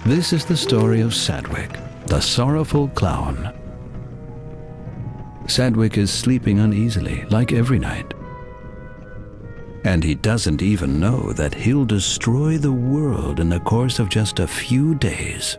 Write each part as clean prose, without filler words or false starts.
This is the story of Sadwick, the sorrowful clown. Sadwick is sleeping uneasily, like every night. And he doesn't even know that he'll destroy the world in the course of just a few days.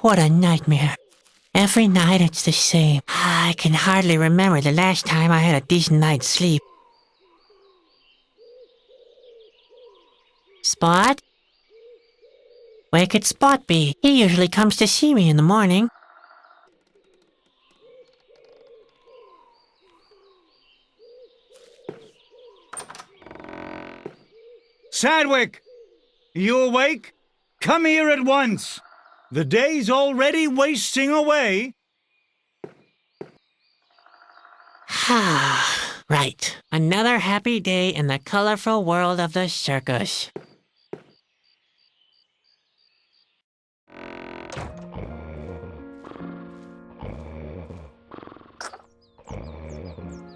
What a nightmare. Every night it's the same. I can hardly remember the last time I had a decent night's sleep. Spot? Where could Spot be? He usually comes to see me in the morning. Sadwick! You awake? Come here at once! The day's already wasting away. Right. Another happy day in the colorful world of the circus.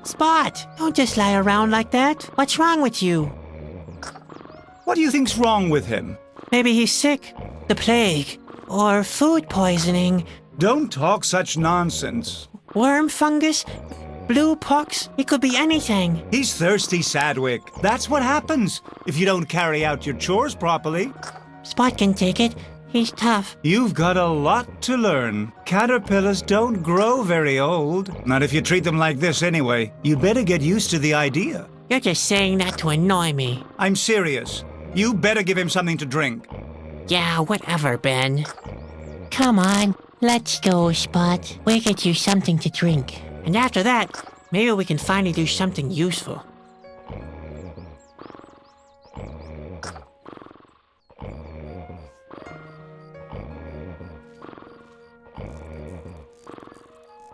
Spot! Don't just lie around like that. What's wrong with you? What do you think's wrong with him? Maybe he's sick. The plague. Or food poisoning. Don't talk such nonsense. Worm fungus? Blue pox? It could be anything. He's thirsty, Sadwick. That's what happens if you don't carry out your chores properly. Spot can take it. He's tough. You've got a lot to learn. Caterpillars don't grow very old. Not if you treat them like this anyway. You better get used to the idea. You're just saying that to annoy me. I'm serious. You better give him something to drink. Yeah, whatever, Ben. Come on, let's go, Spot. We'll get you something to drink. And after that, maybe we can finally do something useful.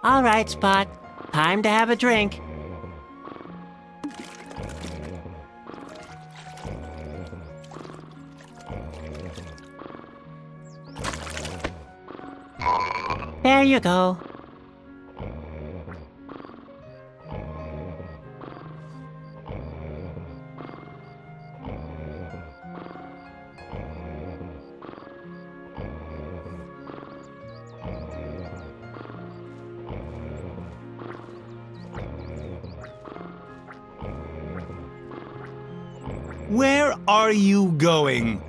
All right, Spot. Time to have a drink. There you go. Where are you going?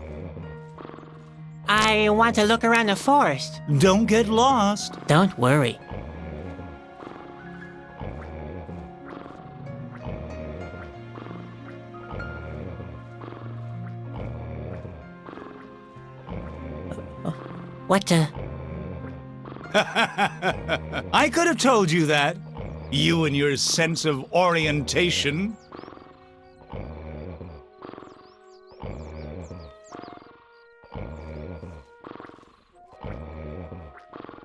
I want to look around the forest. Don't get lost. Don't worry. What the? I could have told you that. You and your sense of orientation.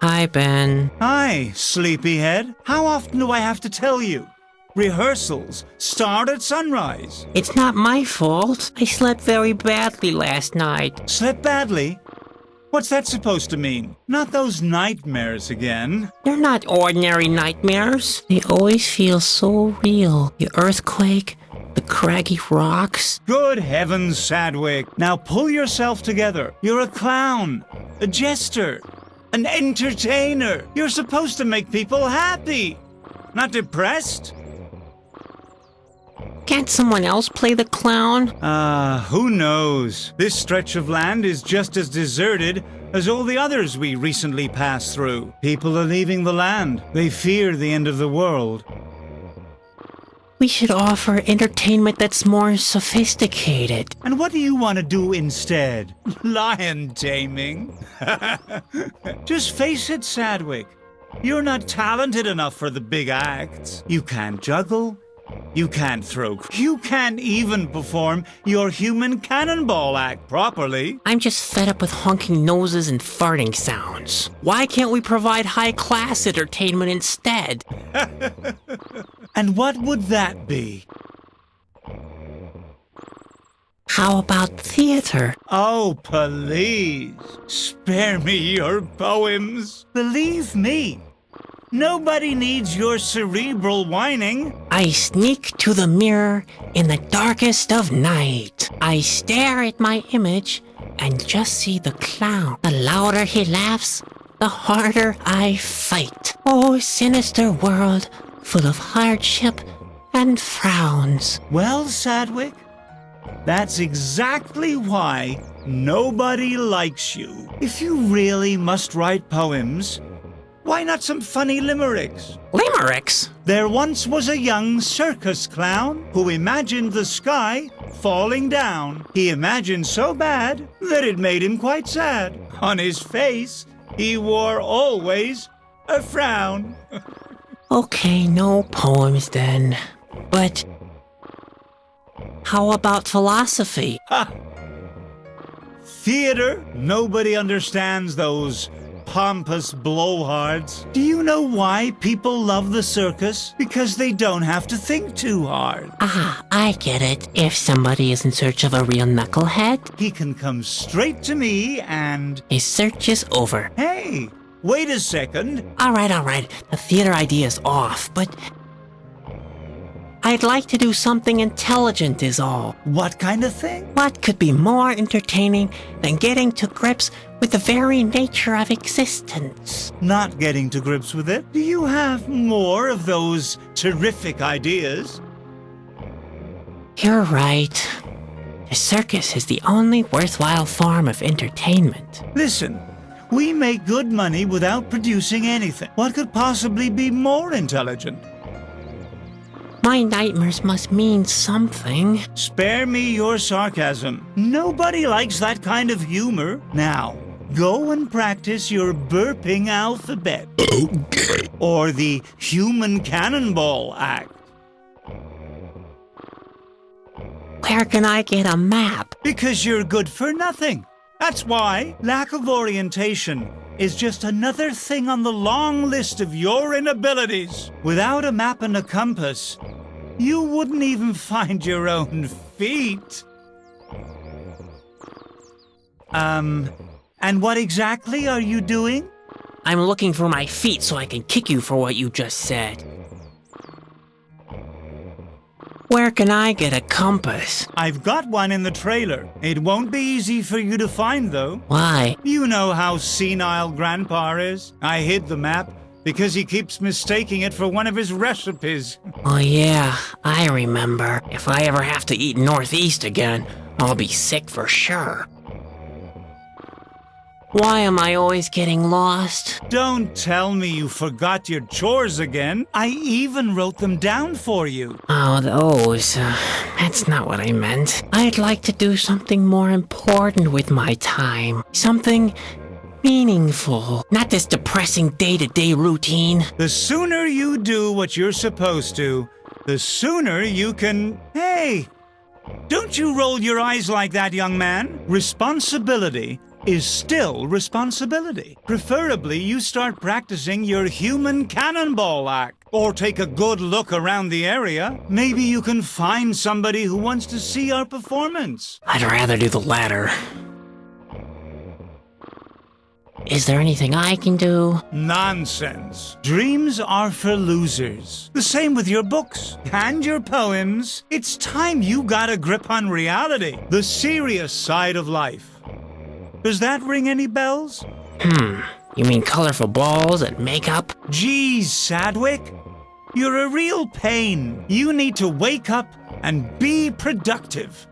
Hi, Ben. Hi, sleepyhead. How often do I have to tell you? Rehearsals start at sunrise. It's not my fault. I slept very badly last night. Slept badly? What's that supposed to mean? Not those nightmares again. They're not ordinary nightmares. They always feel so real. The earthquake, the craggy rocks. Good heavens, Sadwick. Now pull yourself together. You're a clown, a jester, an entertainer. You're supposed to make people happy, not depressed. Can't someone else play the clown? Who knows? This stretch of land is just as deserted as all the others we recently passed through. People are leaving the land. They fear the end of the world. We should offer entertainment that's more sophisticated. And what do you want to do instead? Lion taming? Just face it, Sadwick. You're not talented enough for the big acts. You can't juggle. You can't throw. You can't even perform your human cannonball act properly. I'm just fed up with honking noses and farting sounds. Why can't we provide high-class entertainment instead? And what would that be? How about theater? Oh, please. Spare me your poems. Believe me. Nobody needs your cerebral whining. I sneak to the mirror in the darkest of night. I stare at my image and just see the clown. The louder he laughs, the harder I fight. Oh, sinister world, full of hardship and frowns. Well, Sadwick, that's exactly why nobody likes you. If you really must write poems, why not some funny limericks? Limericks? There once was a young circus clown who imagined the sky falling down. He imagined so bad that it made him quite sad. On his face, he wore always a frown. Okay, no poems then. But how about philosophy? Theater? Nobody understands those pompous blowhards. Do you know why people love the circus? Because they don't have to think too hard. I get it. If somebody is in search of a real knucklehead, He can come straight to me and... his search is over. Hey, wait a second. All right. The theater idea is off, but I'd like to do something intelligent is all. What kind of thing? What could be more entertaining than getting to grips with the very nature of existence? Not getting to grips with it? Do you have more of those terrific ideas? You're right. The circus is the only worthwhile form of entertainment. Listen, we make good money without producing anything. What could possibly be more intelligent? My nightmares must mean something. Spare me your sarcasm. Nobody likes that kind of humor. Now, go and practice your burping alphabet. Okay. Or the human cannonball act. Where can I get a map? Because you're good for nothing. That's why lack of orientation is just another thing on the long list of your inabilities. Without a map and a compass, you wouldn't even find your own feet. And what exactly are you doing? I'm looking for my feet so I can kick you for what you just said. Where can I get a compass? I've got one in the trailer. It won't be easy for you to find, though. Why? You know how senile Grandpa is. I hid the map because he keeps mistaking it for one of his recipes. Oh yeah, I remember. If I ever have to eat Northeast again, I'll be sick for sure. Why am I always getting lost? Don't tell me you forgot your chores again. I even wrote them down for you. Oh, those. That's not what I meant. I'd like to do something more important with my time. Something meaningful. Not this depressing day-to-day routine. The sooner you do what you're supposed to, the sooner you can... Hey! Don't you roll your eyes like that, young man. Responsibility is still responsibility. Preferably, you start practicing your human cannonball act. Or take a good look around the area. Maybe you can find somebody who wants to see our performance. I'd rather do the latter. Is there anything I can do? Nonsense. Dreams are for losers. The same with your books and your poems. It's time you got a grip on reality, the serious side of life. Does that ring any bells? You mean colorful balls and makeup? Geez, Sadwick. You're a real pain. You need to wake up and be productive.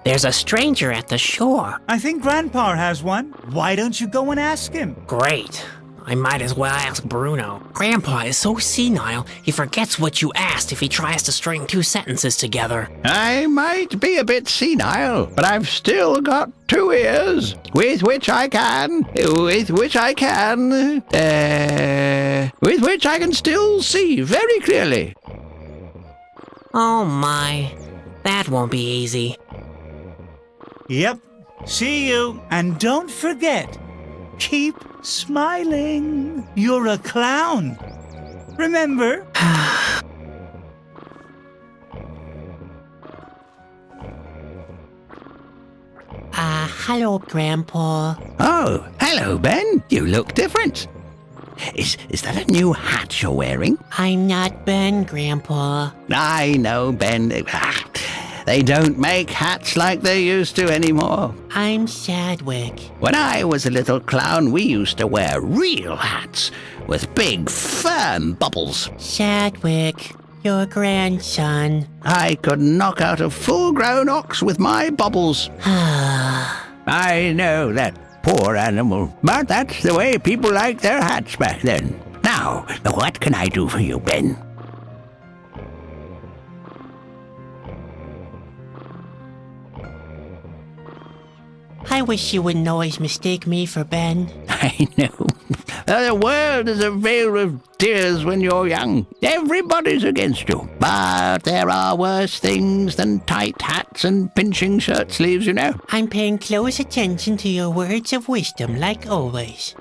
There's a stranger at the shore. I think Grandpa has one. Why don't you go and ask him? Great. I might as well ask Bruno. Grandpa is so senile, he forgets what you asked if he tries to string two sentences together. I might be a bit senile, but I've still got 2 ears with which I can still see very clearly. Oh my, that won't be easy. Yep. See you. And don't forget, keep smiling. You're a clown. Remember? Hello, Grandpa. Oh, hello, Ben. You look different. Is that a new hat you're wearing? I'm not Ben, Grandpa. I know, Ben. They don't make hats like they used to anymore. I'm Sadwick. When I was a little clown, we used to wear real hats with big, firm bubbles. Sadwick, your grandson. I could knock out a full-grown ox with my bubbles. I know that poor animal, but that's the way people liked their hats back then. Now, what can I do for you, Ben? I wish you wouldn't always mistake me for Ben. I know. The world is a vale of tears when you're young. Everybody's against you. But there are worse things than tight hats and pinching shirt sleeves, you know. I'm paying close attention to your words of wisdom, like always.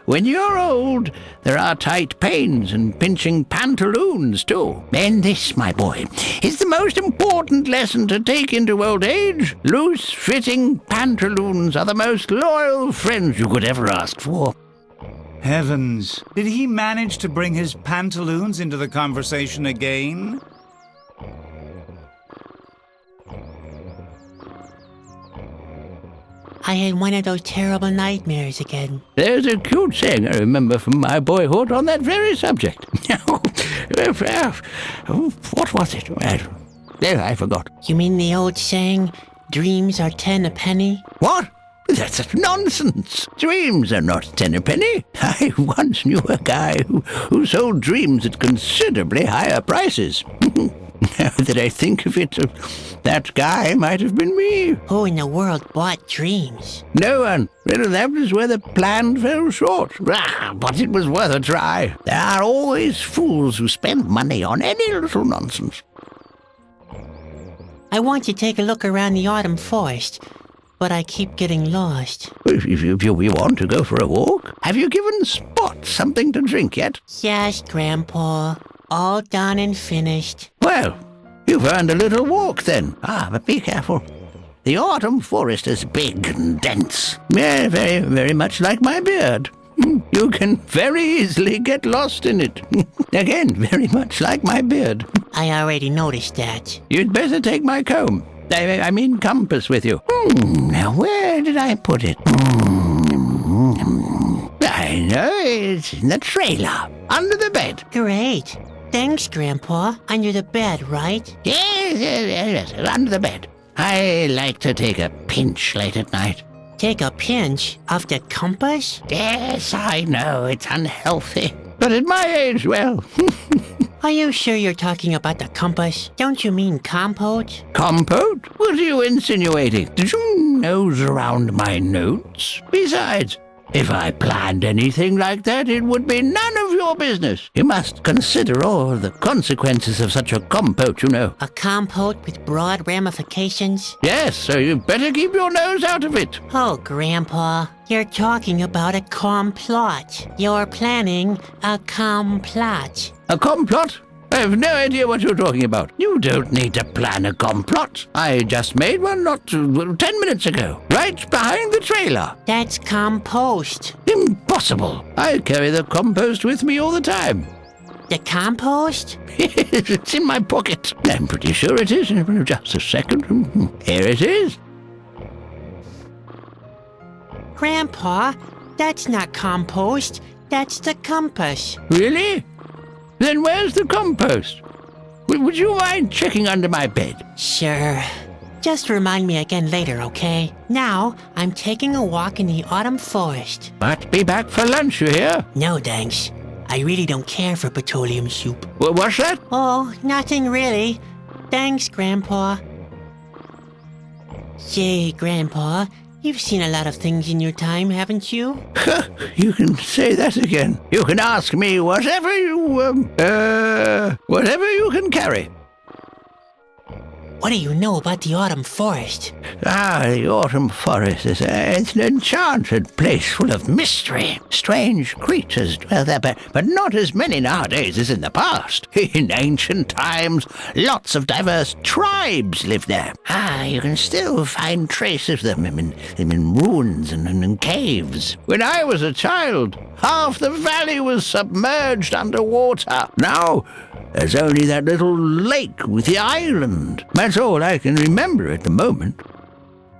When you're old, there are tight pains and pinching pantaloons, too. And this, my boy, is the most important lesson to take into old age. Loose-fitting pantaloons are the most loyal friends you could ever ask for. Heavens. Did he manage to bring his pantaloons into the conversation again? I had one of those terrible nightmares again. There's a cute saying I remember from my boyhood on that very subject. What was it? I forgot. You mean the old saying, dreams are 10 a penny? What? That's nonsense. Dreams are not 10 a penny. I once knew a guy who sold dreams at considerably higher prices. Now that I think of it, that guy might have been me. Who in the world bought dreams? No one. Well, that was where the plan fell short. But it was worth a try. There are always fools who spend money on any little nonsense. I want to take a look around the autumn forest, but I keep getting lost. If you want to go for a walk, have you given Spot something to drink yet? Yes, Grandpa. All done and finished. Well, you've earned a little walk then. But be careful. The autumn forest is big and dense. Yeah, very, very much like my beard. You can very easily get lost in it. Again, very much like my beard. I already noticed that. You'd better take my comb. I mean compass with you. Now, where did I put it? I know, it's in the trailer, under the bed. Great. Thanks, Grandpa. Under the bed, right? Yes, under the bed. I like to take a pinch late at night. Take a pinch of the compass? Yes, I know, it's unhealthy. But at my age, well... Are you sure you're talking about the compass? Don't you mean compote? Compote? What are you insinuating? Did you nose around my notes? Besides, if I planned anything like that, it would be none of your business. You must consider all the consequences of such a compote, you know. A compote with broad ramifications? Yes, so you better keep your nose out of it. Oh, Grandpa, you're talking about a complot. You're planning a complot. A complot? I have no idea what you're talking about. You don't need to plan a complot. I just made one not 10 minutes ago, right behind the trailer. That's compost. Impossible. I carry the compost with me all the time. The compost? It's in my pocket. I'm pretty sure it is. Just a second. Here it is. Grandpa, that's not compost. That's the compass. Really? Then where's the compost? Would you mind checking under my bed? Sure. Just remind me again later, okay? Now, I'm taking a walk in the autumn forest. But be back for lunch, you hear? No, thanks. I really don't care for petroleum soup. What's that? Oh, nothing really. Thanks, Grandpa. Say, Grandpa, you've seen a lot of things in your time, haven't you? You can say that again. You can ask me whatever you can carry. What do you know about the autumn forest? The autumn forest is it's an enchanted place full of mystery. Strange creatures dwell there, but not as many nowadays as in the past. In ancient times, lots of diverse tribes lived there. You can still find traces of them in ruins and in caves. When I was a child, half the valley was submerged underwater. Now, there's only that little lake with the island. That's all I can remember at the moment.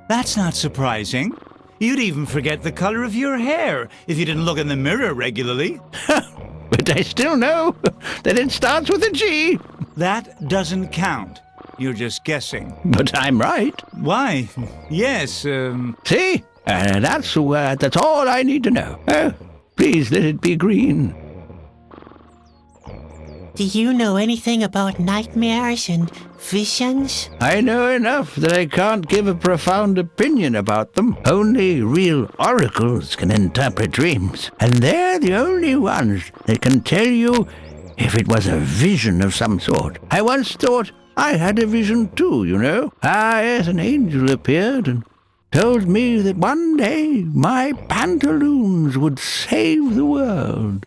That's not surprising. You'd even forget the color of your hair if you didn't look in the mirror regularly. But I still know that it starts with a G. That doesn't count. You're just guessing. But I'm right. Why? Yes, See? That's all I need to know. Please let it be green. Do you know anything about nightmares and visions? I know enough that I can't give a profound opinion about them. Only real oracles can interpret dreams. And they're the only ones that can tell you if it was a vision of some sort. I once thought I had a vision too, you know. Yes, an angel appeared and told me that one day my pantaloons would save the world.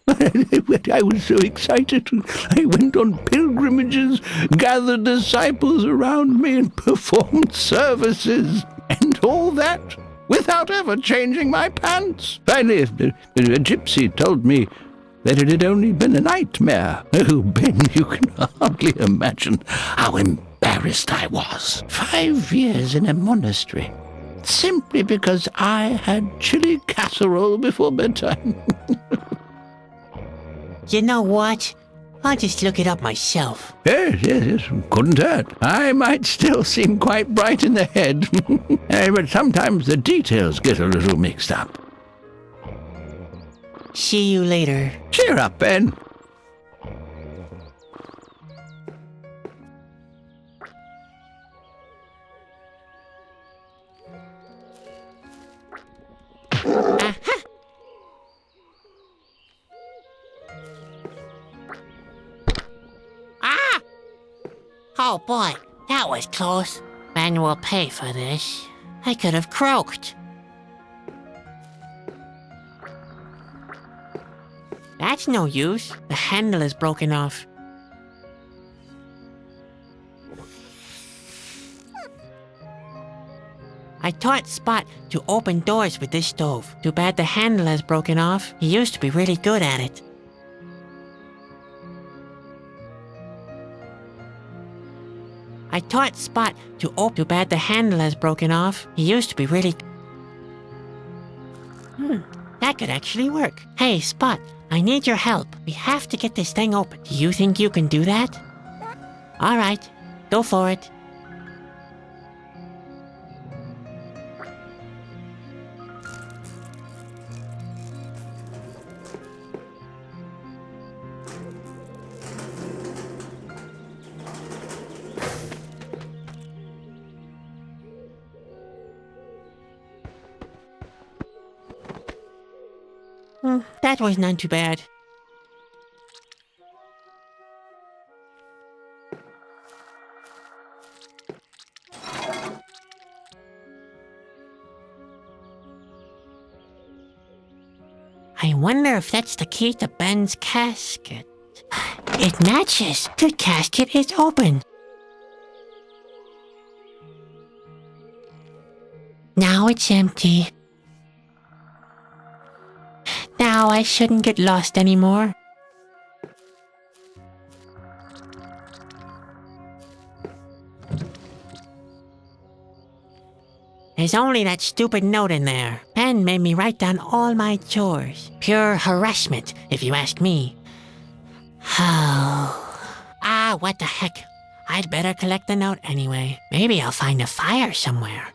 I was so excited. I went on pilgrimages, gathered disciples around me, and performed services. And all that without ever changing my pants. Finally, a gypsy told me that it had only been a nightmare. Oh, Ben, you can hardly imagine how embarrassed I was. 5 years in a monastery, simply because I had chili casserole before bedtime. You know what? I'll just look it up myself. Yes, couldn't hurt. I might still seem quite bright in the head, but sometimes the details get a little mixed up. See you later. Cheer up, Ben. Oh boy, that was close. Ben will pay for this. I could have croaked. That's no use. The handle is broken off. I taught Spot to open doors with this stove. Too bad the handle is broken off. He used to be really good at it. I taught Spot to open. Too bad the handle has broken off. He used to be really... that could actually work. Hey, Spot, I need your help. We have to get this thing open. Do you think you can do that? All right, go for it. That was not too bad. I wonder if that's the key to Ben's casket. It matches. The casket is open. Now it's empty. Now I shouldn't get lost anymore. There's only that stupid note in there. Pen made me write down all my chores. Pure harassment, if you ask me. What the heck? I'd better collect the note anyway. Maybe I'll find a fire somewhere.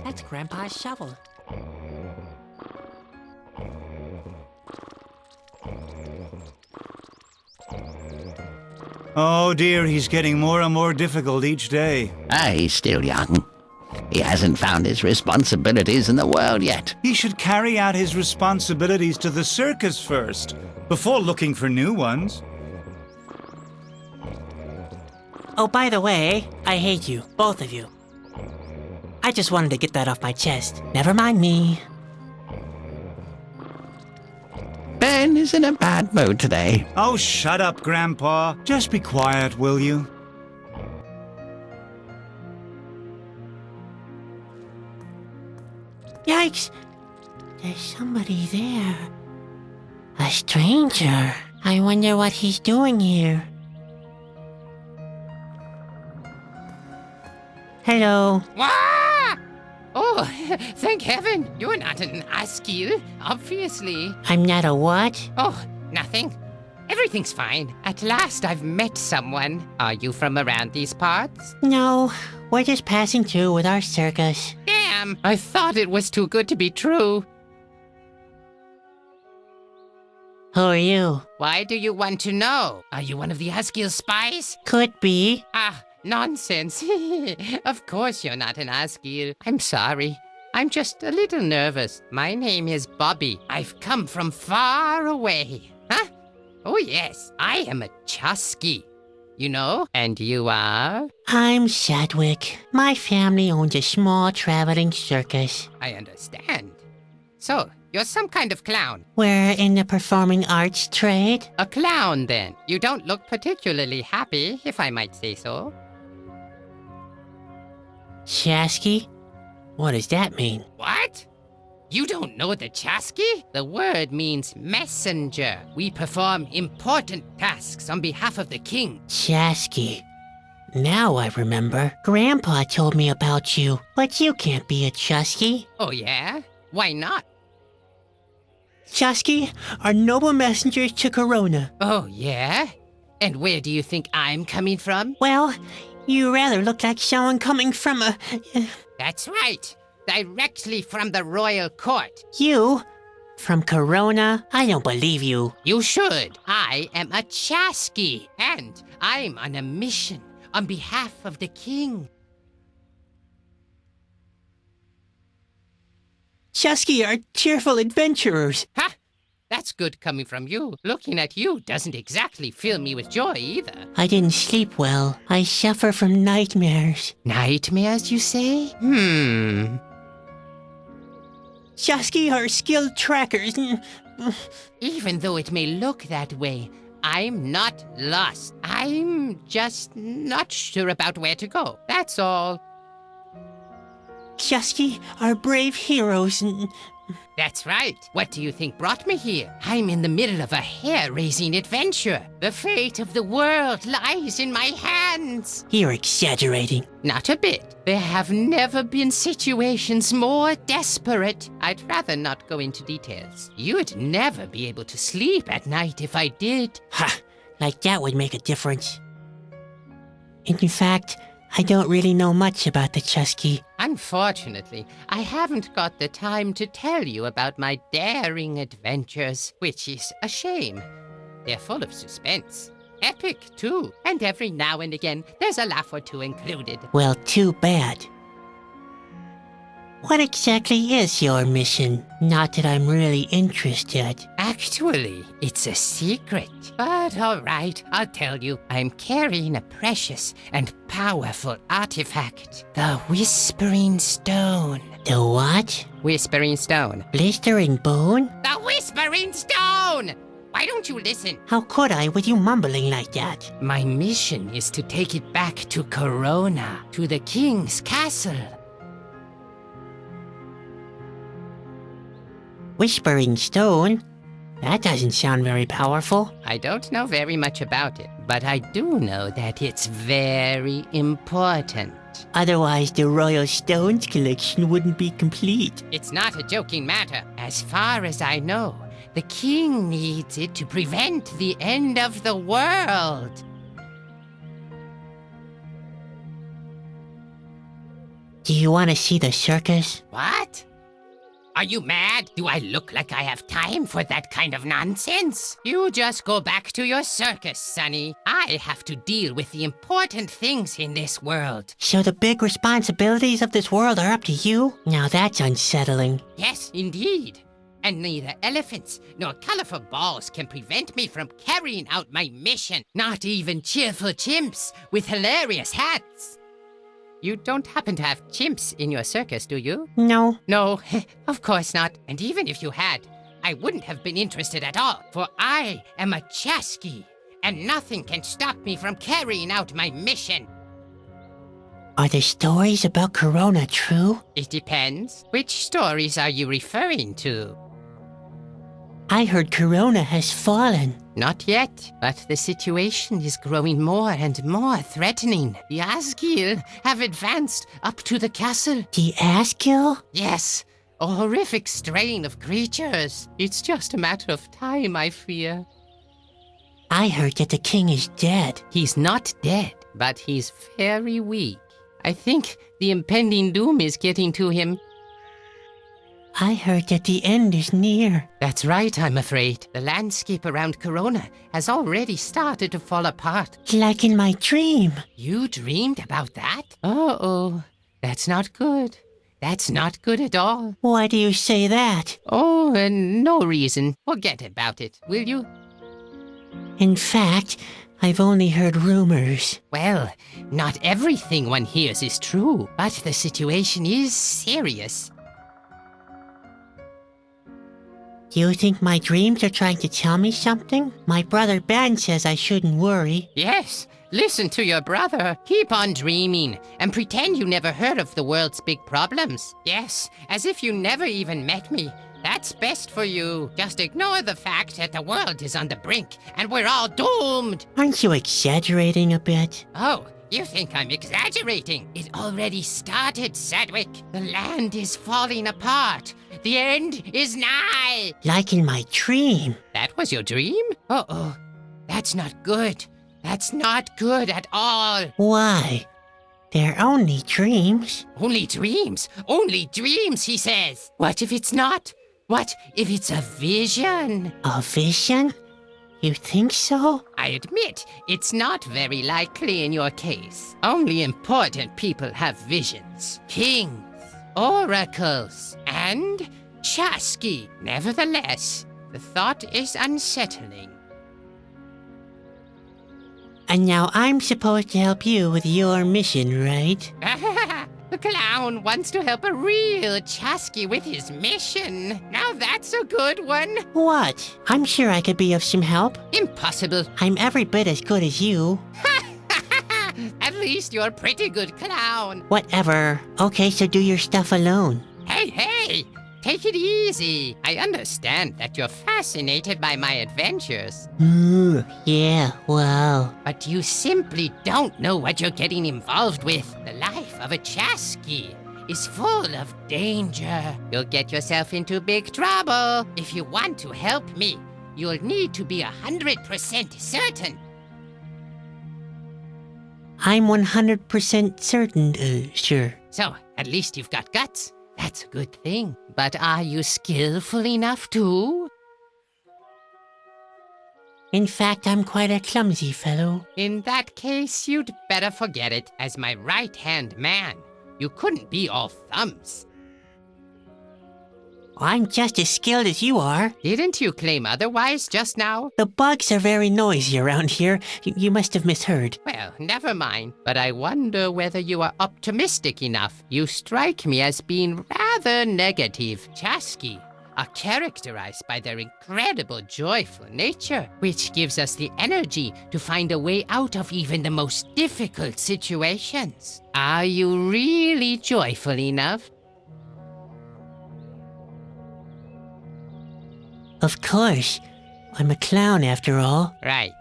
That's Grandpa's shovel. Oh dear, he's getting more and more difficult each day. He's still young. He hasn't found his responsibilities in the world yet. He should carry out his responsibilities to the circus first, before looking for new ones. Oh, by the way, I hate you, both of you. I just wanted to get that off my chest. Never mind me. Ben is in a bad mood today. Oh, shut up, Grandpa. Just be quiet, will you? Yikes! There's somebody there. A stranger. I wonder what he's doing here. Hello. Ah! Oh, thank heaven, you're not an Askew, obviously. I'm not a what? Oh, nothing. Everything's fine. At last I've met someone. Are you from around these parts? No, we're just passing through with our circus. Damn, I thought it was too good to be true. Who are you? Why do you want to know? Are you one of the Askew spies? Could be. Ah, nonsense. Of course you're not an Askew. I'm sorry. I'm just a little nervous. My name is Bobby. I've come from far away. Huh? Oh yes, I am a Chusky. You know? And you are? I'm Sadwick. My family owns a small traveling circus. I understand. So, you're some kind of clown. We're in the performing arts trade. A clown, then. You don't look particularly happy, if I might say so. Chasky? What does that mean? What? You don't know the Chasky? The word means messenger. We perform important tasks on behalf of the king. Chasky. Now I remember. Grandpa told me about you, but you can't be a Chusky. Oh yeah? Why not? Chusky are noble messengers to Corona. Oh yeah? And where do you think I'm coming from? Well, you rather look like someone coming from a... That's right. Directly from the royal court. You? From Corona? I don't believe you. You should. I am a Chasky, and I'm on a mission on behalf of the king. Chusky are cheerful adventurers. Ha! That's good coming from you. Looking at you doesn't exactly fill me with joy either. I didn't sleep well. I suffer from nightmares. Nightmares, you say? Chasky are skilled trackers. Even though it may look that way, I'm not lost. I'm just not sure about where to go. That's all. Chasky are brave heroes. That's right. What do you think brought me here? I'm in the middle of a hair-raising adventure. The fate of the world lies in my hands. You're exaggerating. Not a bit. There have never been situations more desperate. I'd rather not go into details. You'd never be able to sleep at night if I did. Ha! Like that would make a difference. In fact, I don't really know much about the Chusky. Unfortunately, I haven't got the time to tell you about my daring adventures, which is a shame. They're full of suspense. Epic, too. And every now and again, there's a laugh or two included. Well, too bad. What exactly is your mission? Not that I'm really interested. Actually, it's a secret. But all right, I'll tell you. I'm carrying a precious and powerful artifact. The Whispering Stone. The what? Whispering Stone. Blistering bone? The Whispering Stone! Why don't you listen? How could I with you mumbling like that? My mission is to take it back to Corona, to the king's castle. Whispering stone? That doesn't sound very powerful. I don't know very much about it, but I do know that it's very important. Otherwise, the Royal Stones collection wouldn't be complete. It's not a joking matter. As far as I know, the king needs it to prevent the end of the world. Do you want to see the circus? What? Are you mad? Do I look like I have time for that kind of nonsense? You just go back to your circus, Sonny. I have to deal with the important things in this world. So the big responsibilities of this world are up to you? Now that's unsettling. Yes, indeed. And neither elephants nor colorful balls can prevent me from carrying out my mission. Not even cheerful chimps with hilarious hats. You don't happen to have chimps in your circus, do you? No. No, of course not. And even if you had, I wouldn't have been interested at all. For I am a Chasky, and nothing can stop me from carrying out my mission. Are the stories about Corona true? It depends. Which stories are you referring to? I heard Corona has fallen. Not yet, but the situation is growing more and more threatening. The Asgil have advanced up to the castle. The Asgil? Yes, a horrific strain of creatures. It's just a matter of time, I fear. I heard that the king is dead. He's not dead, but he's very weak. I think the impending doom is getting to him. I heard that the end is near. That's right, I'm afraid. The landscape around Corona has already started to fall apart. Like in my dream. You dreamed about that? Uh-oh. That's not good. That's not good at all. Why do you say that? Oh, no reason. Forget about it, will you? In fact, I've only heard rumors. Well, not everything one hears is true, but the situation is serious. You think my dreams are trying to tell me something? My brother Ben says I shouldn't worry. Yes, listen to your brother. Keep on dreaming and pretend you never heard of the world's big problems. Yes, as if you never even met me. That's best for you. Just ignore the fact that the world is on the brink and we're all doomed. Aren't you exaggerating a bit? Oh, you think I'm exaggerating? It already started, Sadwick. The land is falling apart. The end is nigh. Like in my dream. That was your dream? Uh-oh. That's not good. That's not good at all. Why? They're only dreams. Only dreams? Only dreams, he says. What if it's not? What if it's a vision? A vision? You think so? I admit, it's not very likely in your case. Only important people have visions. Kings, oracles, and Chasky. Nevertheless, The thought is unsettling. And now I'm supposed to help you with your mission, right? The clown wants to help a real Chasky with his mission. Now that's a good one. What? I'm sure I could be of some help. Impossible. I'm every bit as good as you. At least you're a pretty good clown. Whatever. Okay, so do your stuff alone. Hey! Take it easy. I understand that you're fascinated by my adventures. Yeah, well. But you simply don't know what you're getting involved with. The life of a Chasky is full of danger. You'll get yourself into big trouble. If you want to help me, you'll need to be 100% certain. I'm 100% certain, sure. So, at least you've got guts. That's a good thing. But are you skillful enough too? In fact, I'm quite a clumsy fellow. In that case, you'd better forget it. As my right-hand man, you couldn't be all thumbs. I'm just as skilled as you are. Didn't you claim otherwise just now? The bugs are very noisy around here. You must have misheard. Well, never mind. But I wonder whether you are optimistic enough. You strike me as being rather negative. Chasky are characterized by their incredible joyful nature, which gives us the energy to find a way out of even the most difficult situations. Are you really joyful enough? Of course. I'm a clown after all. Right.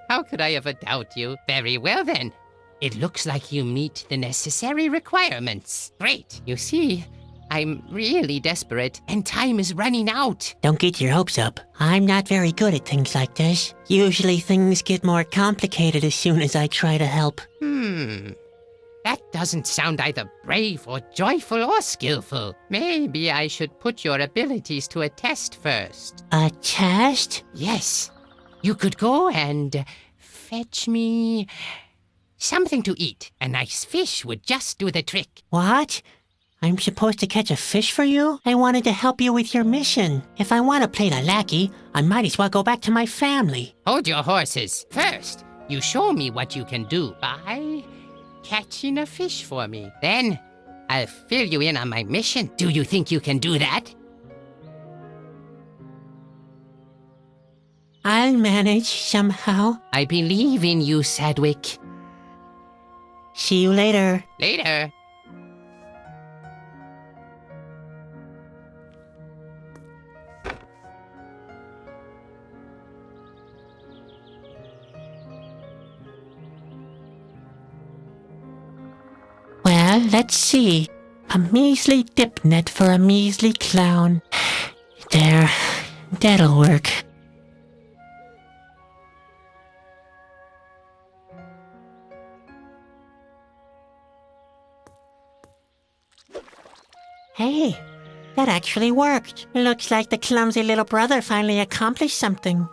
How could I ever doubt you? Very well then. It looks like you meet the necessary requirements. Great. You see, I'm really desperate, and time is running out. Don't get your hopes up. I'm not very good at things like this. Usually things get more complicated as soon as I try to help. That doesn't sound either brave or joyful or skillful. Maybe I should put your abilities to a test first. A test? Yes. You could go and fetch me something to eat. A nice fish would just do the trick. What? I'm supposed to catch a fish for you? I wanted to help you with your mission. If I want to play the lackey, I might as well go back to my family. Hold your horses. First, you show me what you can do by catching a fish for me. Then, I'll fill you in on my mission. Do you think you can do that? I'll manage somehow. I believe in you, Sadwick. See you later. Later. Well, let's see. A measly dip net for a measly clown. There. That'll work. Hey, that actually worked. Looks like the clumsy little brother finally accomplished something.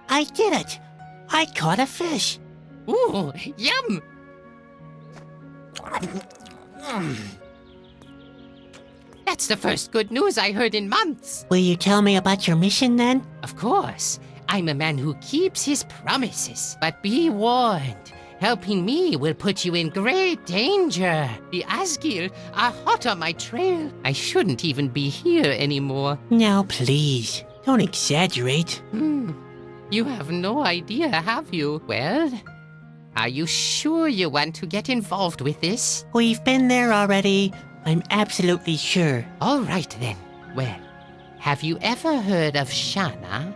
I did it! I caught a fish! Ooh, yum! That's the first good news I heard in months. Will you tell me about your mission then? Of course. I'm a man who keeps his promises. But be warned. Helping me will put you in great danger. The Asgir are hot on my trail. I shouldn't even be here anymore. Now please, don't exaggerate. You have no idea, have you? Well, are you sure you want to get involved with this? We've been there already. I'm absolutely sure. All right then. Well, have you ever heard of Shana?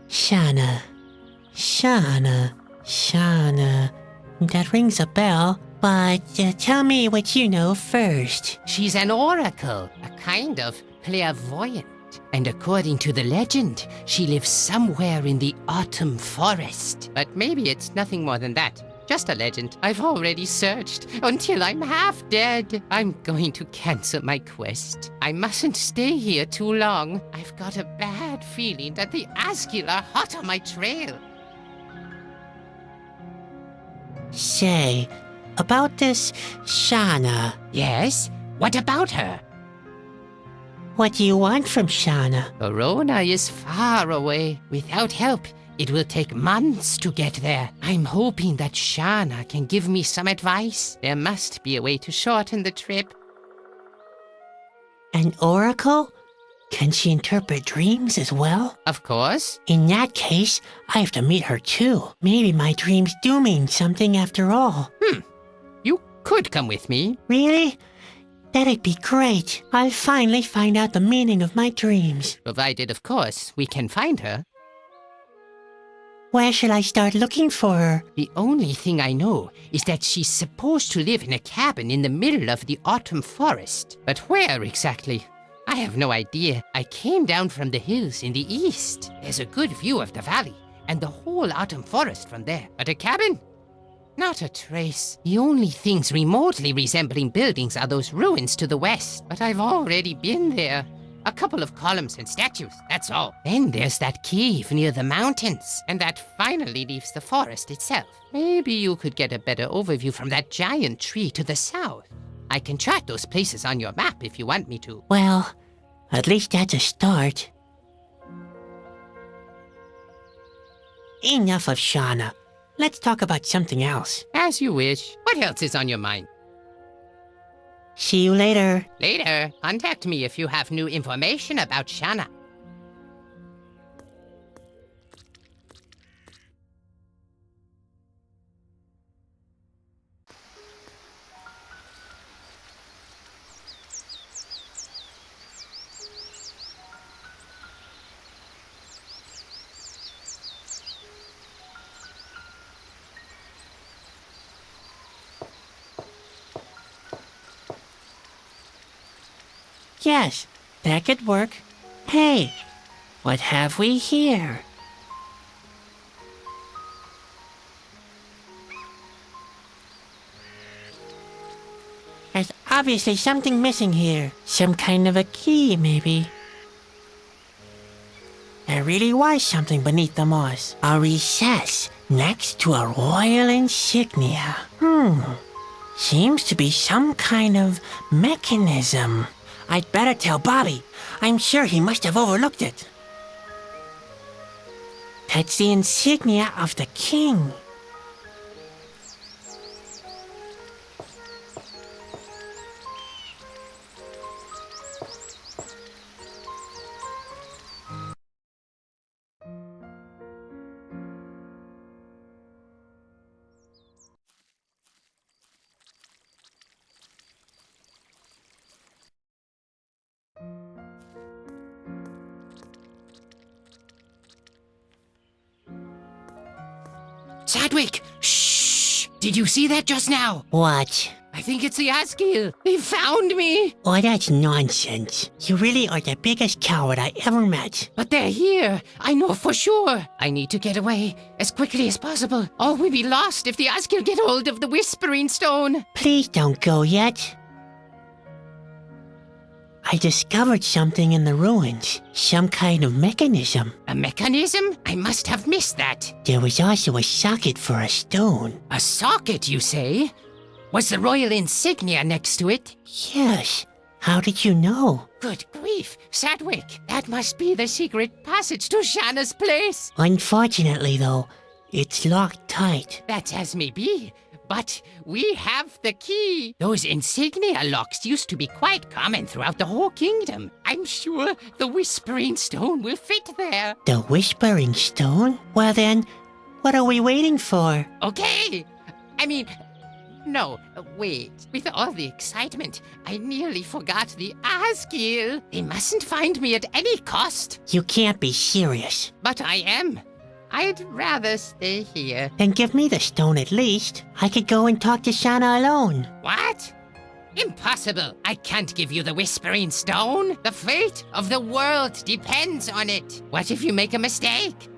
Shana. That rings a bell, but tell me what you know first. She's an oracle, a kind of clairvoyant. And according to the legend, she lives somewhere in the autumn forest. But maybe it's nothing more than that. Just a legend. I've already searched until I'm half dead. I'm going to cancel my quest. I mustn't stay here too long. I've got a bad feeling that the Asgir are hot on my trail. Say, about this Shauna. Yes? What about her? What do you want from Shauna? Verona is far away. Without help, it will take months to get there. I'm hoping that Shauna can give me some advice. There must be a way to shorten the trip. An oracle? Can she interpret dreams as well? Of course. In that case, I have to meet her too. Maybe my dreams do mean something after all. You could come with me. Really? That'd be great. I'll finally find out the meaning of my dreams. Provided, of course, we can find her. Where shall I start looking for her? The only thing I know is that she's supposed to live in a cabin in the middle of the autumn forest. But where exactly? I have no idea. I came down from the hills in the east. There's a good view of the valley and the whole autumn forest from there. But a cabin? Not a trace. The only things remotely resembling buildings are those ruins to the west. But I've already been there. A couple of columns and statues, that's all. Then there's that cave near the mountains. And that finally leaves the forest itself. Maybe you could get a better overview from that giant tree to the south. I can chart those places on your map if you want me to. Well, at least that's a start. Enough of Shauna. Let's talk about something else. As you wish. What else is on your mind? See you later. Later, contact me if you have new information about Shauna. Yes, that could work. Hey, what have we here? There's obviously something missing here. Some kind of a key, maybe. There really was something beneath the moss. A recess next to a royal insignia. Seems to be some kind of mechanism. I'd better tell Bobby. I'm sure he must have overlooked it. That's the insignia of the king. Sadwick! Shh! Did you see that just now? What? I think it's the Askeil. They found me! Oh, that's nonsense. You really are the biggest coward I ever met. But they're here. I know for sure. I need to get away as quickly as possible, or we'll be lost if the Askeil get hold of the Whispering Stone. Please don't go yet. I discovered something in the ruins. Some kind of mechanism. A mechanism? I must have missed that. There was also a socket for a stone. A socket, you say? Was the royal insignia next to it? Yes. How did you know? Good grief, Sadwick. That must be the secret passage to Shauna's place. Unfortunately, though, it's locked tight. That's as may be. But we have the key. Those insignia locks used to be quite common throughout the whole kingdom. I'm sure the Whispering Stone will fit there. The Whispering Stone? Well then, what are we waiting for? Okay. No, wait. With all the excitement, I nearly forgot the Askeil. They mustn't find me at any cost. You can't be serious. But I am. I'd rather stay here. Then give me the stone at least. I could go and talk to Shauna alone. What? Impossible. I can't give you the Whispering Stone. The fate of the world depends on it. What if you make a mistake?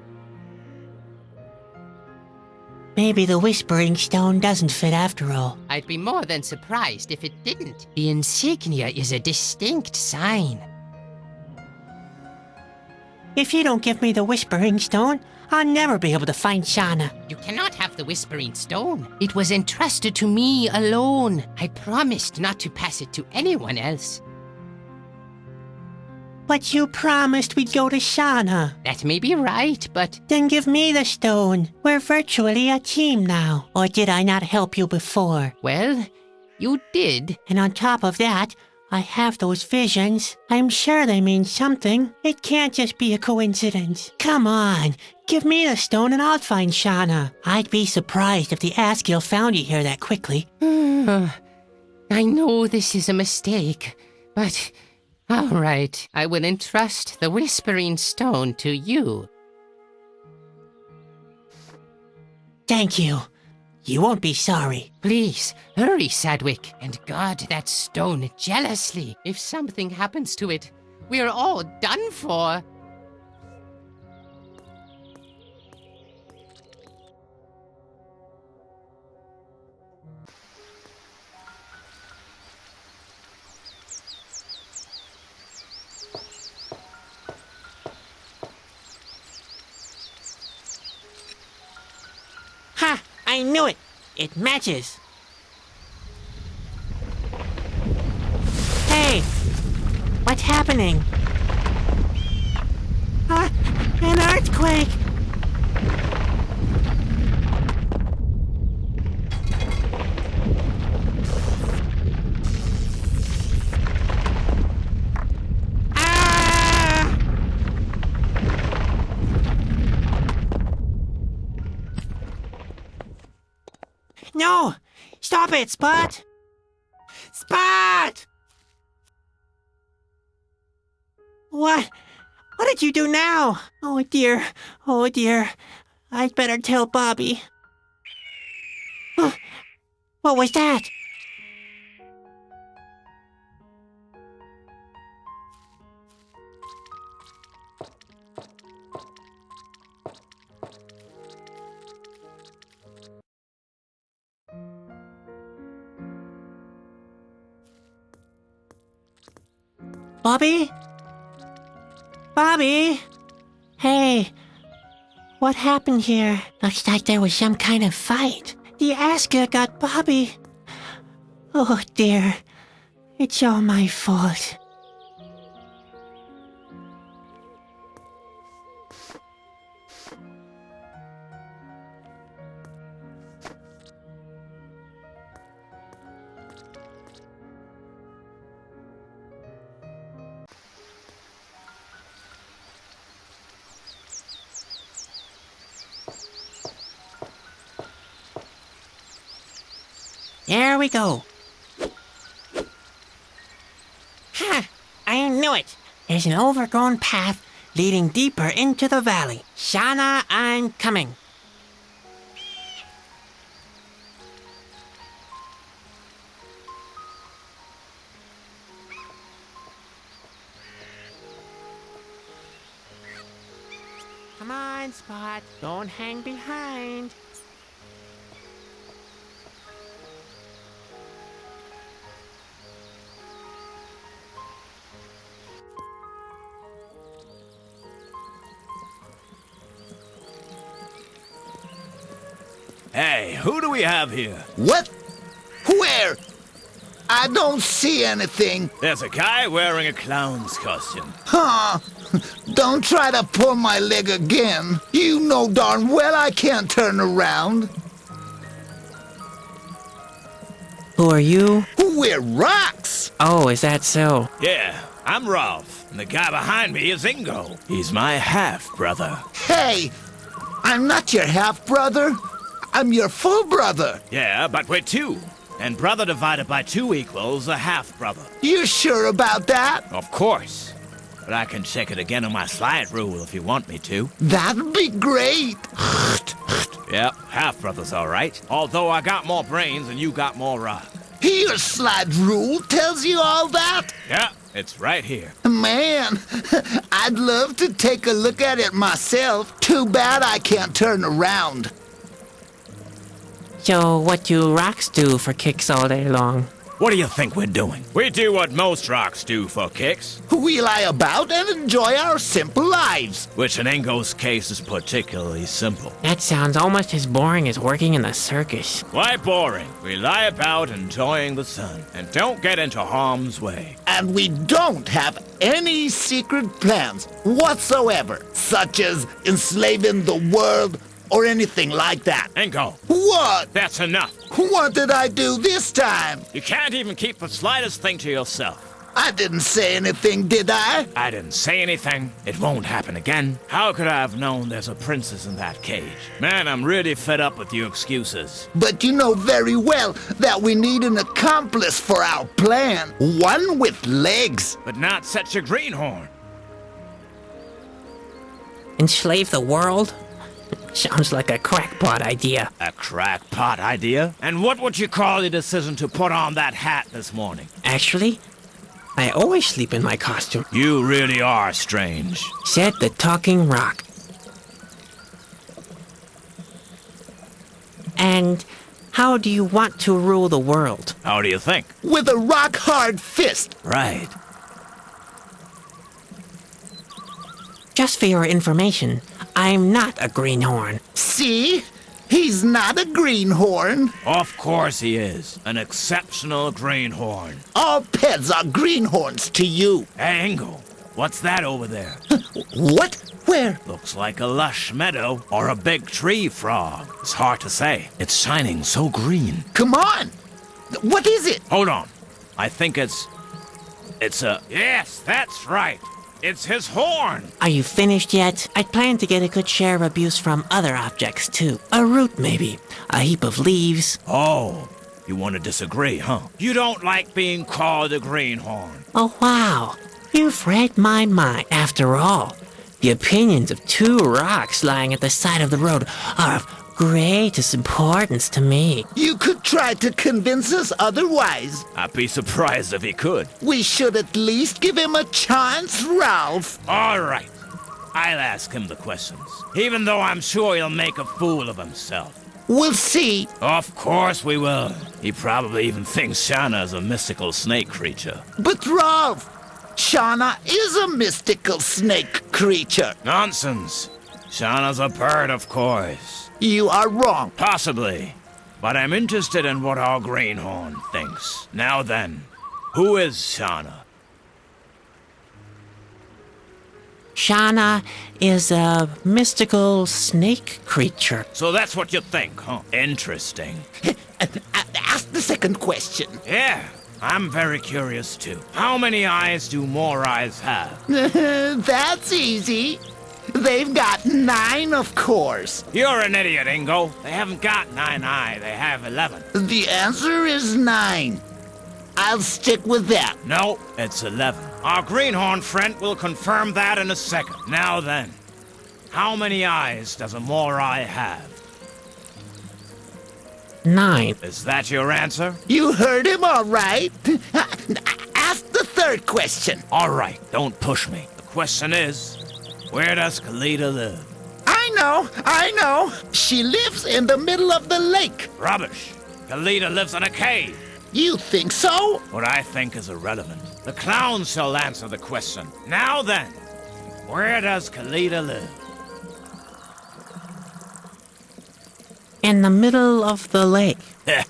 Maybe the Whispering Stone doesn't fit after all. I'd be more than surprised if it didn't. The insignia is a distinct sign. If you don't give me the Whispering Stone, I'll never be able to find Shauna. You cannot have the Whispering Stone. It was entrusted to me alone. I promised not to pass it to anyone else. But you promised we'd go to Shauna. That may be right, but Then give me the stone. We're virtually a team now. Or did I not help you before? well, you did. And on top of that, I have those visions. I'm sure they mean something. It can't just be a coincidence. Come on, give me the stone and I'll find Shauna. I'd be surprised if the Asgill found you here that quickly. I know this is a mistake, but all right, I will entrust the Whispering Stone to you. Thank you. You won't be sorry. Please, hurry, Sadwick, and guard that stone jealously. If something happens to it, we're all done for. Ha! I knew it! It matches! Hey! What's happening? An earthquake! Ah! No! Stop it, Spot! Spot! What? What did you do now? Oh dear. Oh dear. I'd better tell Bobby. Oh, what was that? Bobby? Bobby? Hey, what happened here? Looks like there was some kind of fight. The Asgill got Bobby. Oh dear, it's all my fault. There we go. Ha! I knew it. There's an overgrown path leading deeper into the valley. Shauna, I'm coming. Come on, Spot. Don't hang behind. Hey, who do we have here? What? Where? I don't see anything. There's a guy wearing a clown's costume. Huh? Don't try to pull my leg again. You know darn well I can't turn around. Who are you? We're rocks. Oh, is that so? Yeah, I'm Rolf, and the guy behind me is Ingo. He's my half-brother. Hey, I'm not your half-brother. I'm your full brother. Yeah, but we're two. And brother divided by 2 equals a half-brother. You sure about that? Of course. But I can check it again on my slide rule if you want me to. That'd be great. Yep, half-brother's all right. Although I got more brains and you got more rock. Your slide rule tells you all that? Yeah, it's right here. Man, I'd love to take a look at it myself. Too bad I can't turn around. So what do rocks do for kicks all day long? What do you think we're doing? We do what most rocks do for kicks, We lie about and enjoy our simple lives. which in Ingo's case is particularly simple. That sounds almost as boring as working in the circus. Why boring? We lie about enjoying the sun and don't get into harm's way. And we don't have any secret plans whatsoever, such as enslaving the world or anything like that. Ingo, What? that's enough. What did I do this time? You can't even keep the slightest thing to yourself. I didn't say anything, did I? I didn't say anything. It won't happen again. How could I have known there's a princess in that cage? Man, I'm really fed up with your excuses. But you know very well that we need an accomplice for our plan. One with legs. But not such a greenhorn. Enslave the world? Sounds like a crackpot idea. A crackpot idea? And what would you call your decision to put on that hat this morning? Actually, I always sleep in my costume, You really are strange. said the talking rock. And how do you want to rule the world? How do you think? With a rock-hard fist. Right. Just for your information, I'm not a greenhorn. See? He's not a greenhorn. Of course he is. An exceptional greenhorn. All pets are greenhorns to you. Hey, Ingo, what's that over there? What? Where? Looks like a lush meadow or a big tree frog. It's hard to say. It's shining so green. Come on. What is it? Hold on. I think it's a... Yes, that's right. It's his horn. Are you finished yet? I'd planned to get a good share of abuse from other objects, too. A root, maybe. A heap of leaves. Oh, you want to disagree, huh? You don't like being called a greenhorn. Oh, wow. You've read my mind. After all, the opinions of two rocks lying at the side of the road are of greatest importance to me. You could try to convince us otherwise. I'd be surprised if he could. We should at least give him a chance, Ralph. All right. I'll ask him the questions, even though I'm sure he'll make a fool of himself. We'll see. Of course we will. He probably even thinks Shauna is a mystical snake creature. But Ralph, Shauna is a mystical snake creature. Nonsense. Shauna's a bird, of course. You are wrong. Possibly. But I'm interested in what our greenhorn thinks. Now then, who is Shauna? Shauna is a mystical snake creature. So that's what you think, huh? Interesting. Ask the second question. Yeah, I'm very curious too. How many eyes do more eyes have? That's easy. They've got 9, of course. You're an idiot, Ingo. They haven't got 9 eyes, they have 11. The answer is 9. I'll stick with that. No, it's 11. Our greenhorn friend will confirm that in a second. Now then, how many eyes does a more-eye have? 9. Is that your answer? You heard him all right. Ask the third question. All right, don't push me. The question is, where does Kalita live? I know. She lives in the middle of the lake. Rubbish. Kalita lives in a cave. You think so? What I think is irrelevant. The clown shall answer the question. Now then, where does Kalita live? In the middle of the lake.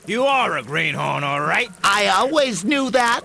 You are a greenhorn, all right? I always knew that.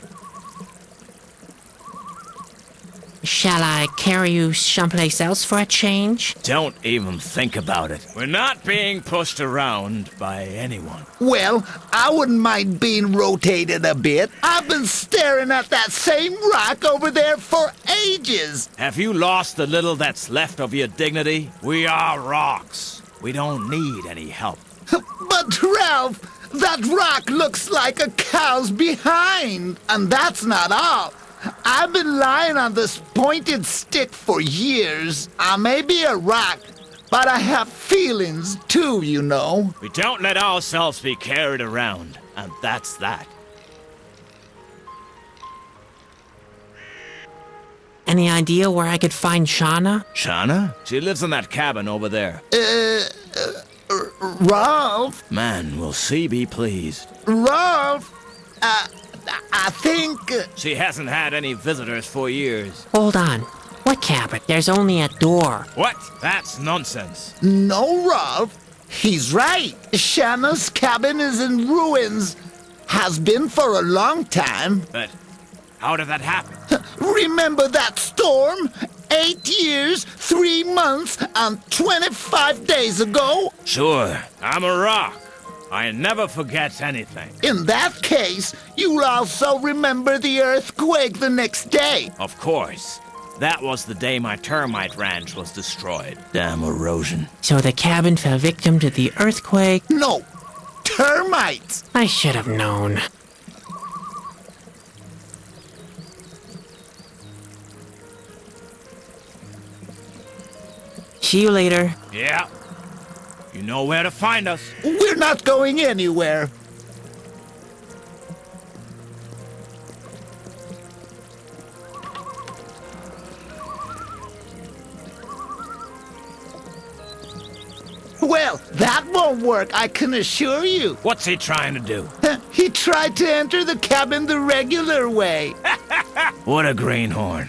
Shall I carry you someplace else for a change? Don't even think about it. We're not being pushed around by anyone. Well, I wouldn't mind being rotated a bit. I've been staring at that same rock over there for ages. Have you lost the little that's left of your dignity? We are rocks. We don't need any help. But Ralph, that rock looks like a cow's behind. And that's not all. I've been lying on this pointed stick for years. I may be a rock, but I have feelings too, you know. We don't let ourselves be carried around, and that's that. Any idea where I could find Shauna? Shauna? She lives in that cabin over there. Ralph, Man, will she be pleased. Ralph, I think... She hasn't had any visitors for years. Hold on. What cabin? There's only a door. What? That's nonsense. No, Ralph. He's right. Shanna's cabin is in ruins. Has been for a long time. But how did that happen? Remember that storm? 8 years, 3 months, and 25 days ago? Sure, I'm a rock. I never forget anything. In that case, you'll also remember the earthquake the next day. Of course. That was the day my termite ranch was destroyed. Damn erosion. So the cabin fell victim to the earthquake. No, termites. I should have known. See you later. Yeah. You know where to find us. We're not going anywhere. Well, that won't work, I can assure you. What's he trying to do? He tried to enter the cabin the regular way. What a greenhorn.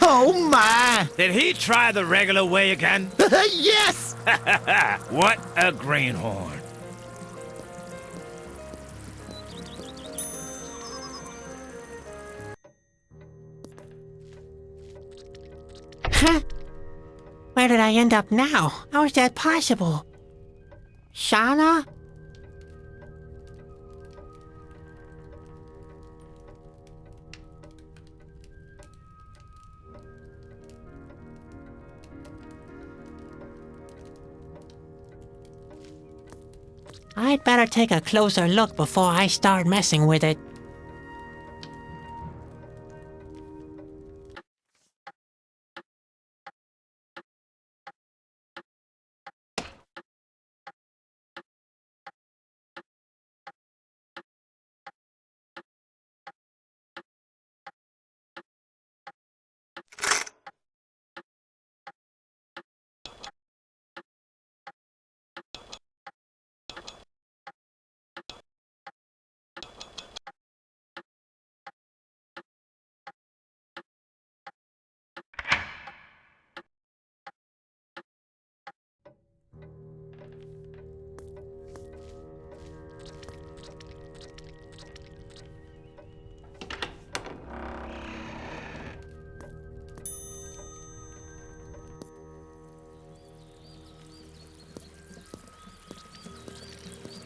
Oh my! Did he try the regular way again? Yes! What a greenhorn. Huh? Where did I end up now? How is that possible? Shauna? I'd better take a closer look before I start messing with it.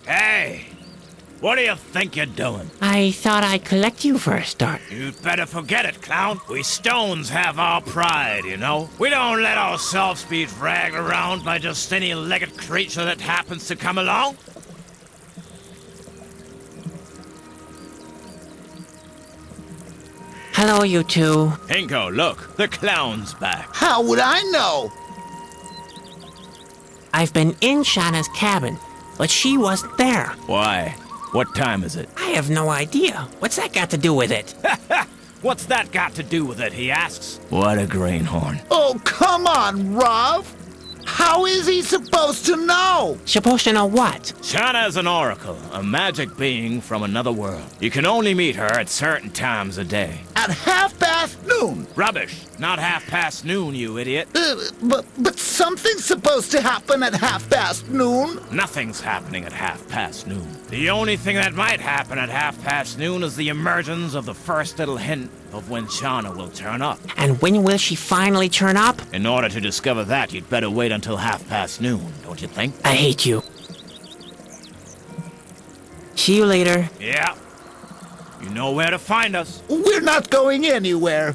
Hey! What do you think you're doing? I thought I'd collect you for a start. You'd better forget it, clown. We stones have our pride, you know? We don't let ourselves be dragged around by just any legged creature that happens to come along. Hello, you two. Hinko, look. The clown's back. How would I know? I've been in Shauna's cabin, but she wasn't there. Why? What time is it? I have no idea. What's that got to do with it? What's that got to do with it, he asks? What a greenhorn. Oh, come on, Ralph. How is he supposed to know? Supposed to know what? Shauna is an oracle, a magic being from another world. You can only meet her at certain times of day. At noon. Rubbish! Not noon, you idiot. But something's supposed to happen at noon. Nothing's happening at noon. The only thing that might happen at noon is the emergence of the first little hint of when Shauna will turn up. And when will she finally turn up? In order to discover that, you'd better wait until noon, don't you think? I hate you. See you later. Yeah. You know where to find us. We're not going anywhere.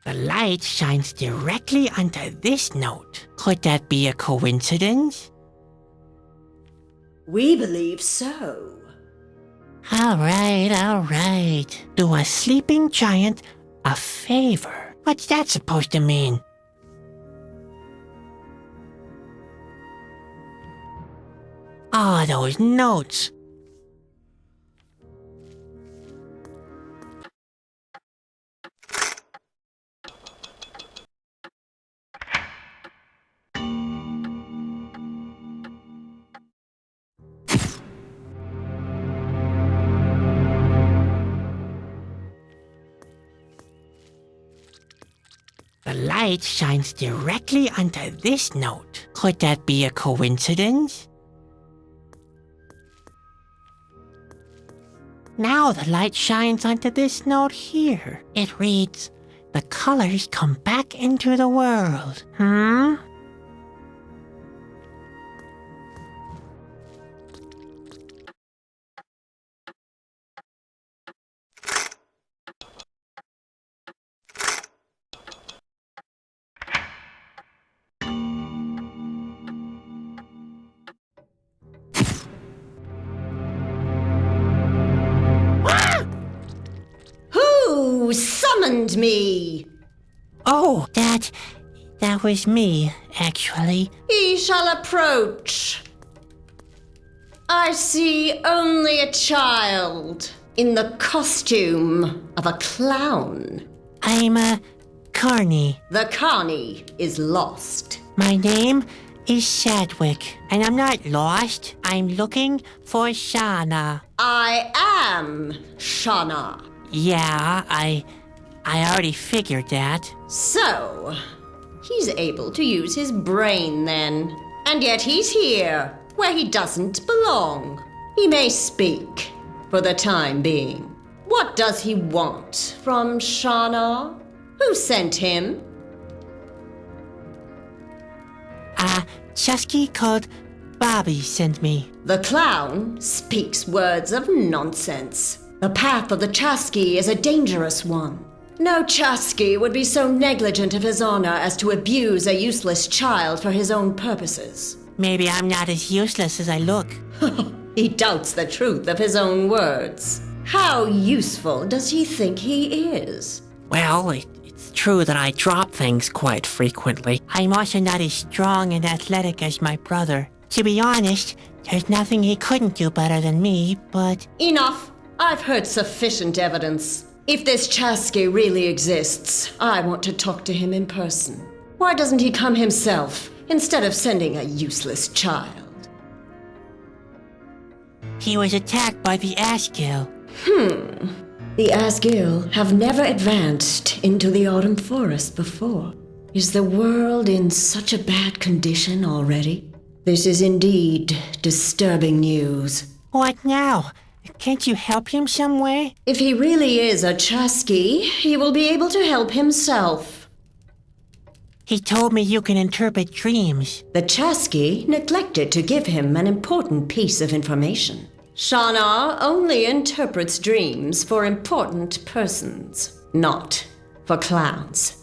The light shines directly onto this note. Could that be a coincidence? We believe so. All right. Do a sleeping giant a favor. What's that supposed to mean? Ah, those notes. The light shines directly onto this note. Could that be a coincidence? Now the light shines onto this note here. It reads, "The colors come back into the world." Who summoned me? Oh, that was me, actually. He shall approach. I see only a child in the costume of a clown. I'm Carney. The carney is lost. My name is Sadwick, and I'm not lost. I'm looking for Shauna. I am Shauna. Yeah, I already figured that. So, he's able to use his brain then. And yet he's here, where he doesn't belong. He may speak, for the time being. What does he want from Shauna? Who sent him? Chusky called Bobby sent me. The clown speaks words of nonsense. The path of the Chasky is a dangerous one. No Chasky would be so negligent of his honor as to abuse a useless child for his own purposes. Maybe I'm not as useless as I look. He doubts the truth of his own words. How useful does he think he is? Well, it's true that I drop things quite frequently. I'm also not as strong and athletic as my brother. To be honest, there's nothing he couldn't do better than me, but... Enough! I've heard sufficient evidence. If this Chasky really exists, I want to talk to him in person. Why doesn't he come himself, instead of sending a useless child? He was attacked by the Asgill. The Asgill have never advanced into the autumn forest before. Is the world in such a bad condition already? This is indeed disturbing news. What now? Can't you help him some way? If he really is a Chasky, he will be able to help himself. He told me you can interpret dreams. The Chasky neglected to give him an important piece of information. Shauna only interprets dreams for important persons, not for clowns.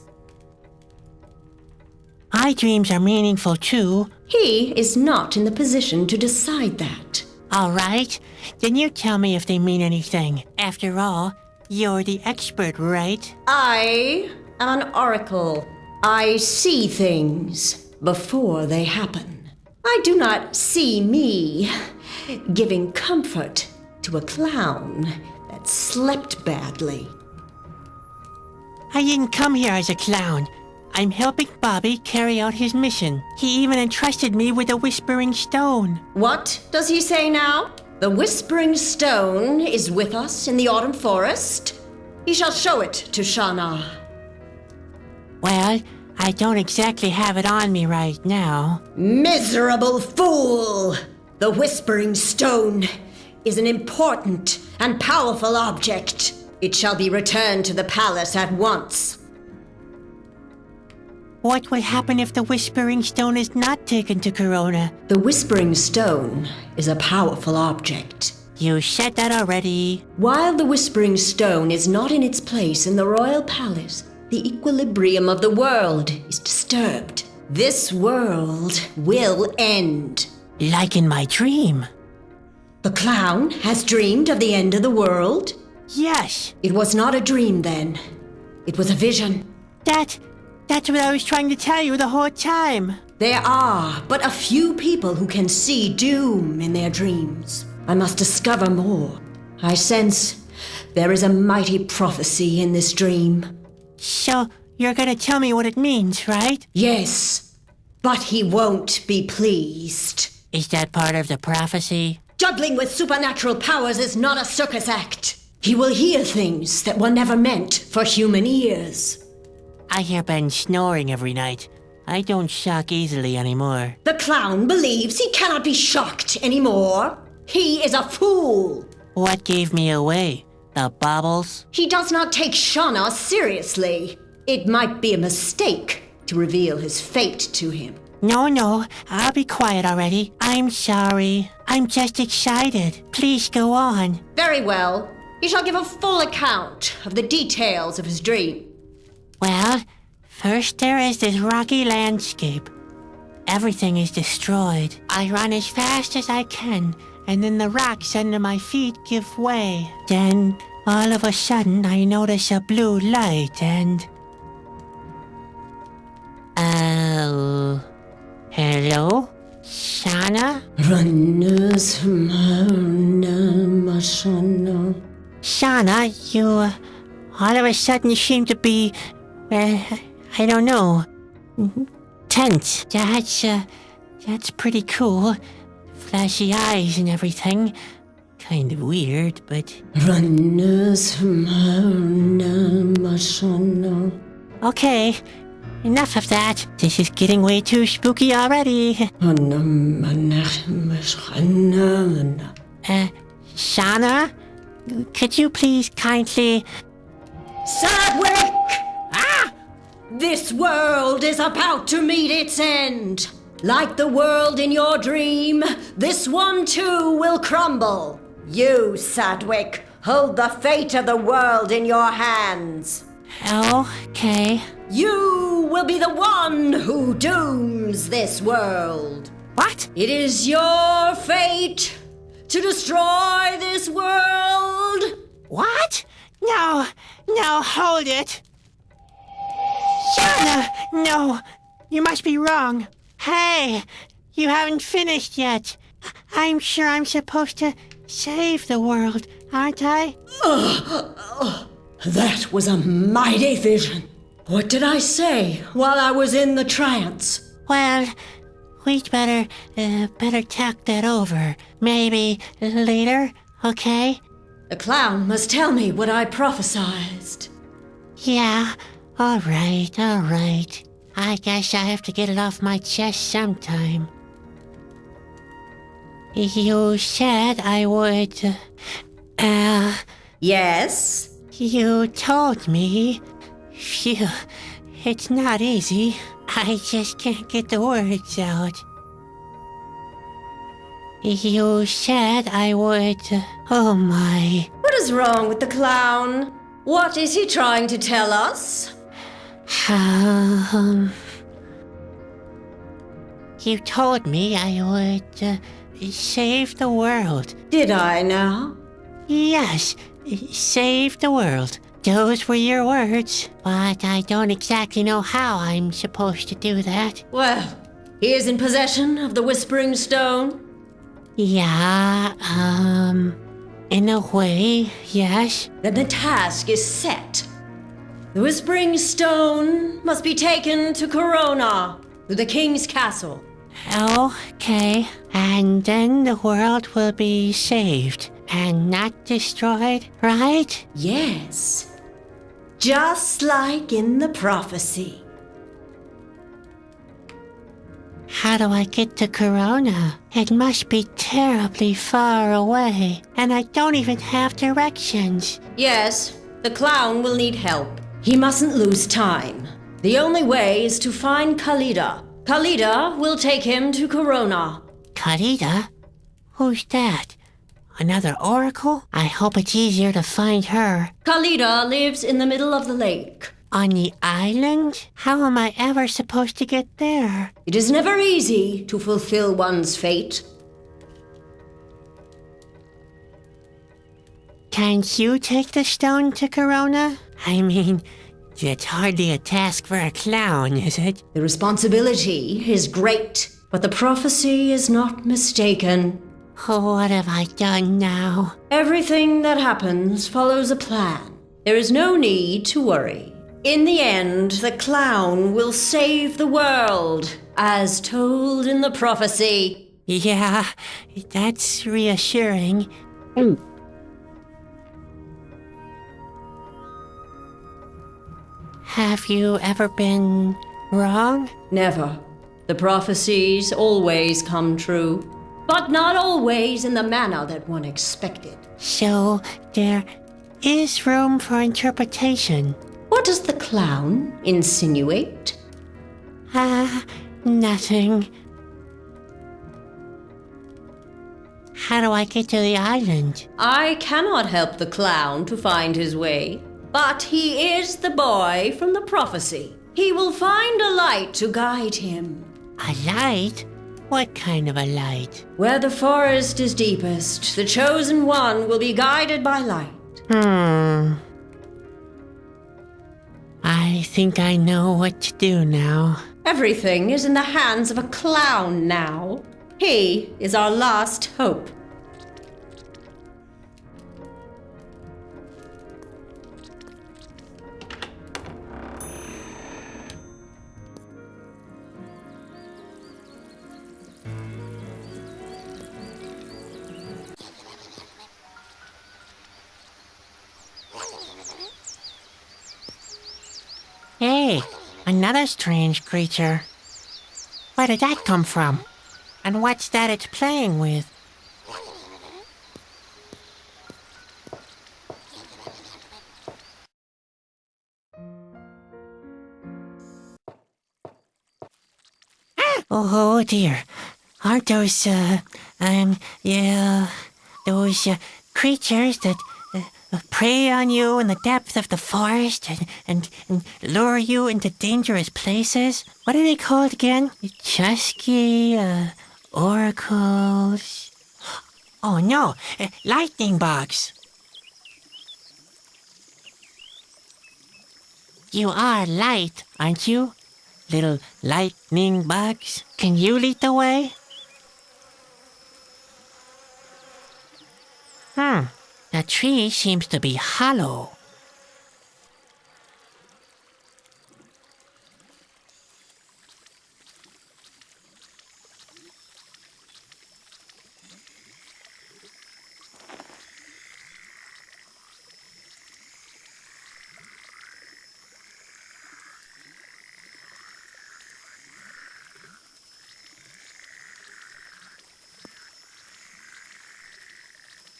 My dreams are meaningful too. He is not in the position to decide that. All right, then you tell me if they mean anything. After all, you're the expert, right? I am an oracle. I see things before they happen. I do not see me giving comfort to a clown that slept badly. I didn't come here as a clown. I'm helping Bobby carry out his mission. He even entrusted me with a whispering stone. What does he say now? The whispering stone is with us in the autumn forest? He shall show it to Shauna. Well, I don't exactly have it on me right now. Miserable fool! The whispering stone is an important and powerful object. It shall be returned to the palace at once. What will happen if the Whispering Stone is not taken to Corona? The whispering stone is a powerful object. You said that already. While the whispering stone is not in its place in the royal palace, the equilibrium of the world is disturbed. This world will end. Like in my dream. The clown has dreamed of the end of the world? Yes, It was not a dream then. It was a vision. that's what I was trying to tell you the whole time. There are but a few people who can see doom in their dreams. I must discover more. I sense there is a mighty prophecy in this dream. So, you're gonna tell me what it means, right? Yes, but he won't be pleased. Is that part of the prophecy? Juggling with supernatural powers is not a circus act. He will hear things that were never meant for human ears. I hear Ben snoring every night. I don't shock easily anymore. The clown believes he cannot be shocked anymore. He is a fool. What gave me away? The baubles? He does not take Shauna seriously. It might be a mistake to reveal his fate to him. No, I'll be quiet already. I'm sorry. I'm just excited. Please go on. Very well. He shall give a full account of the details of his dream. Well, first there is this rocky landscape. Everything is destroyed. I run as fast as I can, and then the rocks under my feet give way. Then, all of a sudden, I notice a blue light and... Oh... Hello? Shauna? Shauna, you, all of a sudden seem to be, I don't know, tense. That's pretty cool. Flashy eyes and everything. Kind of weird, but... Okay, enough of that. This is getting way too spooky already. Shauna? Could you please kindly... Sadwick! This world is about to meet its end. Like the world in your dream, this one too will crumble. You, Sadwick, hold the fate of the world in your hands. Okay. You will be the one who dooms this world. What? It is your fate to destroy this world. What? No, hold it. Shauna, no, you must be wrong. Hey, you haven't finished yet. I'm sure I'm supposed to save the world, aren't I? That was a mighty vision. What did I say while I was in the trance? Well, we'd better talk that over. Maybe later, okay? The clown must tell me what I prophesized. Yeah, all right. I guess I have to get it off my chest sometime. You said I would... Yes? You told me... Phew, it's not easy. I just can't get the words out. You said I would... Oh my... What is wrong with the clown? What is he trying to tell us? You told me I would save the world. Did I now? Yes, save the world. Those were your words, but I don't exactly know how I'm supposed to do that. Well, he is in possession of the Whispering Stone. Yeah, in a way, yes. Then the task is set. The Whispering Stone must be taken to Corona, to the king's castle. Okay, and then the world will be saved and not destroyed, right? Yes. Just like in the prophecy. How do I get to Corona? It must be terribly far away, and I don't even have directions. Yes, the clown will need help. He mustn't lose time. The only way is to find Khalida. Khalida will take him to Corona. Khalida? Who's that? Another oracle? I hope it's easier to find her. Khalida lives in the middle of the lake. On the island? How am I ever supposed to get there? It is never easy to fulfill one's fate. Can't you take the stone to Corona? I mean, it's hardly a task for a clown, is it? The responsibility is great, but the prophecy is not mistaken. Oh, what have I done now? Everything that happens follows a plan. There is no need to worry. In the end, the clown will save the world, as told in the prophecy. Yeah, that's reassuring. Have you ever been wrong? Never. The prophecies always come true, but not always in the manner that one expected. So, there is room for interpretation. What does the clown insinuate? Nothing. How do I get to the island? I cannot help the clown to find his way, but he is the boy from the prophecy. He will find a light to guide him. A light? What kind of a light? Where the forest is deepest, the chosen one will be guided by light. I think I know what to do now. Everything is in the hands of a clown now. He is our last hope. Hey, another strange creature. Where did that come from? And what's that it's playing with? Oh dear. Aren't those, those creatures that prey on you in the depth of the forest and lure you into dangerous places? What are they called again? Chusky, oracles. Oh no, lightning bugs. You are light, aren't you? Little lightning bugs. Can you lead the way? The tree seems to be hollow.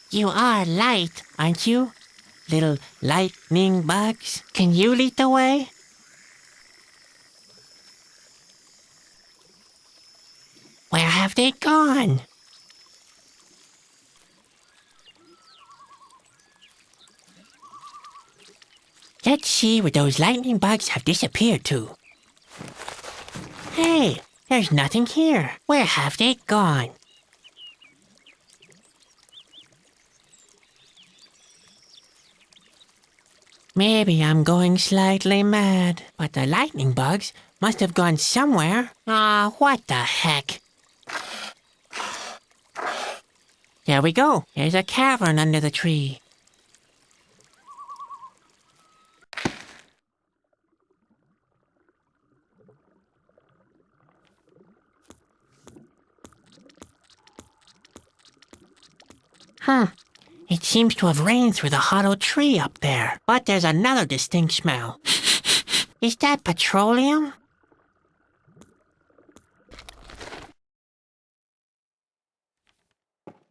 You are light, aren't you? Little lightning bugs. Can you lead the way? Where have they gone? Let's see where those lightning bugs have disappeared to. Hey, there's nothing here. Where have they gone? Maybe I'm going slightly mad, but the lightning bugs must have gone somewhere. What the heck? There we go. There's a cavern under the tree. It seems to have rained through the hollow tree up there. But there's another distinct smell. Is that petroleum?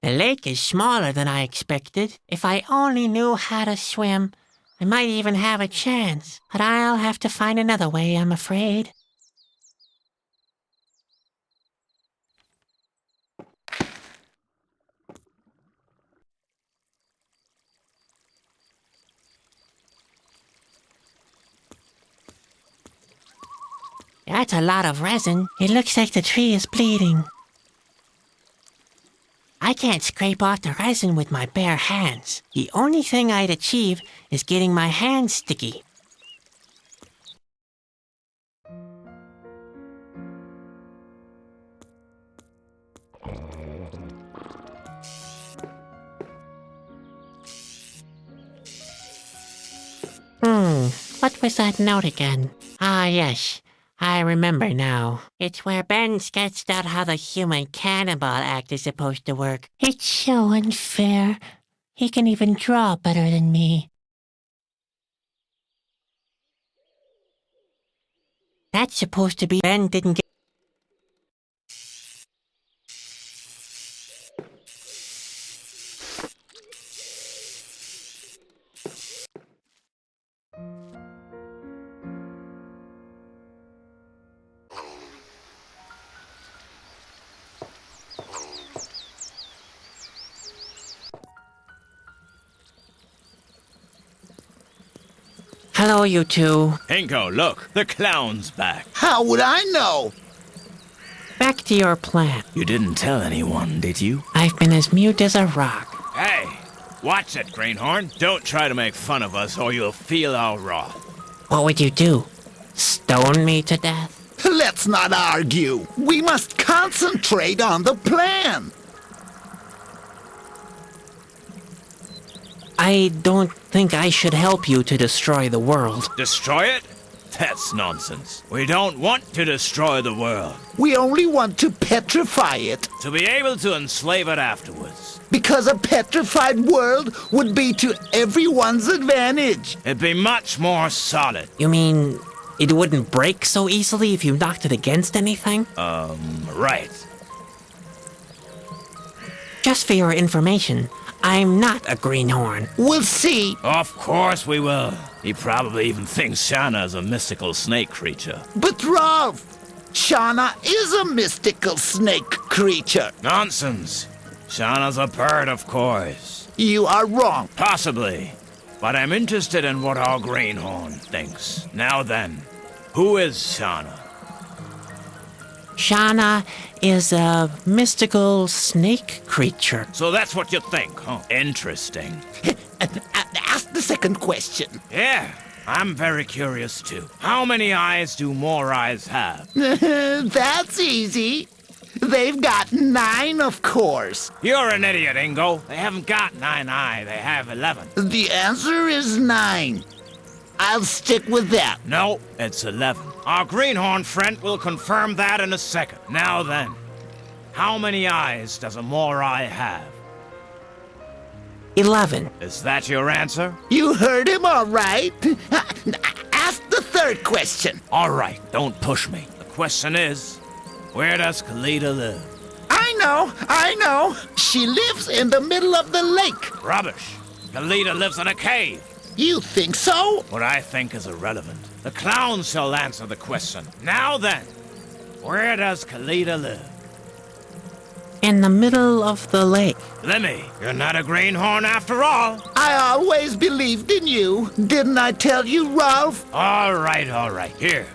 The lake is smaller than I expected. If I only knew how to swim, I might even have a chance. But I'll have to find another way, I'm afraid. That's a lot of resin. It looks like the tree is bleeding. I can't scrape off the resin with my bare hands. The only thing I'd achieve is getting my hands sticky. What was that note again? Ah, yes. I remember now. It's where Ben sketched out how the human cannonball act is supposed to work. It's so unfair. He can even draw better than me. That's supposed to be Ben didn't get... Hello, you two. Ingo, look, the clown's back. How would I know? Back to your plan. You didn't tell anyone, did you? I've been as mute as a rock. Hey, watch it, Greenhorn. Don't try to make fun of us or you'll feel our wrath. What would you do? Stone me to death? Let's not argue. We must concentrate on the plan. I don't think I should help you to destroy the world. Destroy it? That's nonsense. We don't want to destroy the world. We only want to petrify it, To be able to enslave it afterwards. because a petrified world would be to everyone's advantage. It'd be much more solid. You mean it wouldn't break so easily if you knocked it against anything? Right. Just for your information, I'm not a greenhorn. We'll see. Of course we will. He probably even thinks Shana is a mystical snake creature. But Rolf, Shauna is a mystical snake creature. Nonsense. Shana's a bird, of course. You are wrong. Possibly. But I'm interested in what our greenhorn thinks. Now then, who is Shana? Shauna is a mystical snake creature. So that's what you think, huh? Interesting. Ask the second question. Yeah, I'm very curious too. How many eyes do more eyes have? That's easy. They've got 9, of course. You're an idiot, Ingo. They haven't got 9 eyes, they have 11. The answer is 9. I'll stick with that. No, it's 11. Our greenhorn friend will confirm that in a second. Now then, how many eyes does a Morai have? 11. Is that your answer? You heard him all right. Ask the third question. All right, don't push me. The question is, where does Kalita live? I know. She lives in the middle of the lake. Rubbish. Kalita lives in a cave. You think so? What I think is irrelevant. The clown shall answer the question. Now then, where does Kalita live? In the middle of the lake. Lemmy, you're not a greenhorn after all. I always believed in you. Didn't I tell you, Rolf? All right. Here,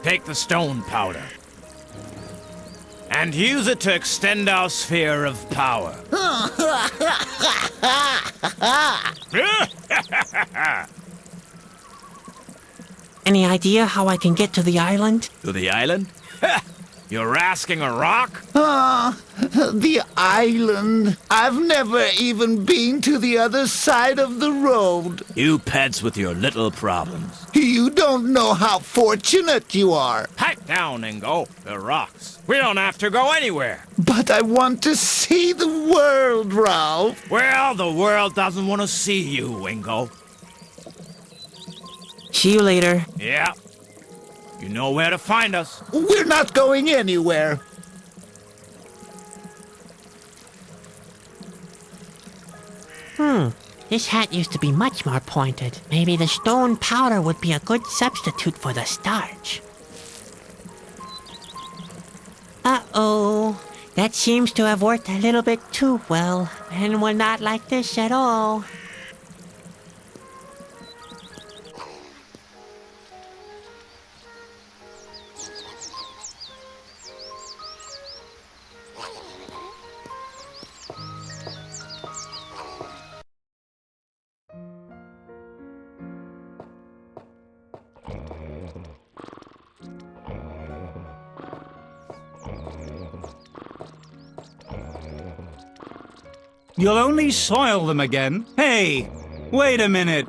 take the stone powder. And use it to extend our sphere of power. Any idea how I can get to the island? To the island? You're asking a rock? The island. I've never even been to the other side of the road. You pets with your little problems. You don't know how fortunate you are. Pipe down, Ingo. They're rocks. We don't have to go anywhere. But I want to see the world, Ralph. Well, the world doesn't want to see you, Ingo. See you later. Yeah. You know where to find us. We're not going anywhere. This hat used to be much more pointed. Maybe the stone powder would be a good substitute for the starch. Uh-oh. That seems to have worked a little bit too well. And we're not like this at all. You'll only soil them again. Hey, wait a minute.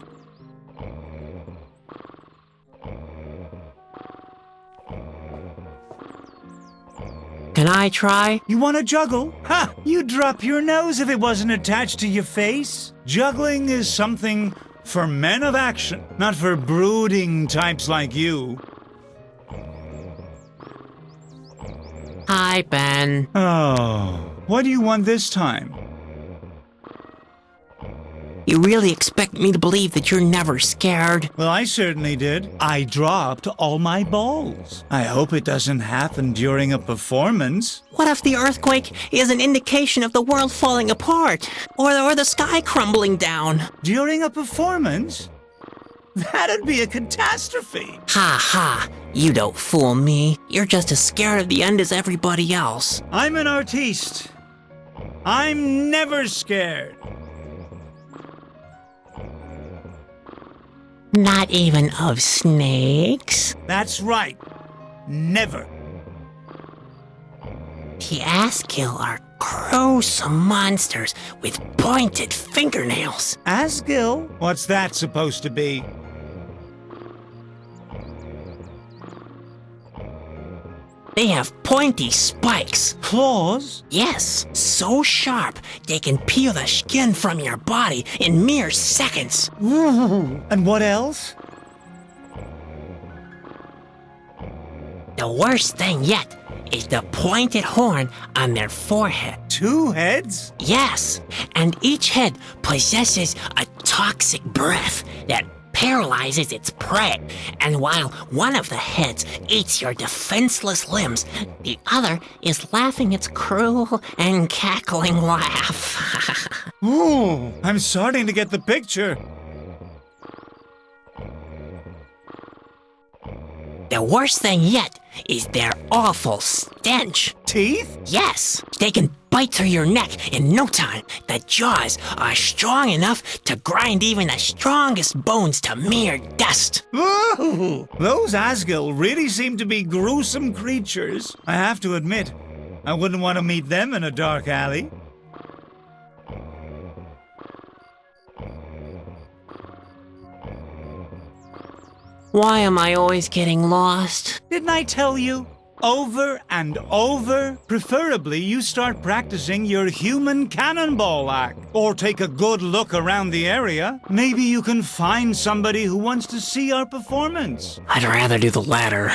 Can I try? You want to juggle? Ha! You'd drop your nose if it wasn't attached to your face. Juggling is something for men of action, not for brooding types like you. Hi, Ben. Oh, what do you want this time? You really expect me to believe that you're never scared? Well, I certainly did. I dropped all my balls. I hope it doesn't happen during a performance. What if the earthquake is an indication of the world falling apart? Or the sky crumbling down? During a performance? That'd be a catastrophe. Ha ha, you don't fool me. You're just as scared of the end as everybody else. I'm an artiste. I'm never scared. Not even of snakes? That's right. Never. The Asgill are gruesome monsters with pointed fingernails. Asgill? What's that supposed to be? They have pointy spikes. Claws? Yes, so sharp they can peel the skin from your body in mere seconds. Ooh. And what else? The worst thing yet is the pointed horn on their forehead. 2 heads? Yes, and each head possesses a toxic breath that paralyzes its prey. And while one of the heads eats your defenseless limbs, the other is laughing its cruel and cackling laugh. Ooh, I'm starting to get the picture. The worst thing yet is their awful stench. Teeth? Yes, they can bite through your neck in no time. The jaws are strong enough to grind even the strongest bones to mere dust. Ooh, those Asgill really seem to be gruesome creatures. I have to admit, I wouldn't want to meet them in a dark alley. Why am I always getting lost? Didn't I tell you? Over and over. Preferably, you start practicing your human cannonball act. Or take a good look around the area. Maybe you can find somebody who wants to see our performance. I'd rather do the latter.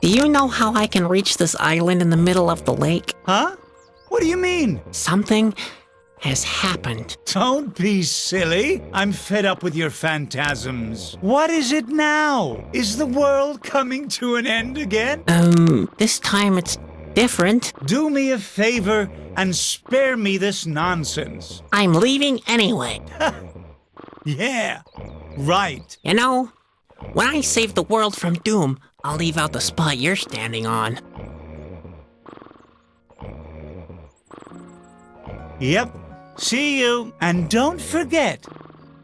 Do you know how I can reach this island in the middle of the lake? Huh? What do you mean? Something has happened. Don't be silly. I'm fed up with your phantasms. What is it now? Is the world coming to an end again? This time it's different. Do me a favor and spare me this nonsense. I'm leaving anyway. Yeah, right. You know, when I save the world from doom, I'll leave out the spot you're standing on. Yep. See you. And don't forget,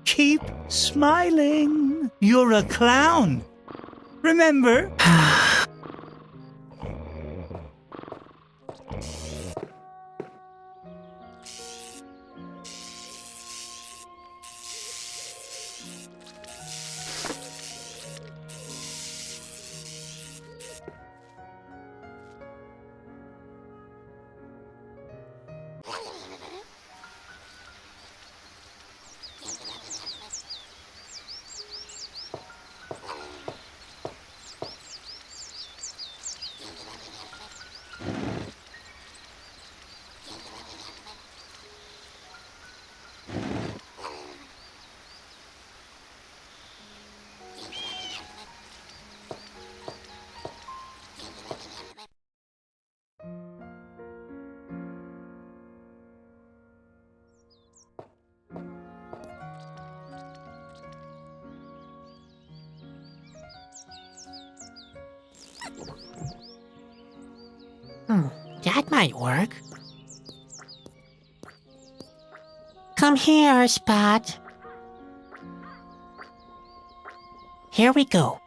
keep smiling. You're a clown. Remember? That might work. Come here, Spot. Here we go.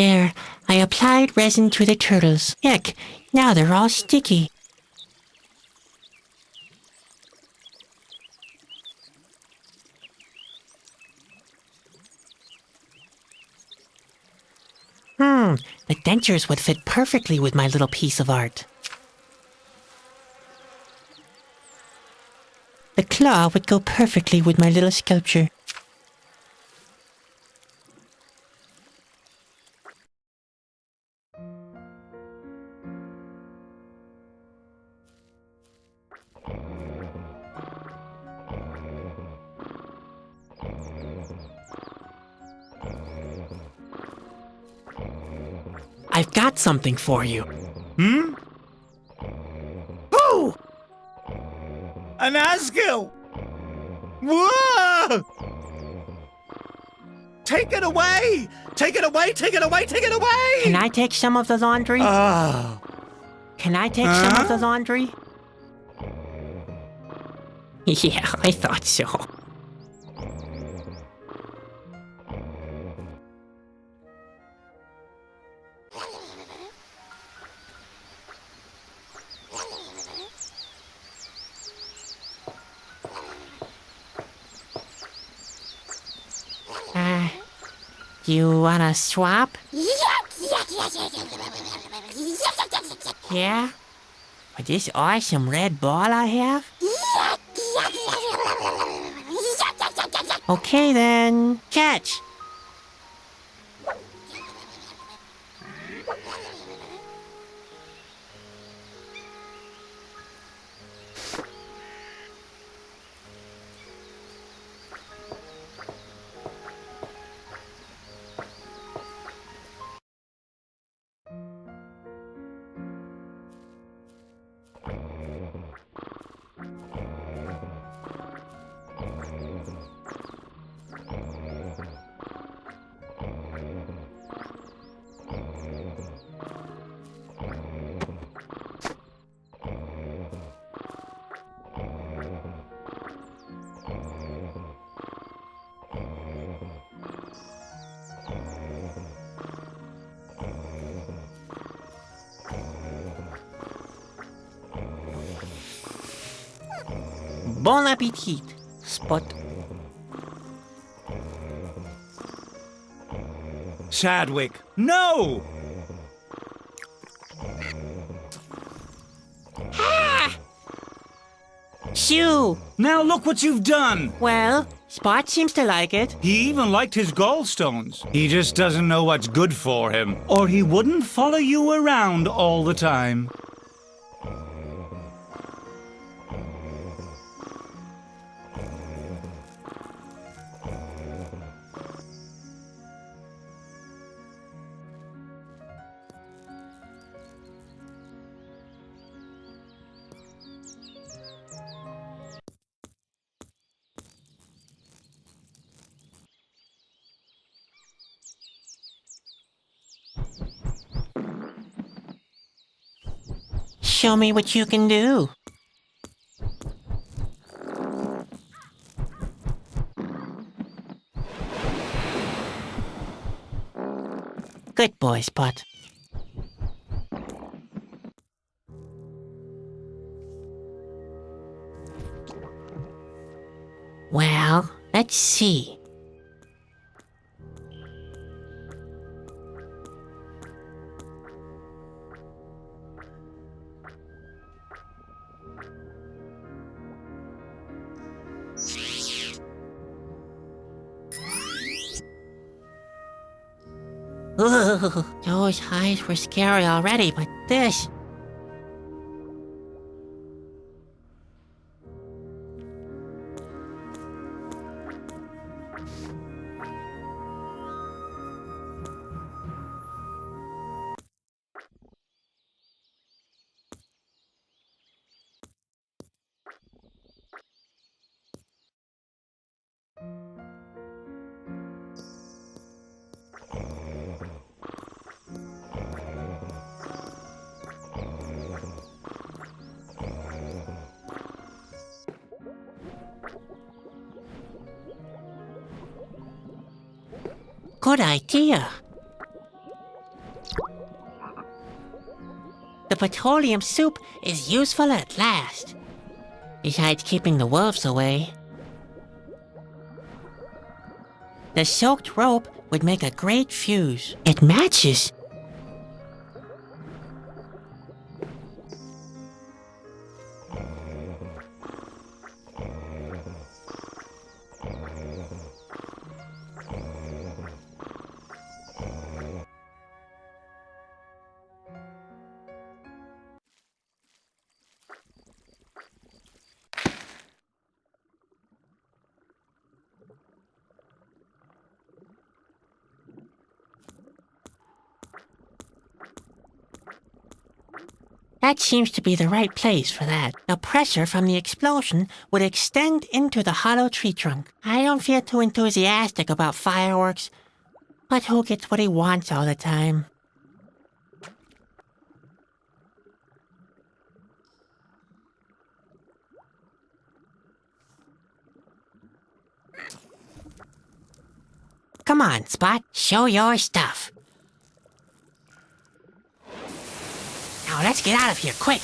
There, I applied resin to the turtles. Heck, now they're all sticky. The dentures would fit perfectly with my little piece of art. The claw would go perfectly with my little sculpture. I've got something for you. Oh! An Asgil! Whoa! Take it away! Take it away! Take it away! Take it away! Can I take some of the laundry? Oh. Can I take some of the laundry? Yeah, I thought so. Do you wanna swap? Yeah? With this awesome red ball I have? Okay then, catch! Bon appetit, Spot. Sadwick, no! Shoo! Now look what you've done! Well, Spot seems to like it. He even liked his gallstones. He just doesn't know what's good for him, or he wouldn't follow you around all the time. Show me what you can do. Good boy, Spot. Well, let's see. Ugh, those eyes were scary already, but this... Good idea. petroleum soup is useful at last. Besides keeping the wolves away. The soaked rope would make a great fuse. It matches. That seems to be the right place for that. The pressure from the explosion would extend into the hollow tree trunk. I don't feel too enthusiastic about fireworks, but who gets what he wants all the time? Come on, Spot, show your stuff. Now let's get out of here, quick!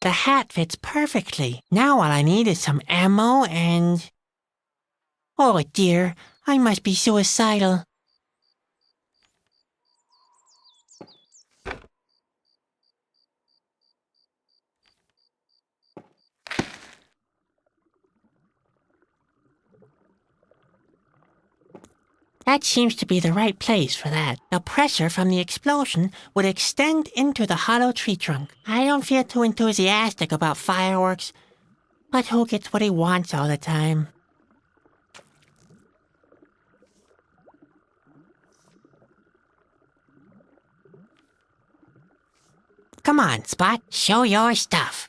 The hat fits perfectly. Now all I need is some ammo and... Oh dear, I must be suicidal. That seems to be the right place for that. The pressure from the explosion would extend into the hollow tree trunk. I don't feel too enthusiastic about fireworks, but who gets what he wants all the time? Come on, Spot, show your stuff.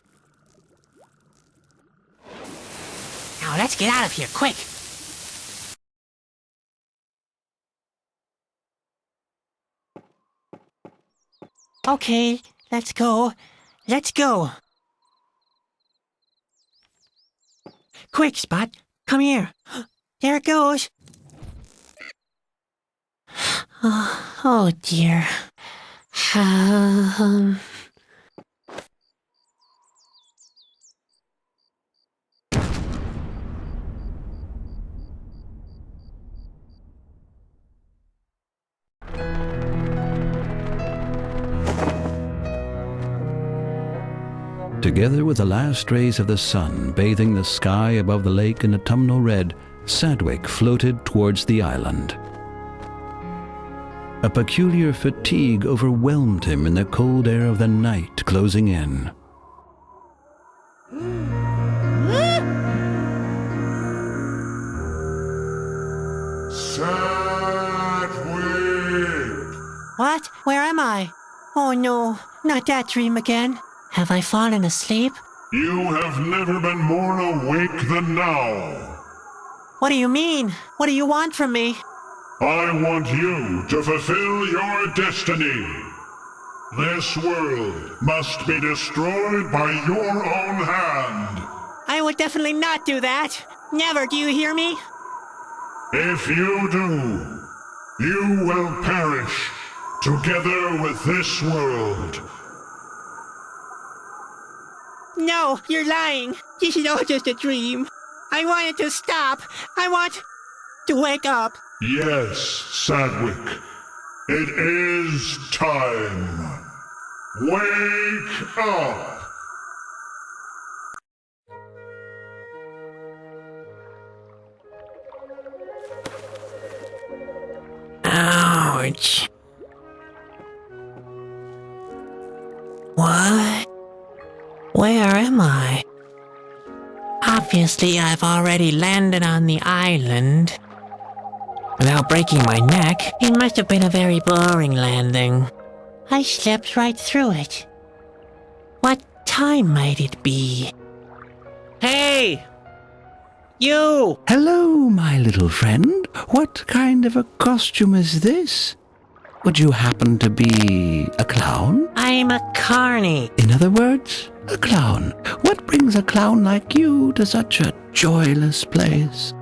Now let's get out of here, quick! Okay, let's go. Let's go. Quick, Spot, come here. There it goes. Oh dear. Together with the last rays of the sun bathing the sky above the lake in autumnal red, Sadwick floated towards the island. A peculiar fatigue overwhelmed him in the cold air of the night closing in. Sadwick! What? Where am I? Oh no, not that dream again. Have I fallen asleep? You have never been more awake than now. What do you mean? What do you want from me? I want you to fulfill your destiny. This world must be destroyed by your own hand. I would definitely not do that. Never, do you hear me? If you do, you will perish together with this world. No, you're lying. This is all just a dream. I want it to stop. I want to wake up. Yes, Sadwick. It is time. Wake up! Ouch. What? Where am I? Obviously, I've already landed on the island. Without breaking my neck, it must have been a very boring landing. I slept right through it. What time might it be? Hey! You! Hello, my little friend. What kind of a costume is this? Would you happen to be a clown? I'm a carny. In other words, a clown. What brings a clown like you to such a joyless place?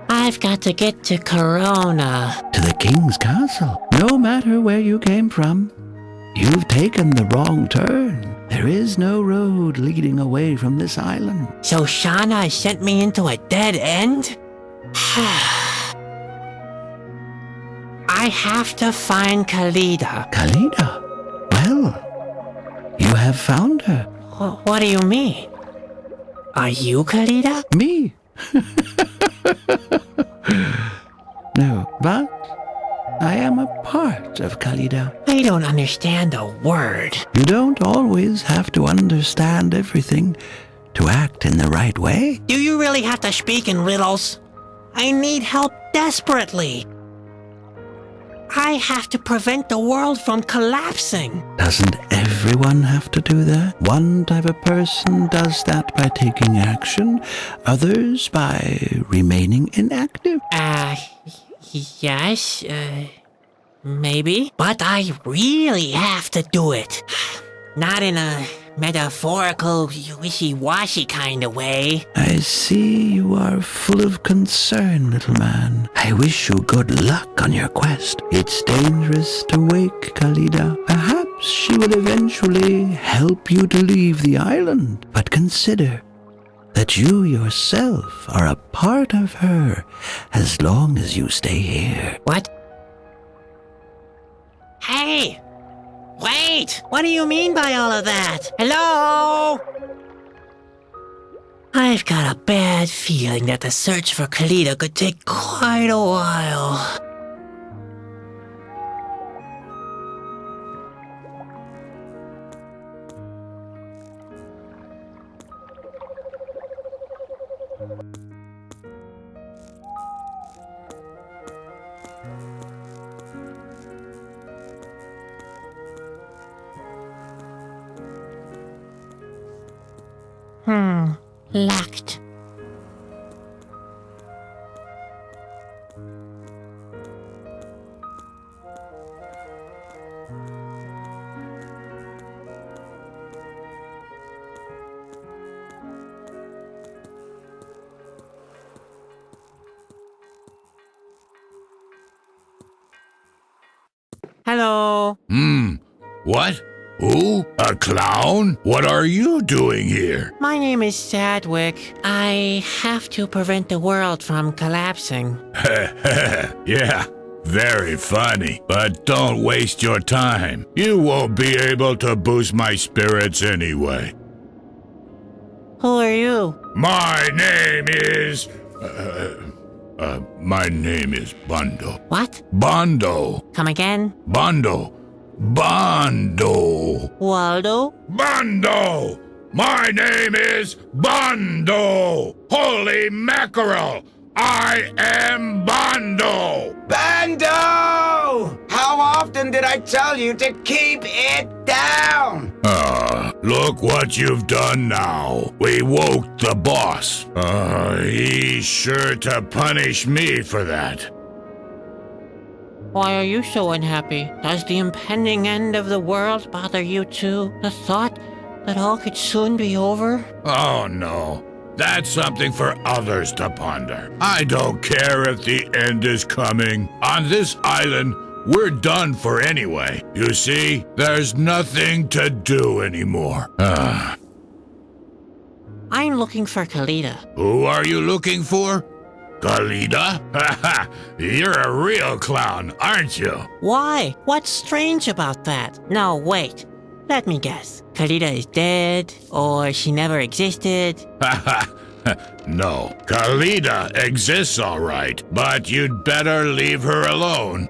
I've got to get to Corona. To the king's castle. No matter where you came from, you've taken the wrong turn. There is no road leading away from this island. So Shauna has sent me into a dead end? I have to find Khalida. Khalida? Well, you have found her. What do you mean? Are you Khalida? Me? No, but I am a part of Khalida. I don't understand a word. You don't always have to understand everything to act in the right way. Do you really have to speak in riddles? I need help desperately. I have to prevent the world from collapsing. Doesn't everyone have to do that? One type of person does that by taking action, others by remaining inactive. Yes, maybe. But I really have to do it. Not in a metaphorical, wishy-washy kind of way. I see you are full of concern, little man. I wish you good luck on your quest. It's dangerous to wake Khalida. Perhaps she will eventually help you to leave the island. But consider that you yourself are a part of her as long as you stay here. What? Hey! Wait! What do you mean by all of that? Hello? I've got a bad feeling that the search for Khalida could take quite a while. Locked. Hello. What? Who? A clown? What are you doing here? My name is Sadwick. I have to prevent the world from collapsing. Yeah, very funny. But don't waste your time. You won't be able to boost my spirits anyway. Who are you? My name is... my name is Bondo. What? Bondo. Come again? Bondo. Bondo. Waldo? Bondo! My name is Bondo! Holy mackerel! I am Bondo! Bondo! How often did I tell you to keep it down? Look what you've done now. We woke the boss. He's sure to punish me for that. Why are you so unhappy? Does the impending end of the world bother you too? The thought that all could soon be over? Oh no. That's something for others to ponder. I don't care if the end is coming. On this island, we're done for anyway. You see, there's nothing to do anymore. I'm looking for Khalida. Who are you looking for? Khalida? Haha, you're a real clown, aren't you? Why? What's strange about that? No, wait. Let me guess. Khalida is dead, or she never existed. No, Khalida exists all right, but you'd better leave her alone.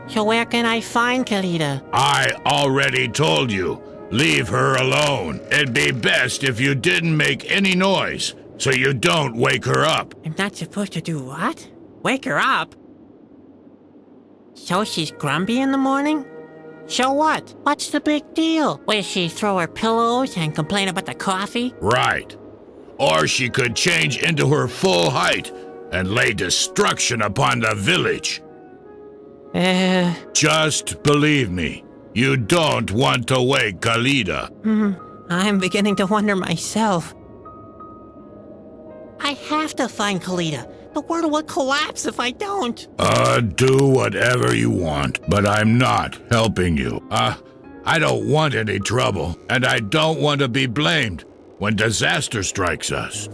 So where can I find Khalida? I already told you, leave her alone. It'd be best if you didn't make any noise, so you don't wake her up. I'm not supposed to do what? Wake her up? So she's grumpy in the morning? So what? What's the big deal? Will she throw her pillows and complain about the coffee? Right. Or she could change into her full height and lay destruction upon the village. Just believe me, you don't want to wake Khalida. I'm beginning to wonder myself. I have to find Khalida. The world will collapse if I don't. Do whatever you want, but I'm not helping you. I don't want any trouble, and I don't want to be blamed when disaster strikes us.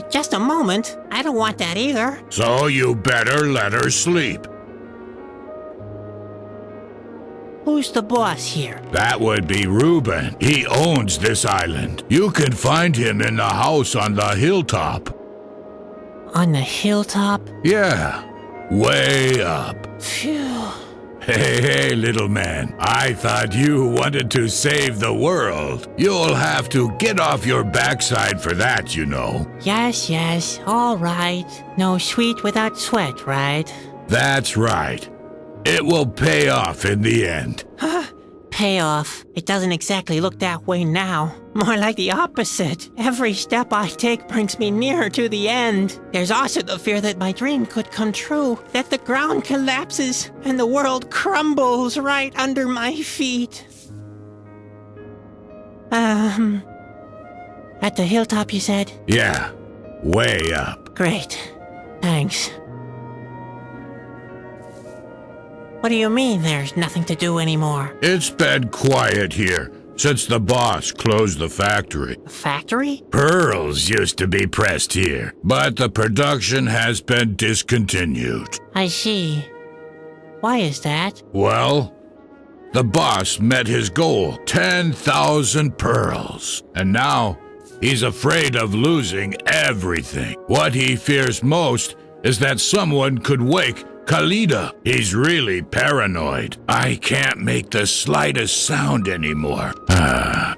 Just a moment. I don't want that either. So you better let her sleep. Who's the boss here? That would be Reuben. He owns this island. You can find him in the house on the hilltop. On the hilltop? Yeah, way up. Phew. Hey, little man. I thought you wanted to save the world. You'll have to get off your backside for that, you know. Yes, all right. No sweet without sweat, right? That's right. It will pay off in the end. Payoff. It doesn't exactly look that way now. More like the opposite. Every step I take brings me nearer to the end. There's also the fear that my dream could come true, that the ground collapses and the world crumbles right under my feet. At the hilltop, you said? Yeah, way up. Great. Thanks. What do you mean there's nothing to do anymore? It's been quiet here since the boss closed the factory. A factory? Pearls used to be pressed here, but the production has been discontinued. I see. Why is that? Well, the boss met his goal, 10,000 pearls, and now he's afraid of losing everything. What he fears most is that someone could wake Khalida. He's really paranoid. I can't make the slightest sound anymore.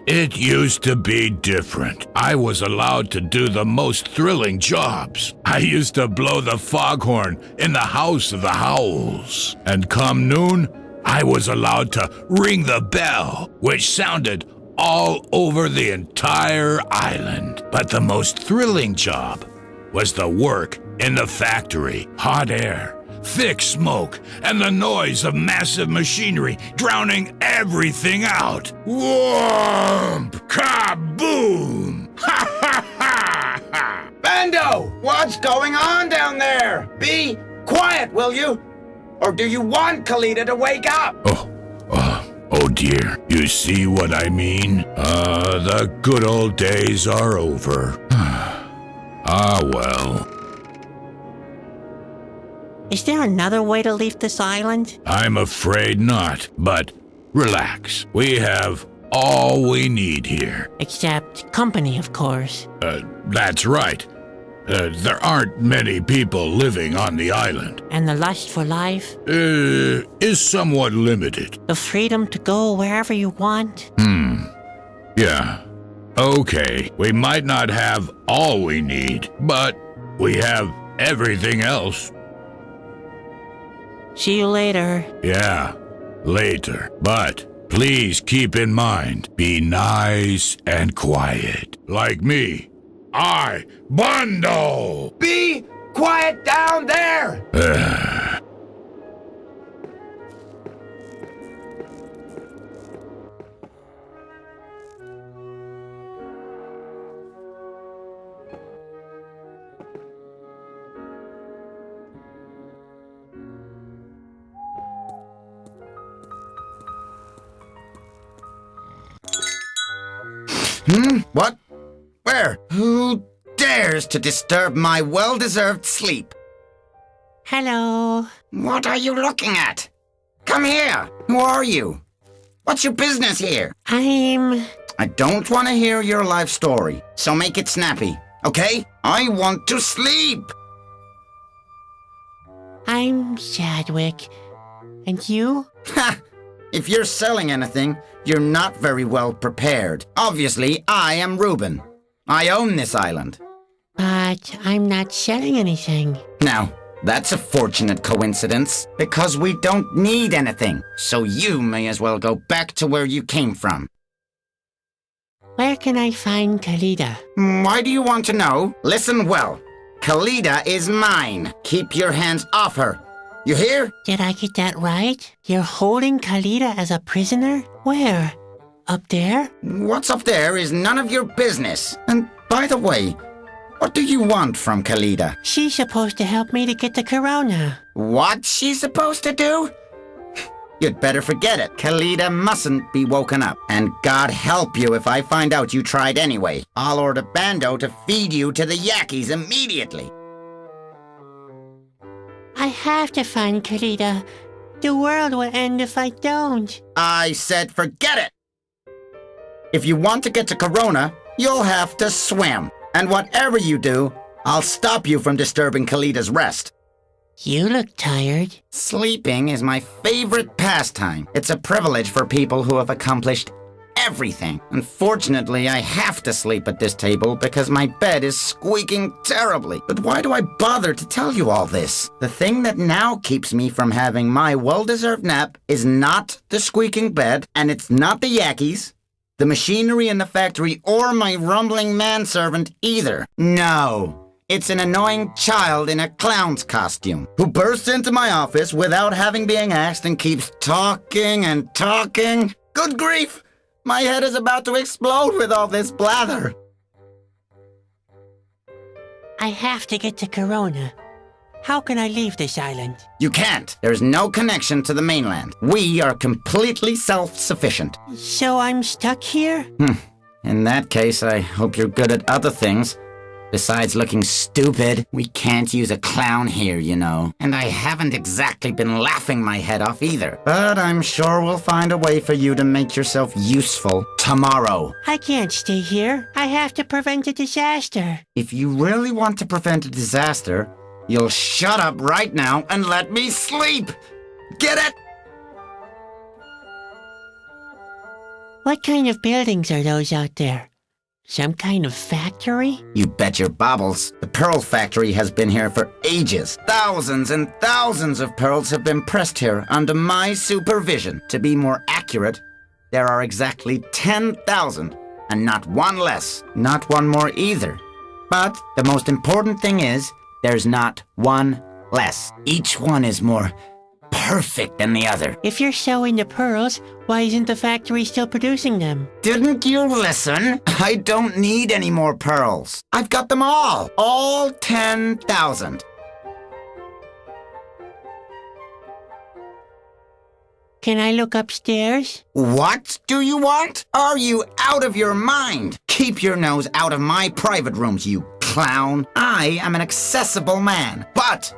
It used to be different. I was allowed to do the most thrilling jobs. I used to blow the foghorn in the House of the Howls. And come noon, I was allowed to ring the bell, which sounded all over the entire island. But the most thrilling job was the work in the factory. Hot air, thick smoke, and the noise of massive machinery drowning everything out. Whoomp! Kaboom! Ha ha ha ha! Bando, what's going on down there? Be quiet, will you? Or do you want Khalida to wake up? Oh dear. You see what I mean? The good old days are over. Well. Is there another way to leave this island? I'm afraid not, but relax. We have all we need here. Except company, of course. That's right. There aren't many people living on the island. And the lust for life? Is somewhat limited. The freedom to go wherever you want? Yeah. Okay, we might not have all we need, but we have everything else. See you later. Yeah, later. But please keep in mind, be nice and quiet. Like me. I, Bando! Be quiet down there! What? Where? Who dares to disturb my well-deserved sleep? Hello. What are you looking at? Come here. Who are you? What's your business here? I don't want to hear your life story, so make it snappy, okay? I want to sleep. I'm Sadwick. And you? Ha! If you're selling anything, you're not very well prepared. Obviously, I am Reuben. I own this island. But I'm not selling anything. Now, That's a fortunate coincidence, because we don't need anything, so you may as well go back to where you came from. Where can I find Kalida? Why do you want to know? Listen well. Kalida is mine. Keep your hands off her. You hear? Did I get that right? You're holding Kalida as a prisoner? Where? Up there? What's up there is none of your business. And by the way, what do you want from Kalida? She's supposed to help me to get the corona. What's she supposed to do? You'd better forget it. Kalida mustn't be woken up. And God help you if I find out you tried anyway. I'll order Bando to feed you to the Yakis immediately. I have to find Kalida. The world will end if I don't. I said forget it! If you want to get to Corona, you'll have to swim. And whatever you do, I'll stop you from disturbing Kalida's rest. You look tired. Sleeping is my favorite pastime. It's a privilege for people who have accomplished everything. Unfortunately, I have to sleep at this table because my bed is squeaking terribly. But why do I bother to tell you all this? The thing that now keeps me from having my well-deserved nap is not the squeaking bed, and it's not the Yakis, the machinery in the factory, or my rumbling manservant either. No. It's an annoying child in a clown's costume who bursts into my office without having been asked and keeps talking and talking. Good grief! My head is about to explode with all this blather. I have to get to Corona. How can I leave this island? You can't. There's no connection to the mainland. We are completely self-sufficient. So I'm stuck here? In that case, I hope you're good at other things. Besides looking stupid, we can't use a clown here, you know. And I haven't exactly been laughing my head off either. But I'm sure we'll find a way for you to make yourself useful tomorrow. I can't stay here. I have to prevent a disaster. If you really want to prevent a disaster, you'll shut up right now and let me sleep! Get it? What kind of buildings are those out there? Some kind of factory? You bet your baubles. The pearl factory has been here for ages. Thousands and thousands of pearls have been pressed here under my supervision. To be more accurate, there are exactly 10,000, and not one less, not one more either. But the most important thing is, there's not one less. Each one is more perfect than the other. If you're so into pearls, why isn't the factory still producing them? Didn't you listen? I don't need any more pearls. I've got them all 10,000. Can I look upstairs? What do you want? Are you out of your mind? Keep your nose out of my private rooms, you clown. I am an accessible man, but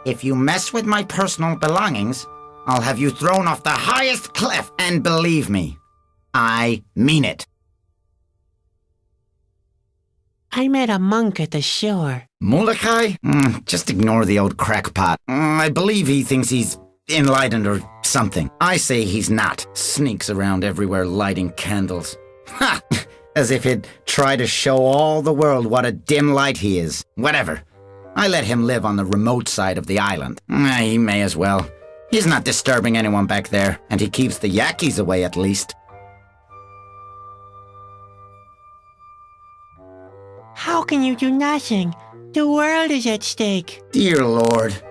if you mess with my personal belongings, I'll have you thrown off the highest cliff. And believe me, I mean it. I met a monk at the shore. Molokai? Just ignore the old crackpot. I believe he thinks he's enlightened or something. I say he's not. Sneaks around everywhere lighting candles. Ha! As if he'd try to show all the world what a dim light he is. Whatever. I let him live on the remote side of the island. He may as well. He's not disturbing anyone back there, and he keeps the Yakis away at least. How can you do nothing? The world is at stake. Dear Lord.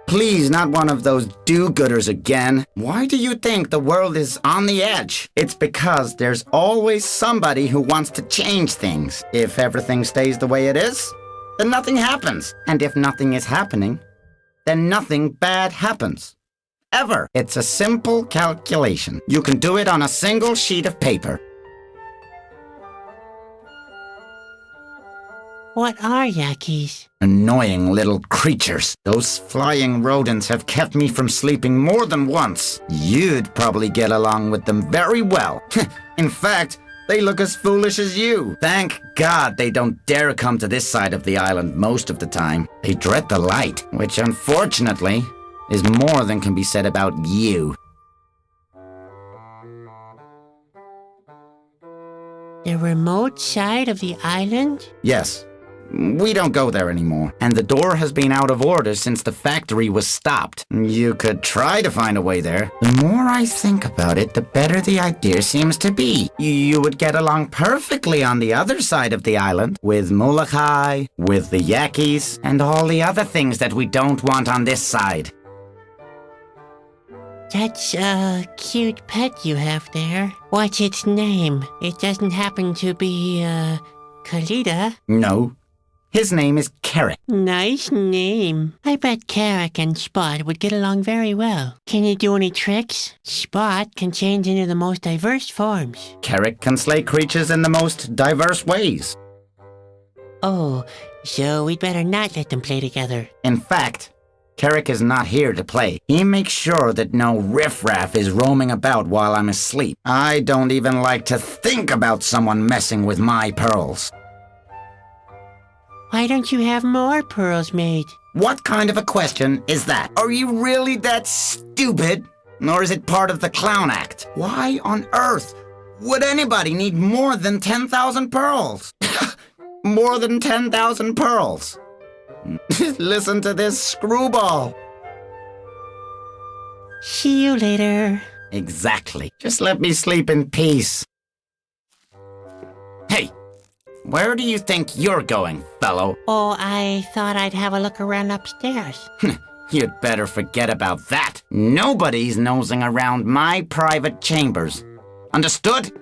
Please, not one of those do-gooders again. Why do you think the world is on the edge? It's because there's always somebody who wants to change things. If everything stays the way it is, then nothing happens. And if nothing is happening, then nothing bad happens. Ever. It's a simple calculation. You can do it on a single sheet of paper. What are Yakis? Annoying little creatures. Those flying rodents have kept me from sleeping more than once. You'd probably get along with them very well. In fact, they look as foolish as you. Thank God they don't dare come to this side of the island most of the time. They dread the light, which unfortunately is more than can be said about you. The remote side of the island? Yes. We don't go there anymore, and the door has been out of order since the factory was stopped. You could try to find a way there. The more I think about it, the better the idea seems to be. You would get along perfectly on the other side of the island, with Molokai, with the Yakis, and all the other things that we don't want on this side. That's a cute pet you have there. What's its name? It doesn't happen to be, Kalita? No. His name is Carrot. Nice name. I bet Carrot and Spot would get along very well. Can you do any tricks? Spot can change into the most diverse forms. Carrot can slay creatures in the most diverse ways. Oh, so we'd better not let them play together. In fact, Carrick is not here to play. He makes sure that no riffraff is roaming about while I'm asleep. I don't even like to think about someone messing with my pearls. Why don't you have more pearls made? What kind of a question is that? Are you really that stupid? Or is it part of the clown act? Why on earth would anybody need more than 10,000 pearls? More than 10,000 pearls. Listen to this screwball. See you later. Exactly. Just let me sleep in peace. Hey, where do you think you're going, fellow? Oh, I thought I'd have a look around upstairs. You'd better forget about that. Nobody's nosing around my private chambers. Understood?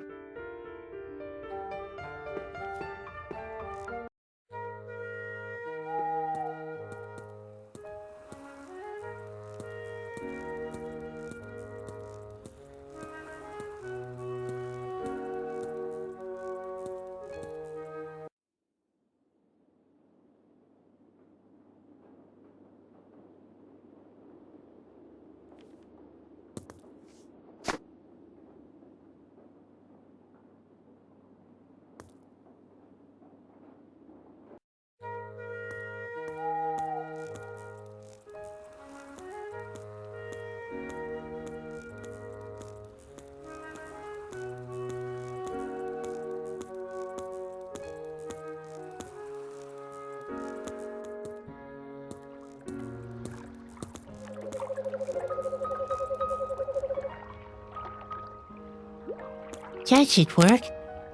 That should work.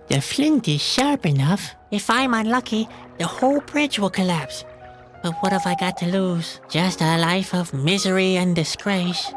The flint is sharp enough. If I'm unlucky, the whole bridge will collapse. But what have I got to lose? Just a life of misery and disgrace.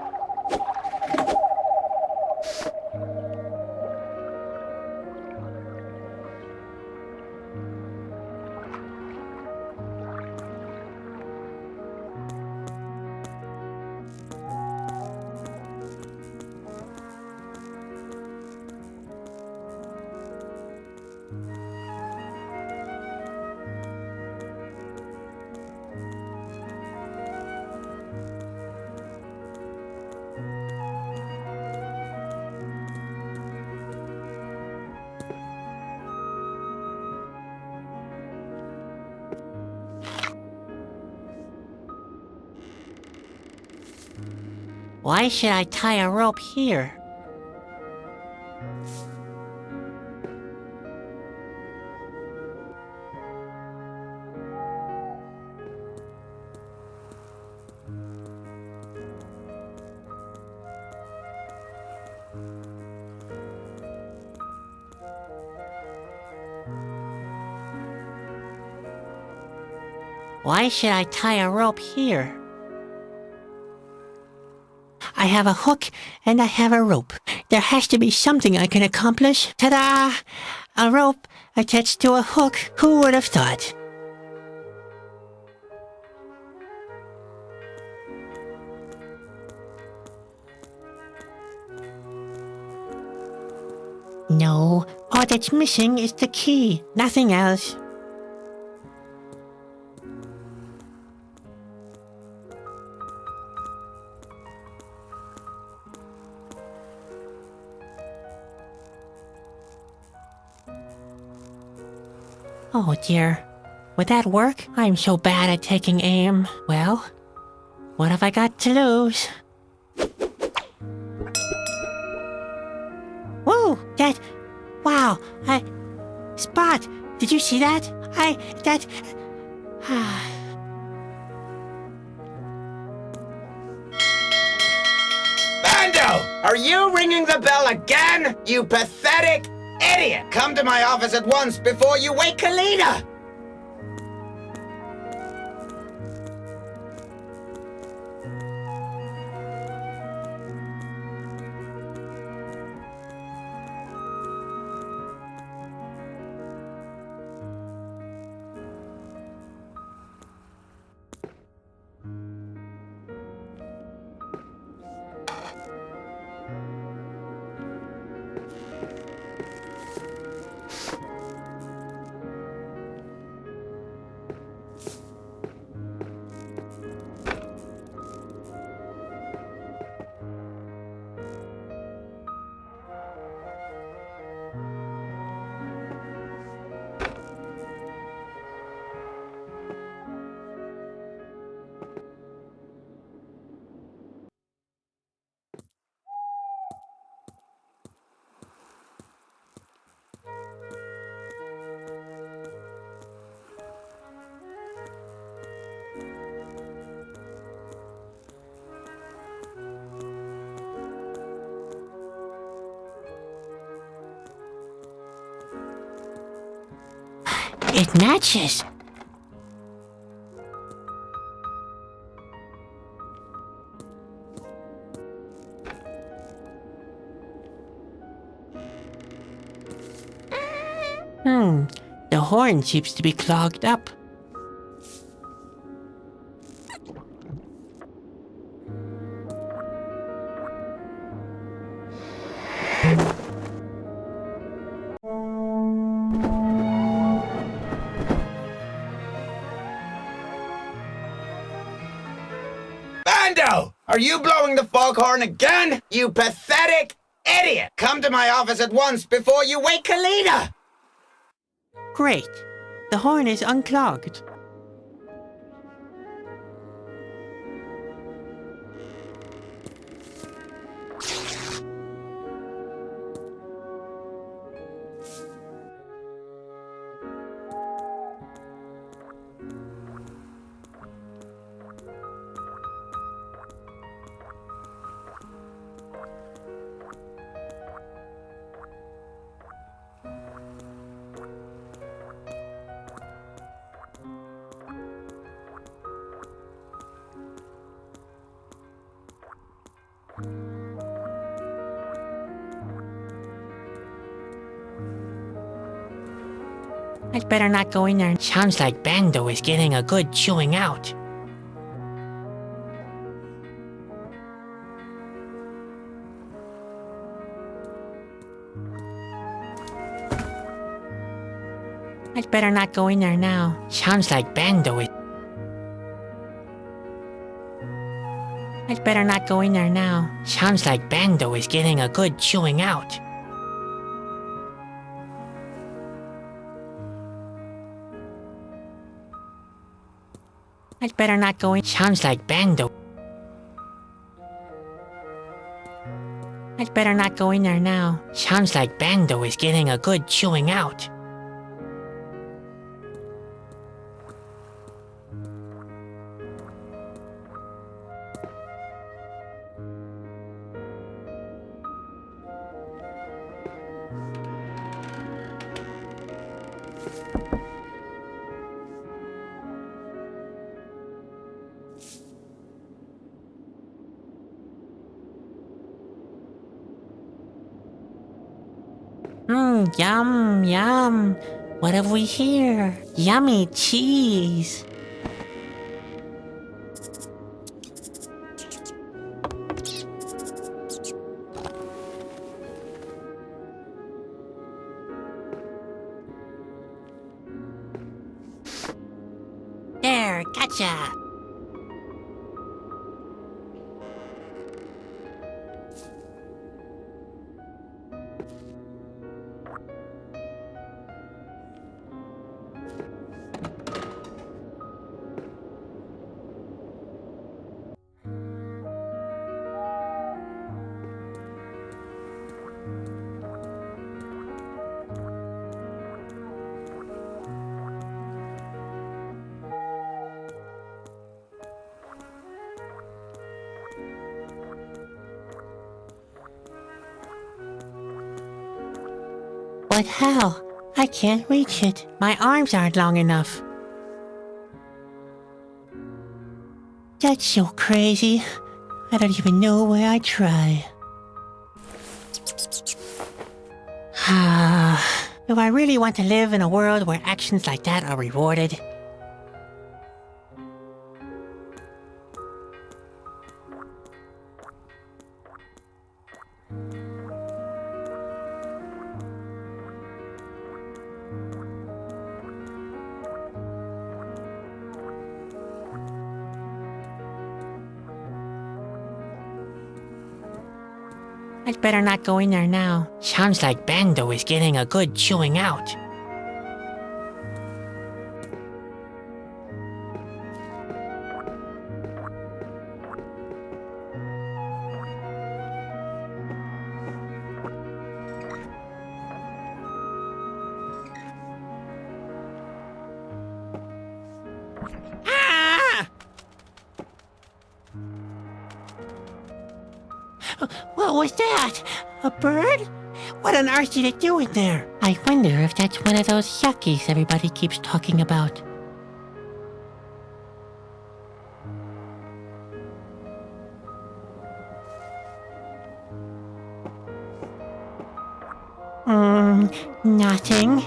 Why should I tie a rope here? Why should I tie a rope here? I have a hook and I have a rope. There has to be something I can accomplish. Ta-da! A rope attached to a hook. Who would have thought? No, all that's missing is the key. Nothing else. Oh dear. Would that work? I'm so bad at taking aim. Well, what have I got to lose? Whoa! Wow! Spot! Did you see that? Bando! Are you ringing the bell again? You pathetic idiot! Come to my office at once before you wake Kalina! It matches. The horn seems to be clogged up. Bando! Are you blowing the foghorn again? You pathetic idiot! Come to my office at once before you wake Kalina! Great. The horn is unclogged. I'd better not go in there. Sounds like Bando is getting a good chewing out. I'd better not go in there now. Sounds like Bando is... I'd better not go in there now. Sounds like Bando is getting a good chewing out. I'd better not go in. Sounds like Bando. I'd better not go in there now. Sounds like Bando is getting a good chewing out. Yum, yum. What have we here? Yummy cheese. There, gotcha. But how? I can't reach it. My arms aren't long enough. That's so crazy. I don't even know where I try. Do I really want to live in a world where actions like that are rewarded? I'd better not go in there now. Sounds like Bando is getting a good chewing out. What was that? A bird? What on earth did it do in there? I wonder if that's one of those yuckies everybody keeps talking about. Nothing.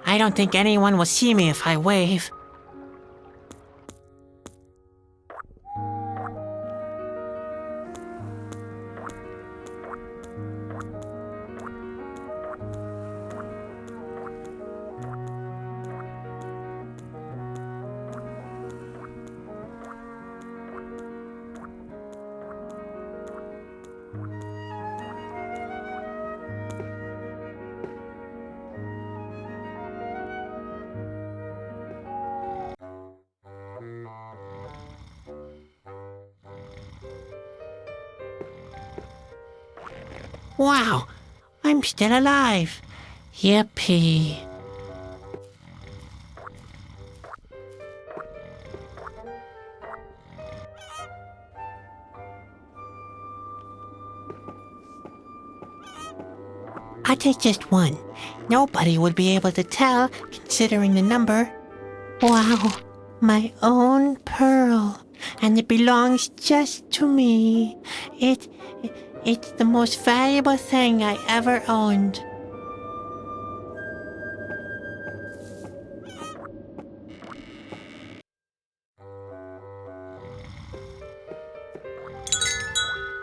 I don't think anyone will see me if I wave. Wow, I'm still alive. Yippee. I'll take just one. Nobody would be able to tell, considering the number. Wow, my own pearl. And it belongs just to me. It's the most valuable thing I ever owned.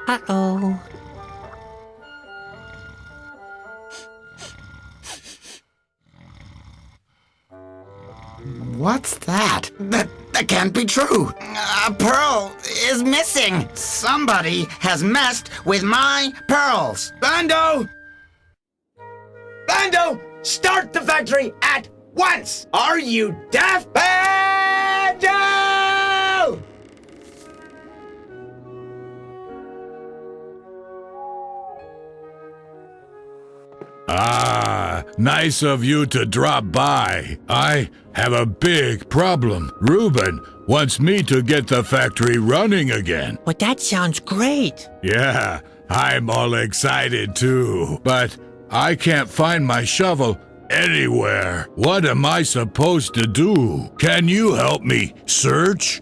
Uh-oh. What's that? That can't be true. A pearl is missing. Somebody has messed with my pearls. Bando! Bando! Start the factory at once! Are you deaf? Bando! Ah, nice of you to drop by. I have a big problem. Reuben wants me to get the factory running again. But that sounds great. Yeah, I'm all excited too. But I can't find my shovel anywhere. What am I supposed to do? Can you help me search?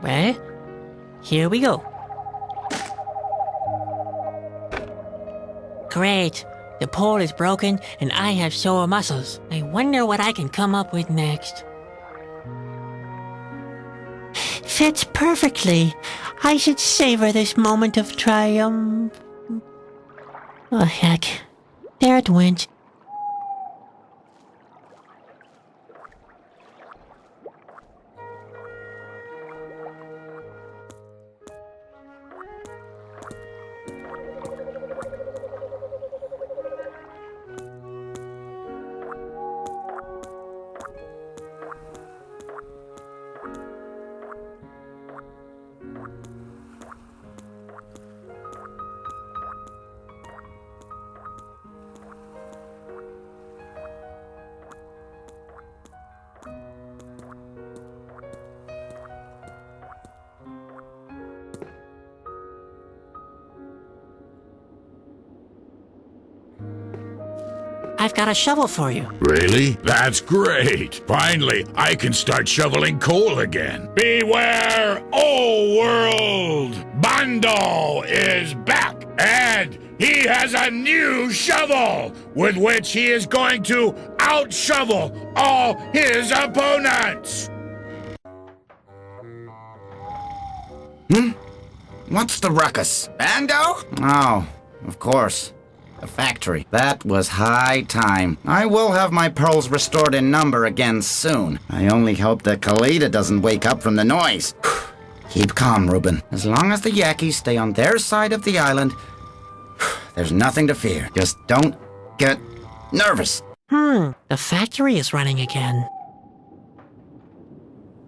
Well, here we go. Great. The pole is broken and I have sore muscles. I wonder what I can come up with next. Fits perfectly. I should savor this moment of triumph. Oh, heck. There it went. I've got a shovel for you. Really? That's great. Finally, I can start shoveling coal again. Beware, oh world! Bando is back, and he has a new shovel with which he is going to out-shovel all his opponents. What's the ruckus? Bando? Oh, of course. The factory. That was high time. I will have my pearls restored in number again soon. I only hope that Kalita doesn't wake up from the noise. Keep calm, Reuben. As long as the Yakis stay on their side of the island, there's nothing to fear. Just don't get nervous. The factory is running again.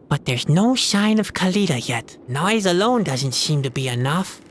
But there's no sign of Kalita yet. Noise alone doesn't seem to be enough.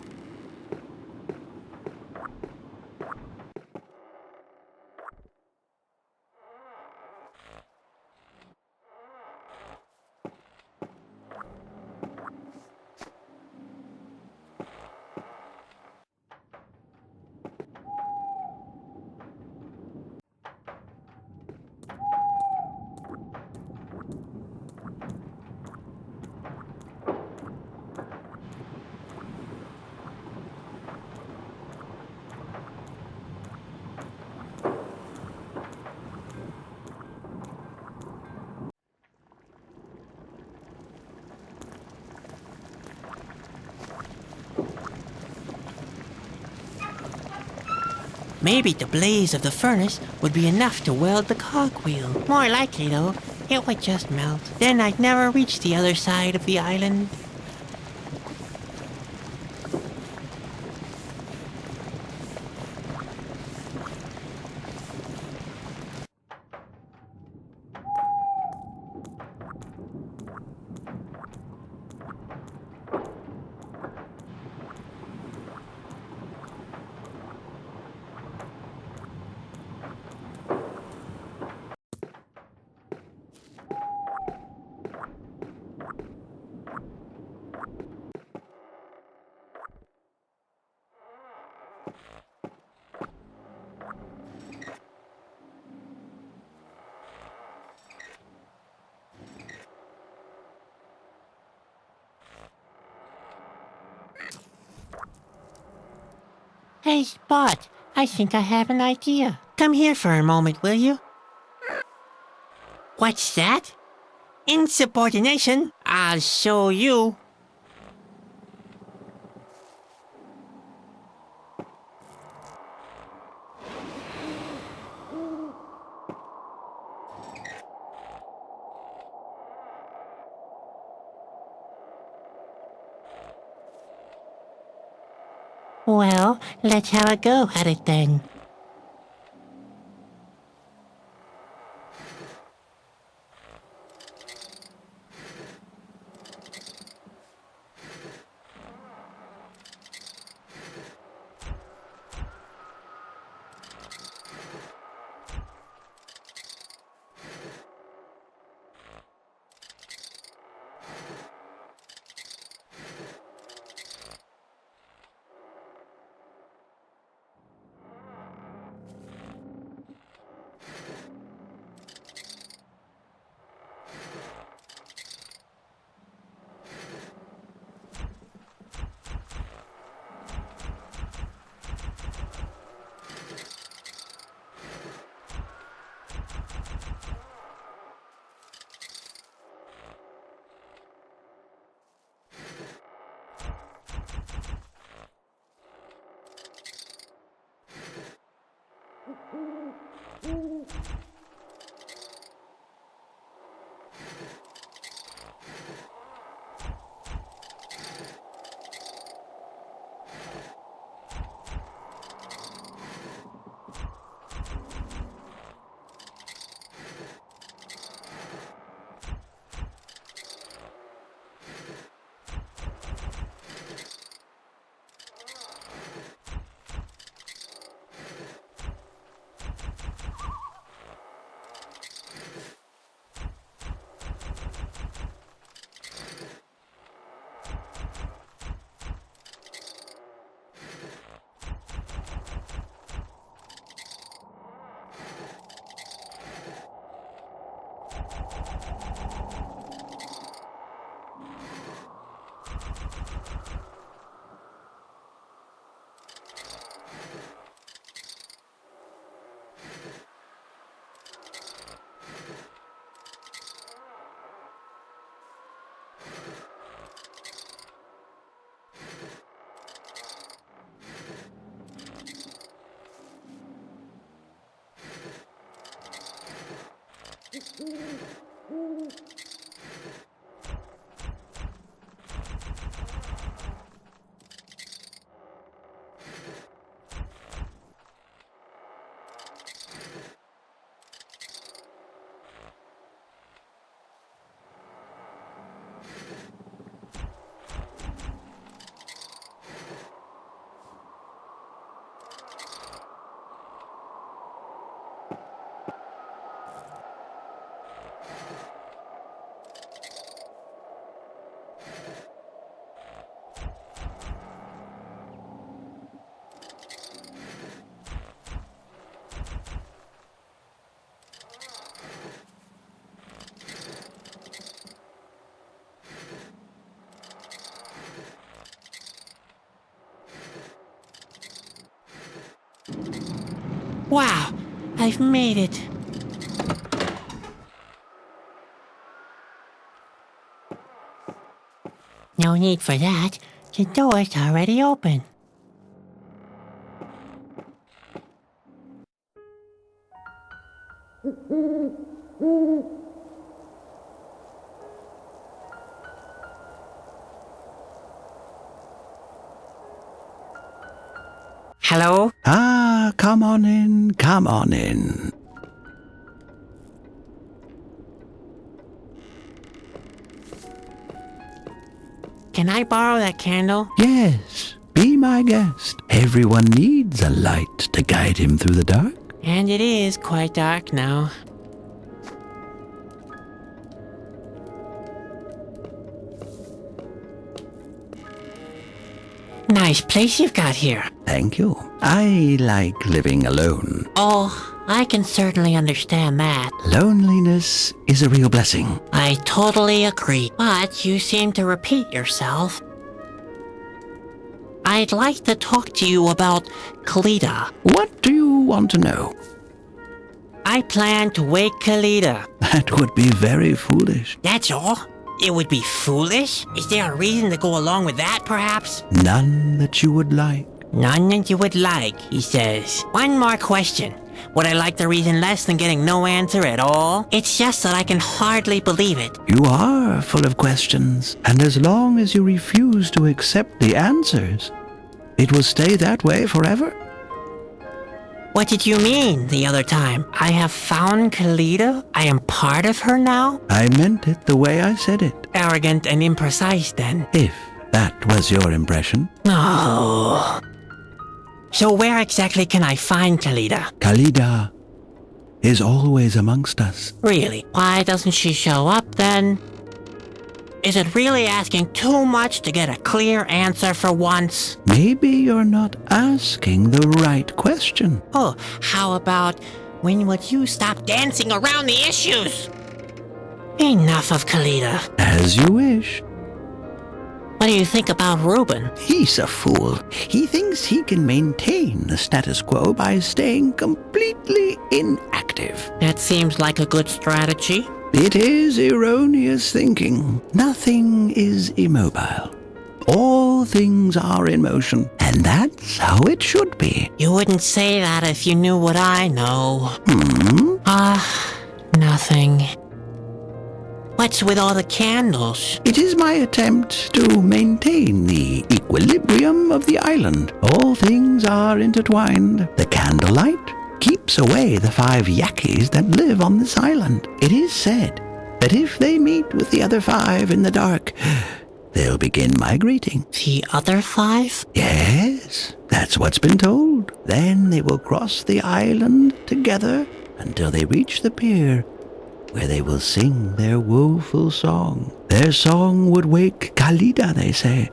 Maybe the blaze of the furnace would be enough to weld the cogwheel. More likely, though, it would just melt. Then I'd never reach the other side of the island. Hey, Spot, I think I have an idea. Come here for a moment, will you? What's that? Insubordination? I'll show you. Well, let's have a go at it then. Wow, I've made it. No need for that. The door's already open. Hello? Ah, come on in, come on in. Can I borrow that candle? Yes, be my guest. Everyone needs a light to guide him through the dark. And it is quite dark now. Nice place you've got here. Thank you. I like living alone. Oh, I can certainly understand that. Loneliness is a real blessing. I totally agree. But you seem to repeat yourself. I'd like to talk to you about Kalida. What do you want to know? I plan to wake Kalida. That would be very foolish. That's all? It would be foolish? Is there a reason to go along with that, perhaps? None that you would like. None that you would like, he says. One more question. Would I like the reason less than getting no answer at all? It's just that I can hardly believe it. You are full of questions, and as long as you refuse to accept the answers, it will stay that way forever. What did you mean the other time? I have found Kalida? I am part of her now? I meant it the way I said it. Arrogant and imprecise, then. If that was your impression. Oh. So where exactly can I find Kalida? Kalida is always amongst us. Really? Why doesn't she show up, then? Is it really asking too much to get a clear answer for once? Maybe you're not asking the right question. Oh, how about, when would you stop dancing around the issues? Enough of Kalida. As you wish. What do you think about Reuben? He's a fool. He thinks he can maintain the status quo by staying completely inactive. That seems like a good strategy. It is erroneous thinking. Nothing is immobile. All things are in motion, and that's how it should be. You wouldn't say that if you knew what I know. Nothing. What's with all the candles? It is my attempt to maintain the equilibrium of the island. All things are intertwined. The candlelight keeps away the 5 yakis that live on this island. It is said that if they meet with the other 5 in the dark, they'll begin migrating. The other 5? Yes, that's what's been told. Then they will cross the island together until they reach the pier, where they will sing their woeful song. Their song would wake Kalida, they say,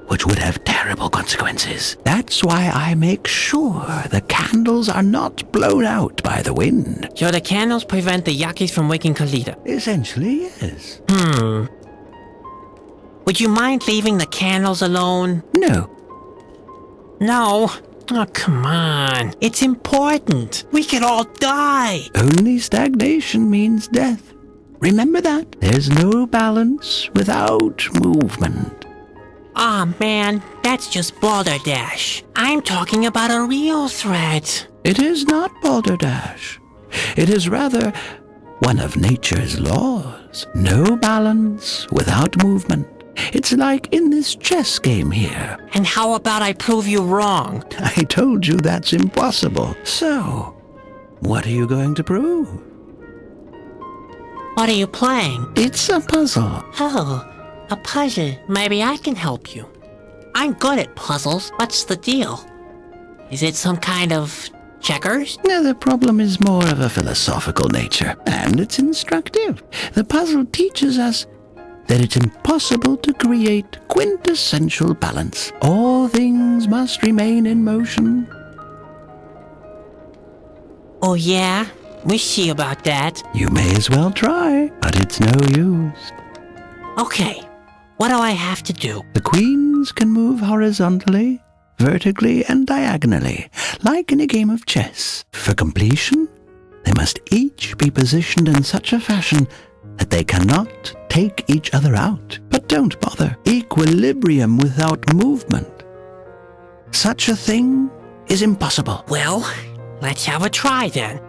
which would have terrible consequences. That's why I make sure the candles are not blown out by the wind. So the candles prevent the yakis from waking Kalida? Essentially, yes. Would you mind leaving the candles alone? No. No? Oh, come on. It's important. We could all die. Only stagnation means death. Remember that. There's no balance without movement. Aw, man, that's just balderdash. I'm talking about a real threat. It is not balderdash. It is rather one of nature's laws. No balance without movement. It's like in this chess game here. And how about I prove you wrong? I told you that's impossible. So, what are you going to prove? What are you playing? It's a puzzle. Oh, a puzzle. Maybe I can help you. I'm good at puzzles. What's the deal? Is it some kind of checkers? Now, the problem is more of a philosophical nature, and it's instructive. The puzzle teaches us that it's impossible to create quintessential balance. All things must remain in motion. Oh yeah? We'll see about that. You may as well try, but it's no use. Okay, what do I have to do? The queens can move horizontally, vertically, and diagonally, like in a game of chess. For completion, they must each be positioned in such a fashion that they cannot take each other out. But don't bother. Equilibrium without movement. Such a thing is impossible. Well, let's have a try then.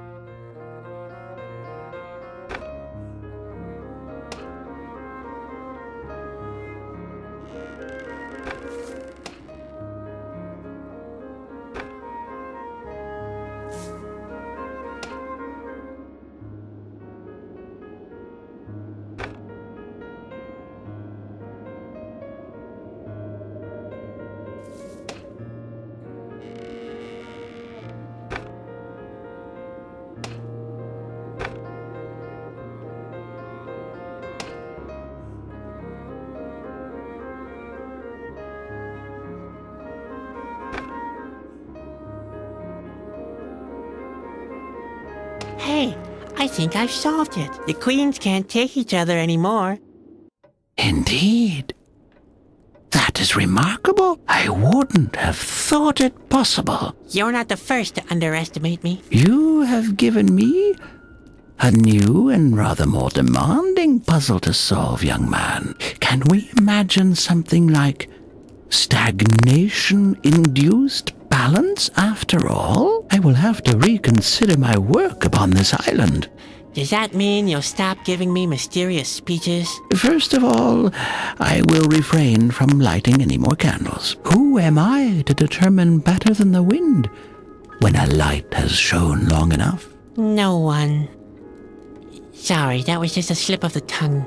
Hey, I think I've solved it. The queens can't take each other anymore. Indeed. That is remarkable. I wouldn't have thought it possible. You're not the first to underestimate me. You have given me a new and rather more demanding puzzle to solve, young man. Can we imagine something like stagnation-induced balance after all? I will have to reconsider my work upon this island. Does that mean you'll stop giving me mysterious speeches? First of all, I will refrain from lighting any more candles. Who am I to determine better than the wind when a light has shone long enough? No one. Sorry, that was just a slip of the tongue.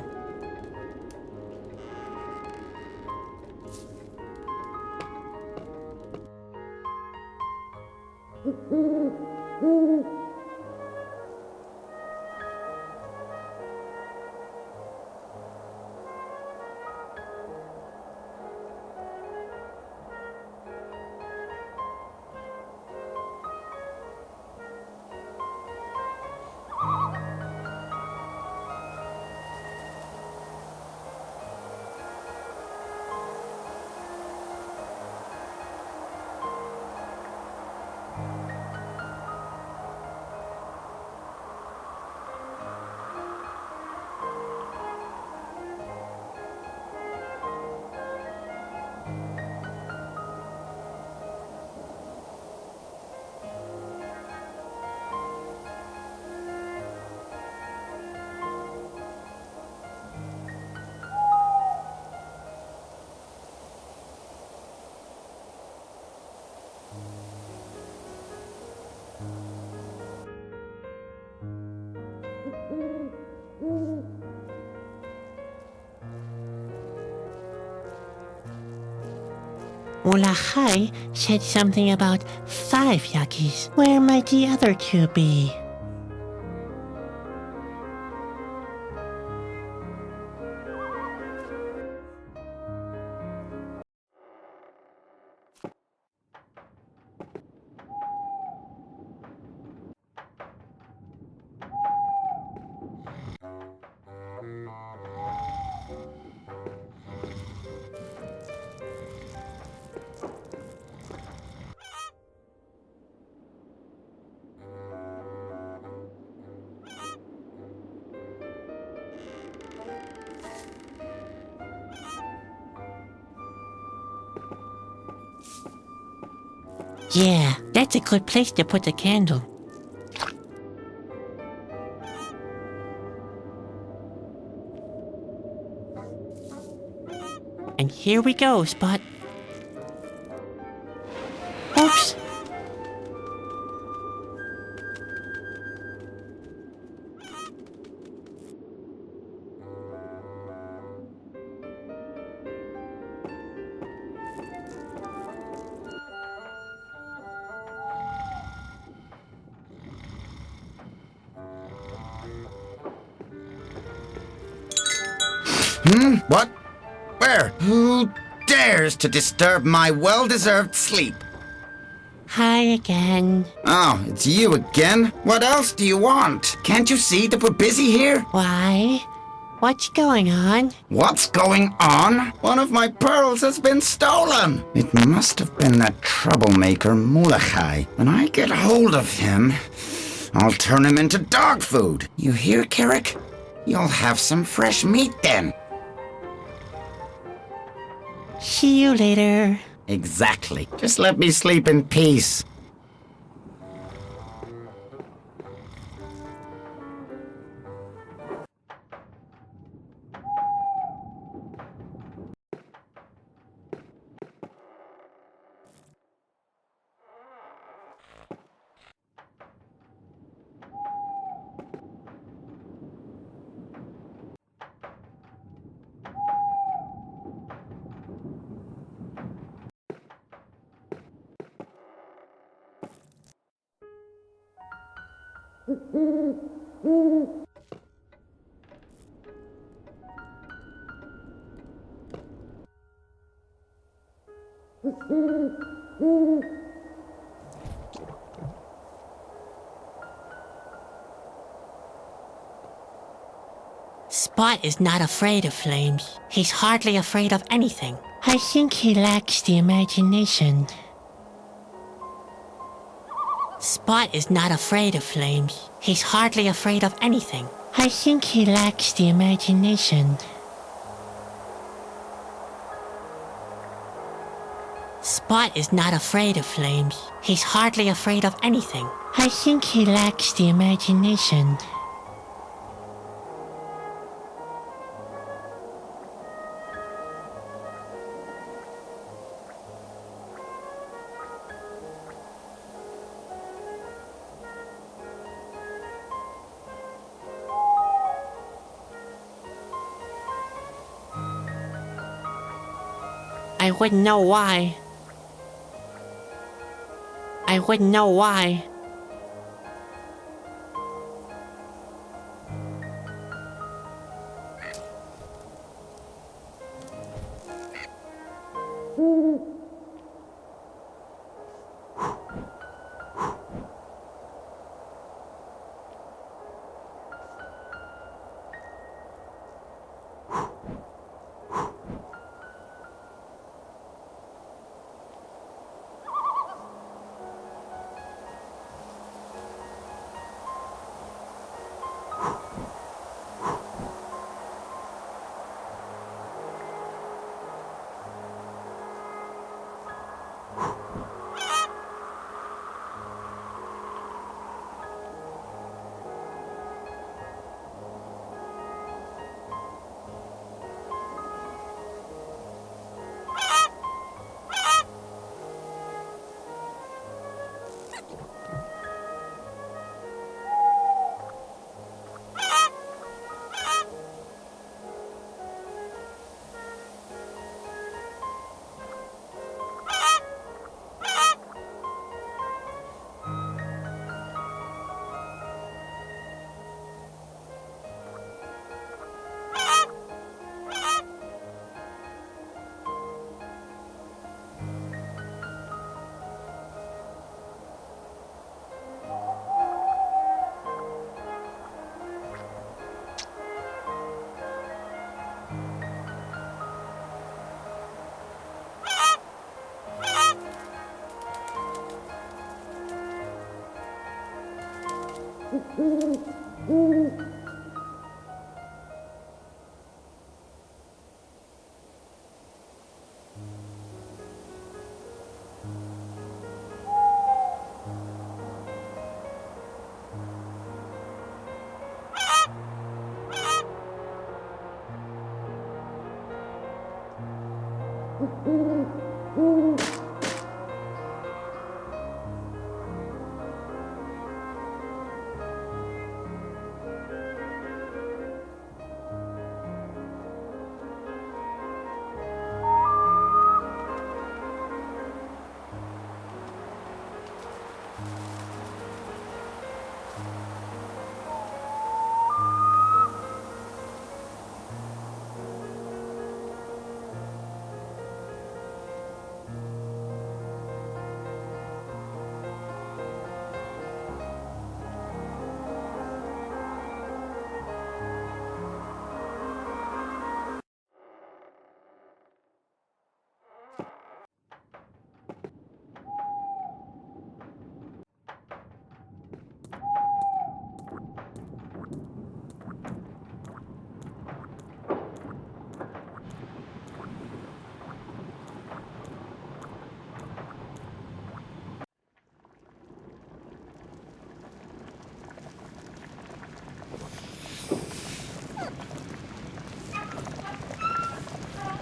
Ulachai said something about 5 Yakis. Where might the other 2 be? Yeah, that's a good place to put the candle. And here we go, Spot. Oops. What? Where? Who dares to disturb my well-deserved sleep? Hi again. Oh, it's you again? What else do you want? Can't you see that we're busy here? Why? What's going on? What's going on? One of my pearls has been stolen. It must have been that troublemaker Molokai. When I get hold of him, I'll turn him into dog food. You hear, Carrick? You'll have some fresh meat then. See you later. Exactly. Just let me sleep in peace. Spot is not afraid of flames. He's hardly afraid of anything. I think he lacks the imagination. Spot is not afraid of flames. He's hardly afraid of anything. I think he lacks the imagination. Spot is not afraid of flames. He's hardly afraid of anything. I think he lacks the imagination. I wouldn't know why. I wouldn't know why.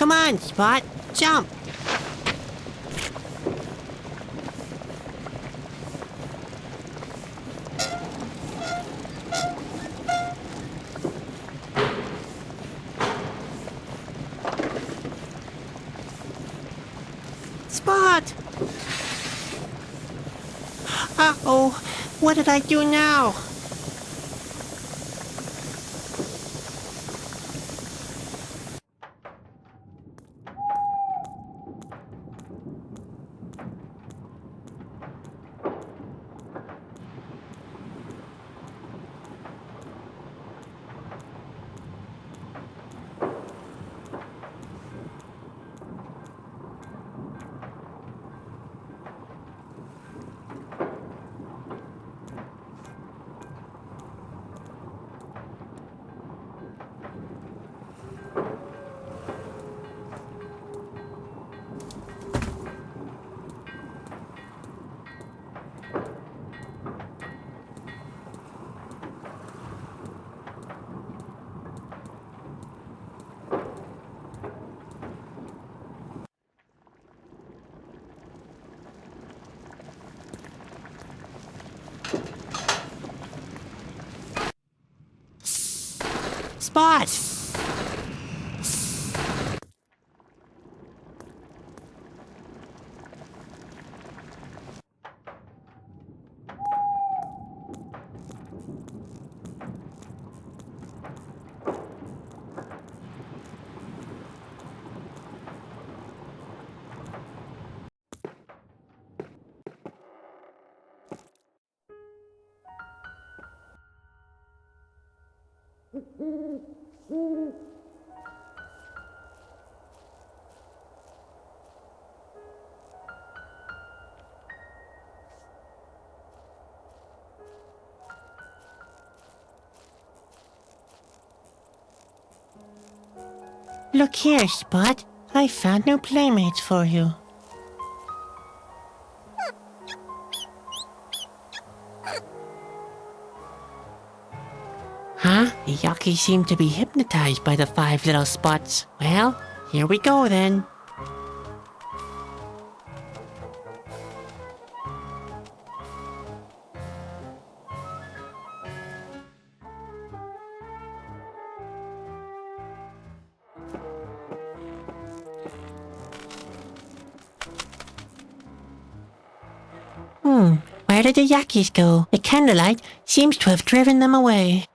Come on, Spot. Jump. Spot! Uh-oh. What did I do now? Spot! Look here, Spot. I found new playmates for you. Huh? The Yucky seem to be hypnotized by the 5 little spots. Well, here we go then. Where did the Yakis go? The candlelight seems to have driven them away.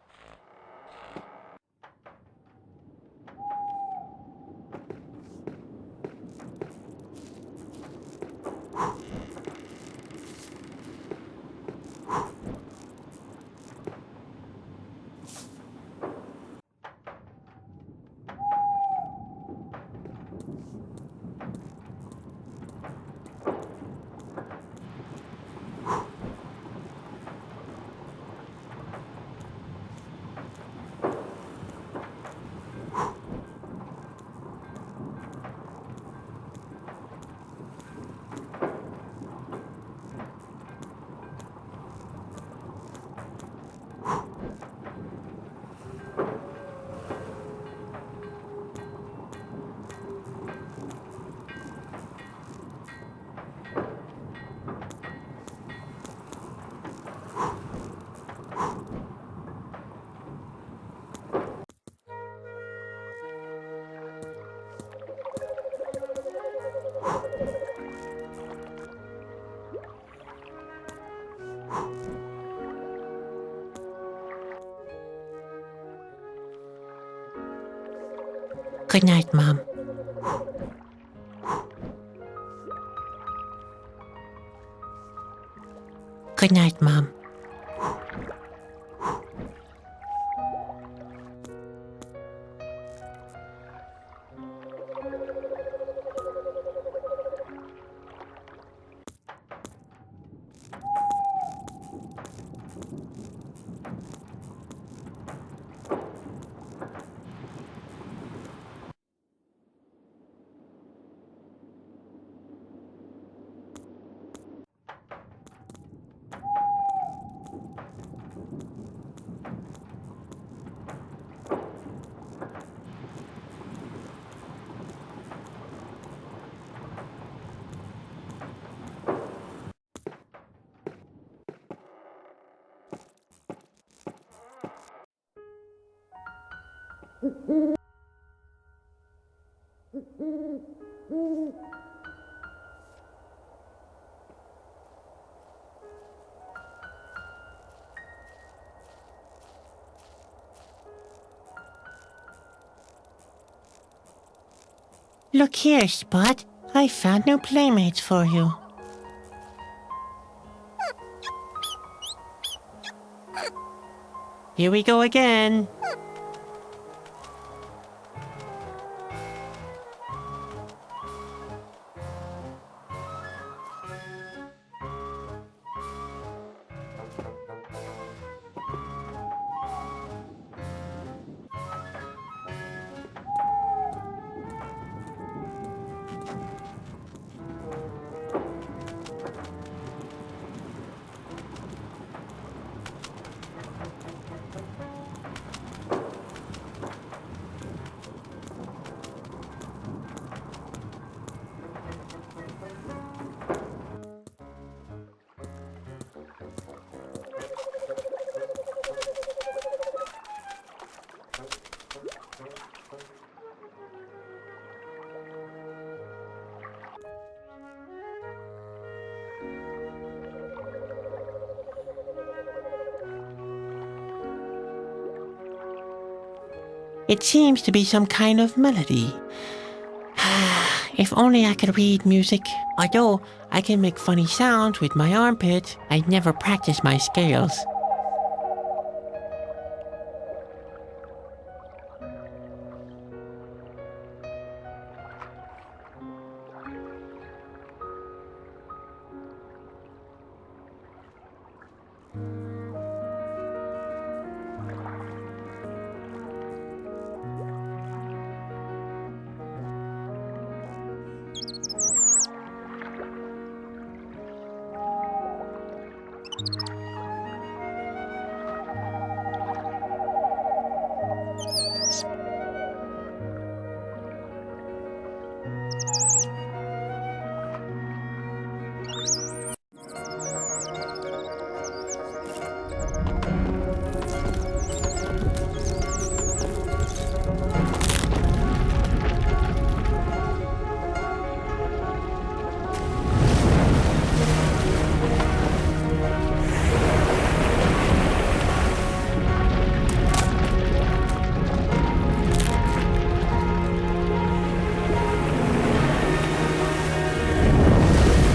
Good night, Mom. Good night, Mom. Look here, Spot. I found new playmates for you. Here we go again. It seems to be some kind of melody. If only I could read music. Although I can make funny sounds with my armpit, I never practice my scales.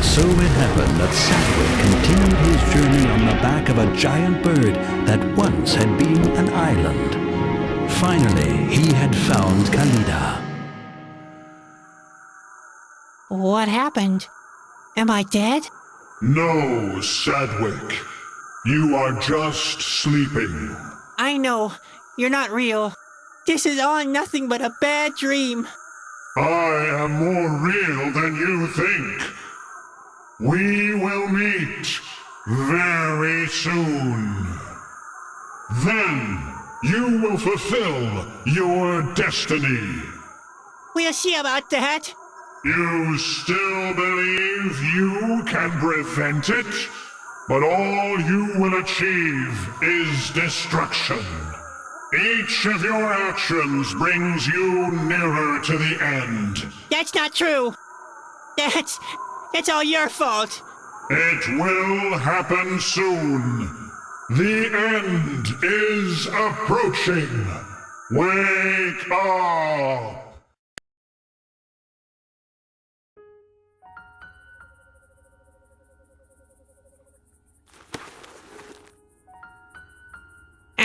So it happened that Sadwick continued his journey on the back of a giant bird that once had been an island. Finally, he had found Khalida. What happened? Am I dead? No, Sadwick. You are just sleeping. I know. You're not real. This is all nothing but a bad dream. I am more real than you think. We will meet very soon. Then you will fulfill your destiny. We'll see about that. You still believe you can prevent it? But all you will achieve is destruction. Each of your actions brings you nearer to the end. That's not true. That's all your fault. It will happen soon. The end is approaching. Wake up!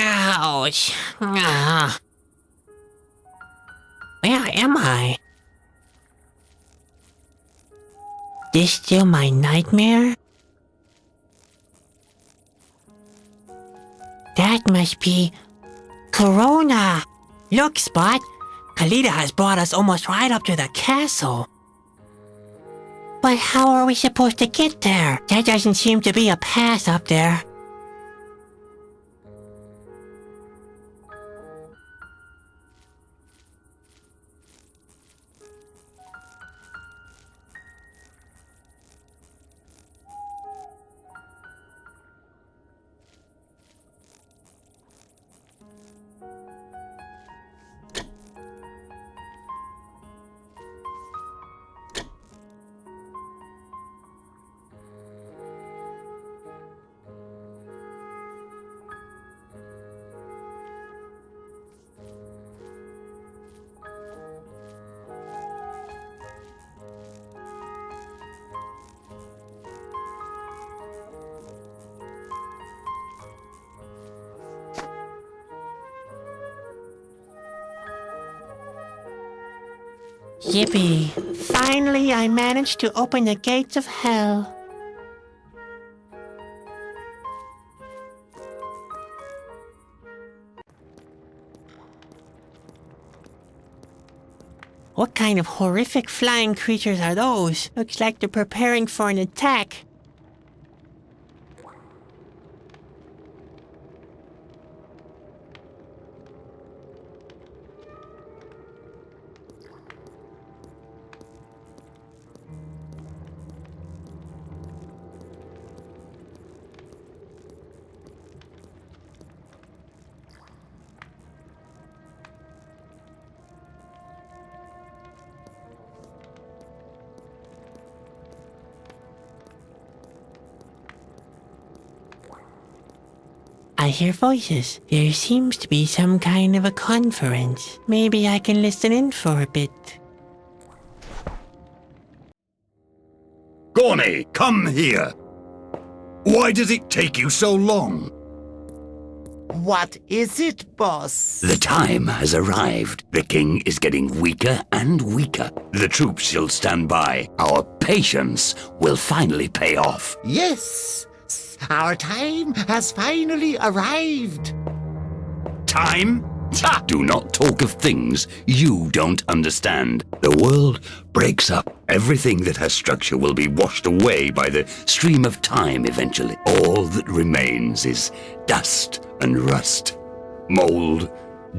Ouch. Ah. Where am I? This still my nightmare? That must be Corona. Look, Spot. Kalida has brought us almost right up to the castle. But how are we supposed to get there? There doesn't seem to be a path up there. Yippee! Finally, I managed to open the gates of hell. What kind of horrific flying creatures are those? Looks like they're preparing for an attack. I hear voices. There seems to be some kind of a conference. Maybe I can listen in for a bit. Gorny, come here. Why does it take you so long? What is it, boss? The time has arrived. The king is getting weaker and weaker. The troops shall stand by. Our patience will finally pay off. Yes, our time has finally arrived. Time? Ha! Do not talk of things you don't understand. The world breaks up. Everything that has structure will be washed away by the stream of time eventually. All that remains is dust and rust, mold,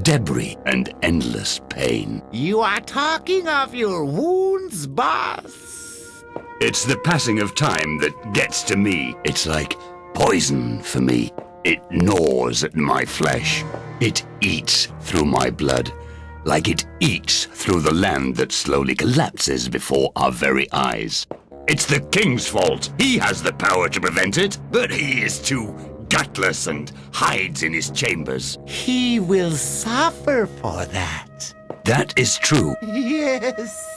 debris, and endless pain. You are talking of your wounds, boss. It's the passing of time that gets to me. It's like poison for me. It gnaws at my flesh. It eats through my blood, like it eats through the land that slowly collapses before our very eyes. It's the king's fault. He has the power to prevent it, but he is too gutless and hides in his chambers. He will suffer for that. That is true. Yes.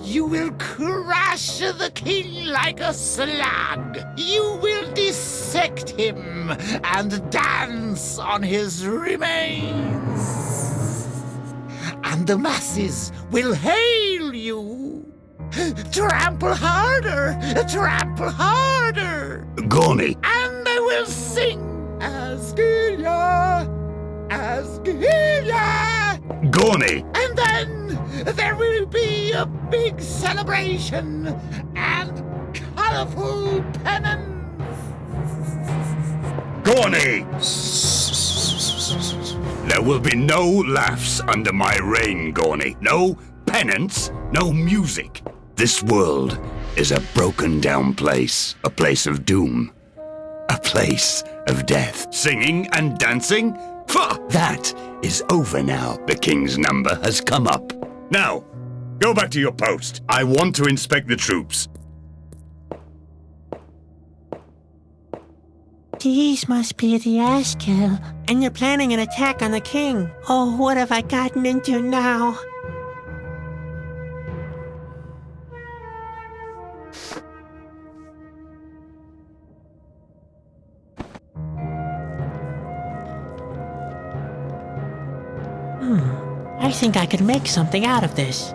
You will crush the king like a slug. You will dissect him and dance on his remains. And the masses will hail you. Trample harder, trample harder. Gorny. And they will sing Askia, Askia. Gorny. And then there will be a big celebration and colorful pennants. Gorny! There will be no laughs under my reign, Gorny. No penance, no music. This world is a broken down place. A place of doom. A place of death. Singing and dancing? That is over now. The king's number has come up. Now, go back to your post. I want to inspect the troops. These must be the Askill, and they're planning an attack on the king. Oh, what have I gotten into now? I think I could make something out of this.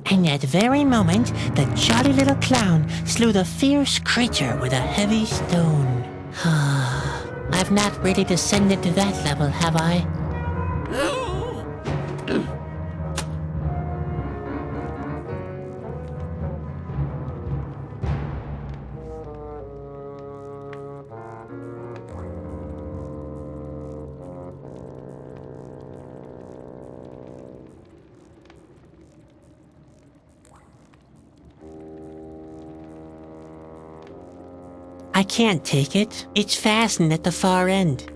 And at the very moment, the jolly little clown slew the fierce creature with a heavy stone. I've not really descended to that level, have I? I can't take it. It's fastened at the far end.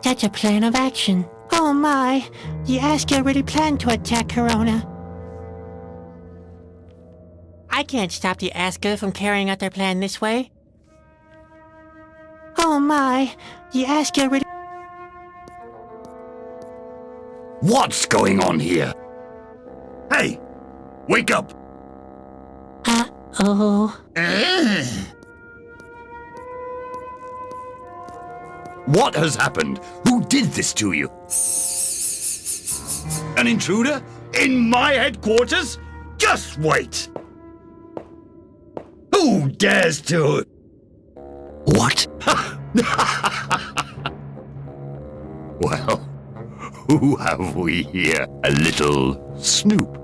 That's a plan of action. Oh my! The Askel really planned to attack Corona. I can't stop the Askel from carrying out their plan this way. Oh my! The Askel really... What's going on here? Hey! Wake up! Uh-oh. What has happened? Who did this to you? An intruder? In my headquarters? Just wait! Who dares to... What? Well, who have we here? A little snoop.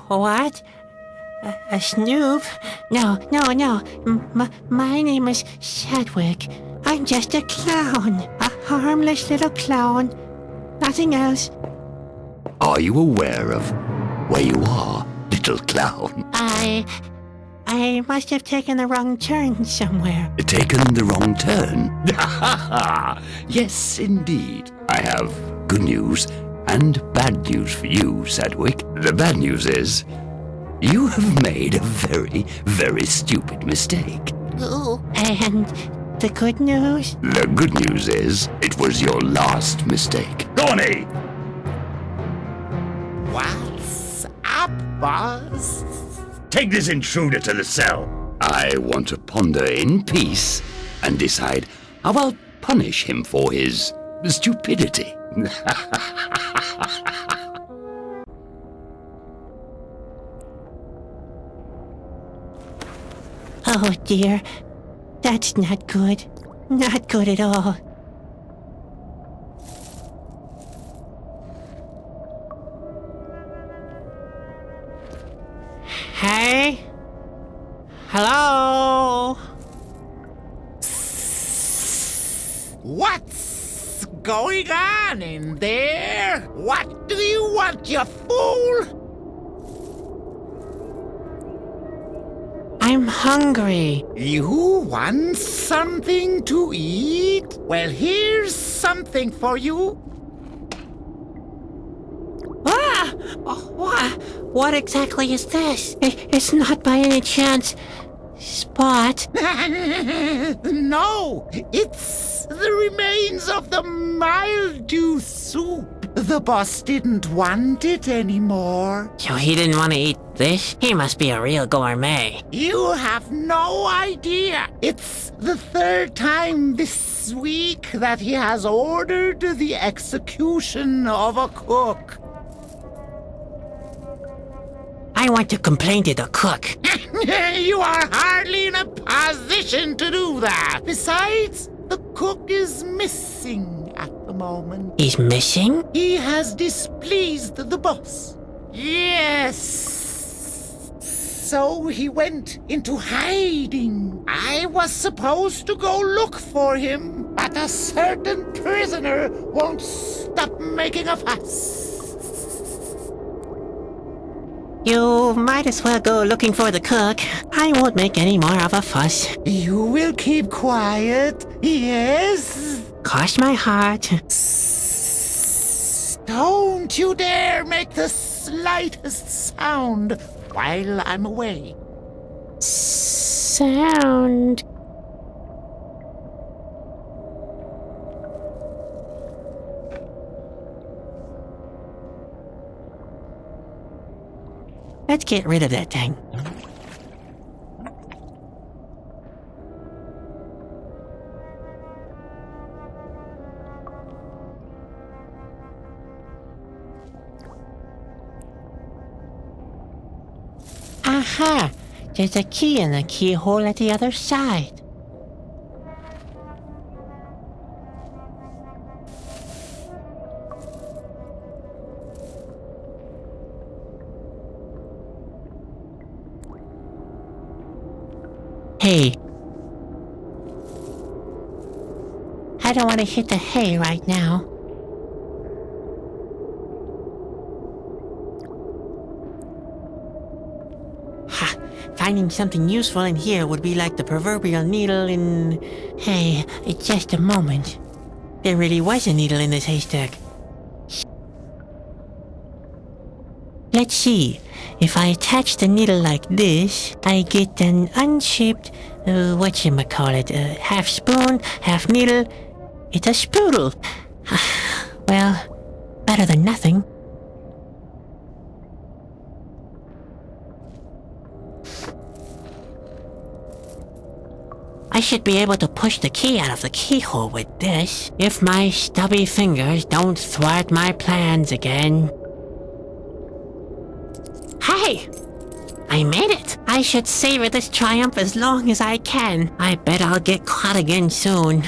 What? A snoop? No. My name is Sadwick. I'm just a clown. A harmless little clown. Nothing else. Are you aware of where you are, little clown? I must have taken the wrong turn somewhere. Taken the wrong turn? Yes, indeed. I have good news and bad news for you, Sadwick. The bad news is, you have made a very, very stupid mistake. And the good news? The good news is, it was your last mistake. Donnie! What's up, boss? Take this intruder to the cell. I want to ponder in peace and decide how I'll punish him for his stupidity. Oh dear, that's not good. Not good at all. Hey? Hello? What's going on in there? What do you want, you fool? I'm hungry. You want something to eat? Well, here's something for you. What exactly is this? It's not by any chance Spot. No, it's the remains of the mildew soup. The boss didn't want it anymore. So he didn't want to eat this? He must be a real gourmet. You have no idea. It's the third time this week that he has ordered the execution of a cook. I want to complain to the cook. You are hardly in a position to do that. Besides, the cook is missing at the moment. He's missing? He has displeased the boss. Yes. So he went into hiding. I was supposed to go look for him, but a certain prisoner won't stop making a fuss. You might as well go looking for the cook. I won't make any more of a fuss. You will keep quiet, yes? Cross my heart. Don't you dare make the slightest sound while I'm away. sound. Let's get rid of that thing. Aha! There's a key in the keyhole at the other side. Hey. I don't want to hit the hay right now. Ha! Finding something useful in here would be like the proverbial needle in... Hey, it's just a moment. There really was a needle in this haystack. Let's see. If I attach the needle like this, I get an unshaped, whatchamacallit, half spoon, half needle. It's a spoodle. Well, better than nothing. I should be able to push the key out of the keyhole with this, if my stubby fingers don't thwart my plans again. Hey! I made it! I should savor this triumph as long as I can. I bet I'll get caught again soon.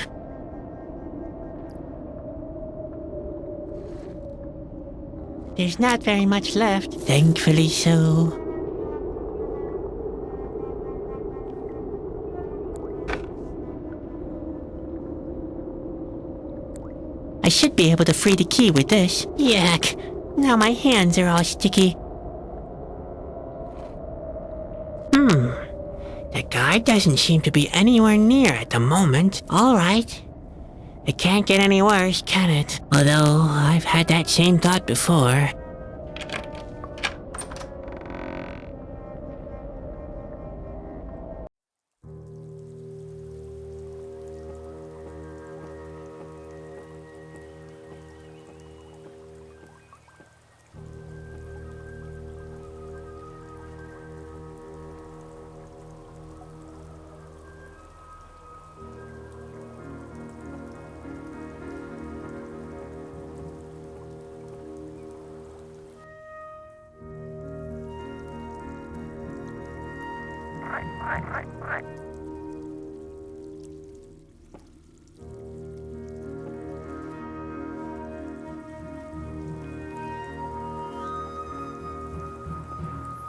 There's not very much left, thankfully so. I should be able to free the key with this. Yuck! Now my hands are all sticky. The guard doesn't seem to be anywhere near at the moment. Alright. It can't get any worse, can it? Although, I've had that same thought before.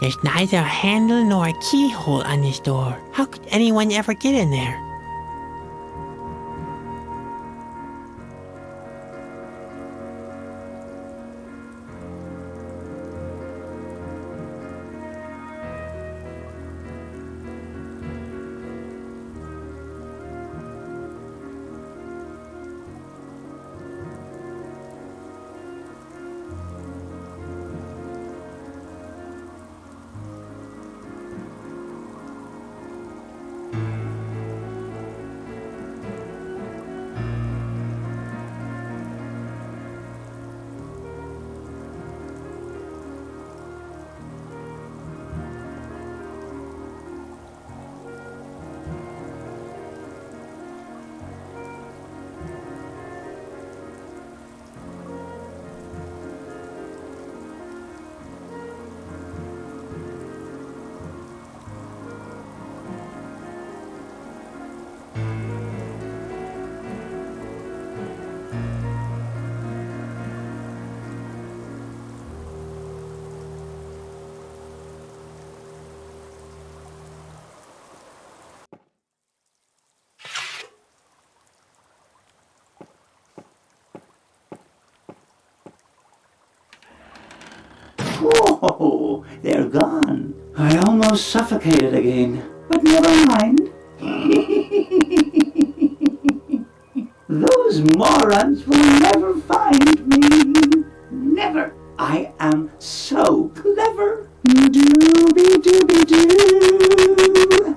There's neither a handle nor a keyhole on this door. How could anyone ever get in there? Whoa, they're gone. I almost suffocated again, but never mind. Those morons will never find me. Never. I am so clever. Dooby dooby doo.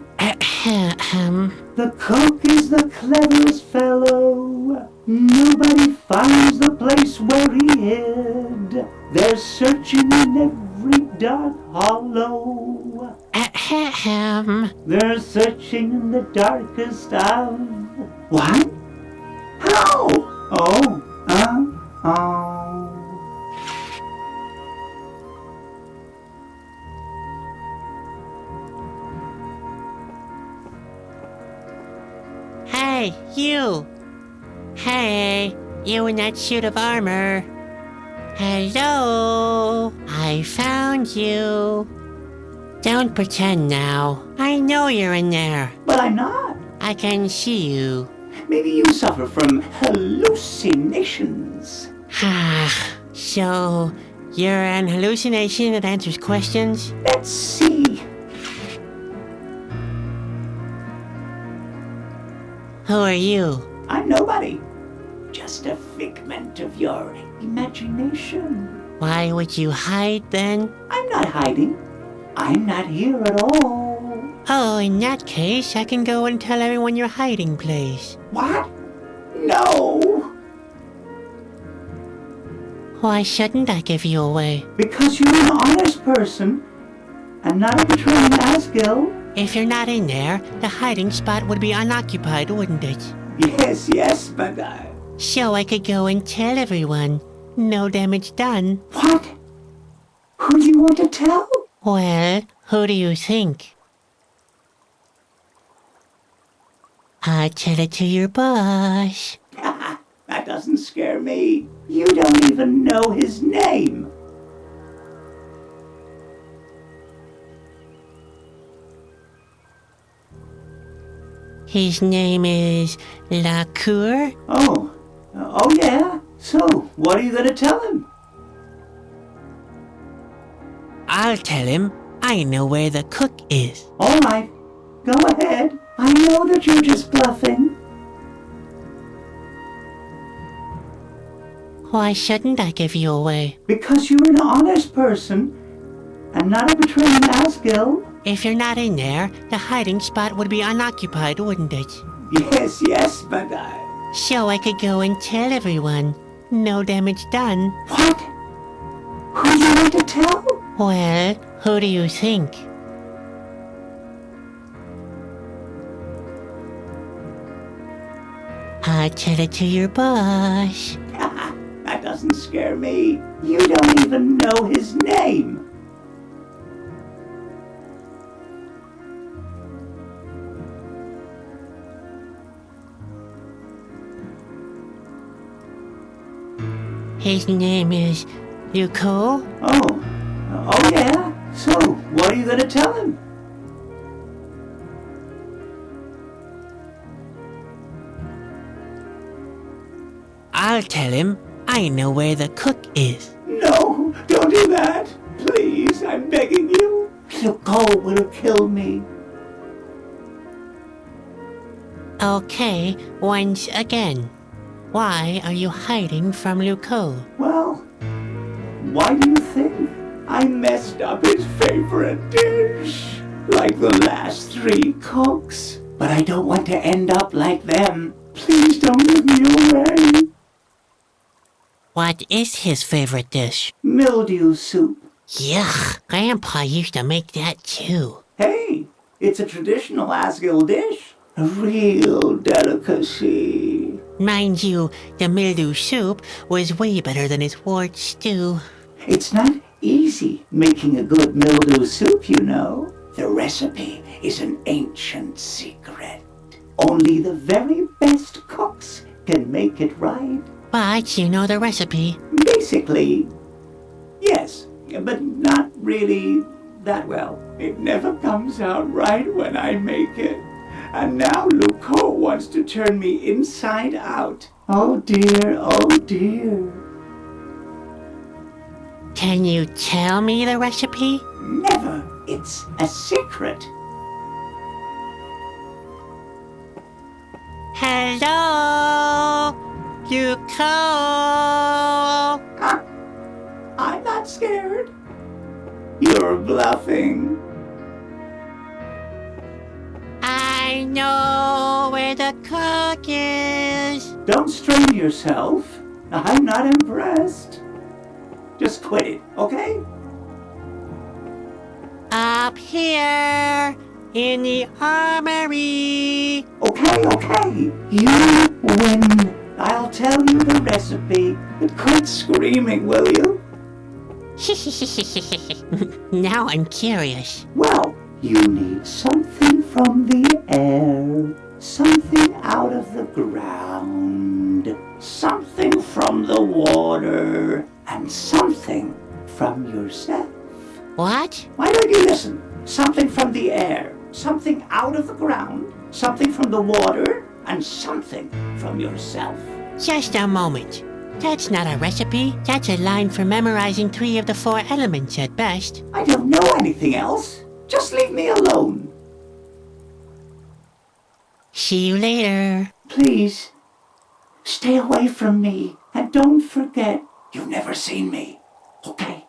Ahem. They're searching in the darkest of... What? How? Oh. Hey, you! Hey, you in that suit of armor. Hello! I found you. Don't pretend now. I know you're in there. But I'm not. I can see you. Maybe you suffer from hallucinations. So, you're an hallucination that answers questions? Let's see. Who are you? I'm nobody. Just a figment of your imagination. Why would you hide then? I'm not hiding. I'm not here at all. Oh, in that case, I can go and tell everyone your hiding place. What? No! Why shouldn't I give you away? Because you're an honest person, and not a betraying Asgill. If you're not in there, the hiding spot would be unoccupied, wouldn't it? Yes, but So I could go and tell everyone. No damage done. What? Who do you want to tell? Well, who do you think? I'll tell it to your boss. That doesn't scare me. You don't even know his name. His name is Lacour? Oh yeah? So, what are you gonna tell him? I'll tell him I know where the cook is. All right, go ahead. I know that you're just bluffing. Why shouldn't I give you away? Because you're an honest person, and not a betraying Asgill. If you're not in there, the hiding spot would be unoccupied, wouldn't it? Yes, but So I could go and tell everyone. No damage done. What? Who do you want to tell? Well, who do you think? I'll tell it to your boss. That doesn't scare me. You don't even know his name. His name is Luco? Oh yeah? So, what are you gonna tell him? I'll tell him I know where the cook is. No, don't do that. Please, I'm begging you. Luco will kill me. Okay, once again. Why are you hiding from Luco? Well, why do you think? I messed up his favorite dish. Like the last 3 cooks. But I don't want to end up like them. Please don't give me away. What is his favorite dish? Mildew soup. Yuck, Grandpa used to make that too. Hey, it's a traditional Asgill dish. A real delicacy. Mind you, the mildew soup was way better than his wart stew. It's not easy making a good mildew soup, you know. The recipe is an ancient secret. Only the very best cooks can make it right. But you know the recipe. Basically, yes, but not really that well. It never comes out right when I make it. And now Luco wants to turn me inside out. Oh dear, oh dear. Can you tell me the recipe? Never. It's a secret. Hello? Luco? I'm not scared. You're bluffing. I know where the cook is. Don't strain yourself. I'm not impressed. Just quit it, okay? Up here, in the armory. Okay. You win. I'll tell you the recipe. Quit screaming, will you? Now I'm curious. Well, you need something from the air, something out of the ground, something from the water, and something from yourself. What? Why don't you listen? Something from the air, something out of the ground, something from the water, and something from yourself. Just a moment. That's not a recipe. That's a line for memorizing 3 of the 4 elements at best. I don't know anything else. Just leave me alone. See you later. Please, stay away from me. And don't forget, you've never seen me. Okay?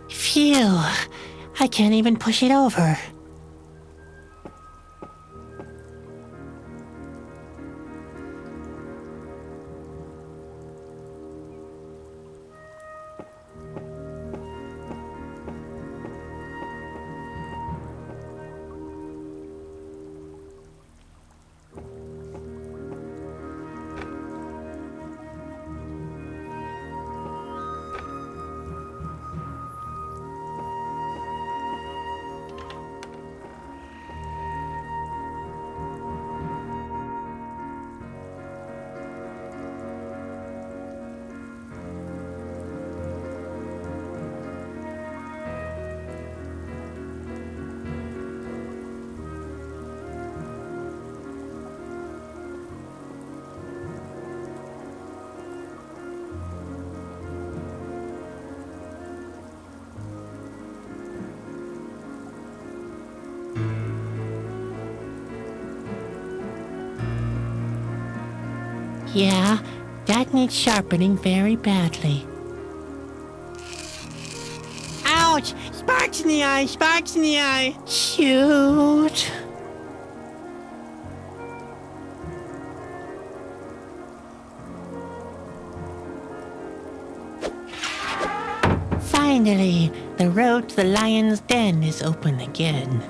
Phew. I can't even push it over. Yeah, that needs sharpening very badly. Ouch! Sparks in the eye! Sparks in the eye! Shoot! Finally, the road to the lion's den is open again.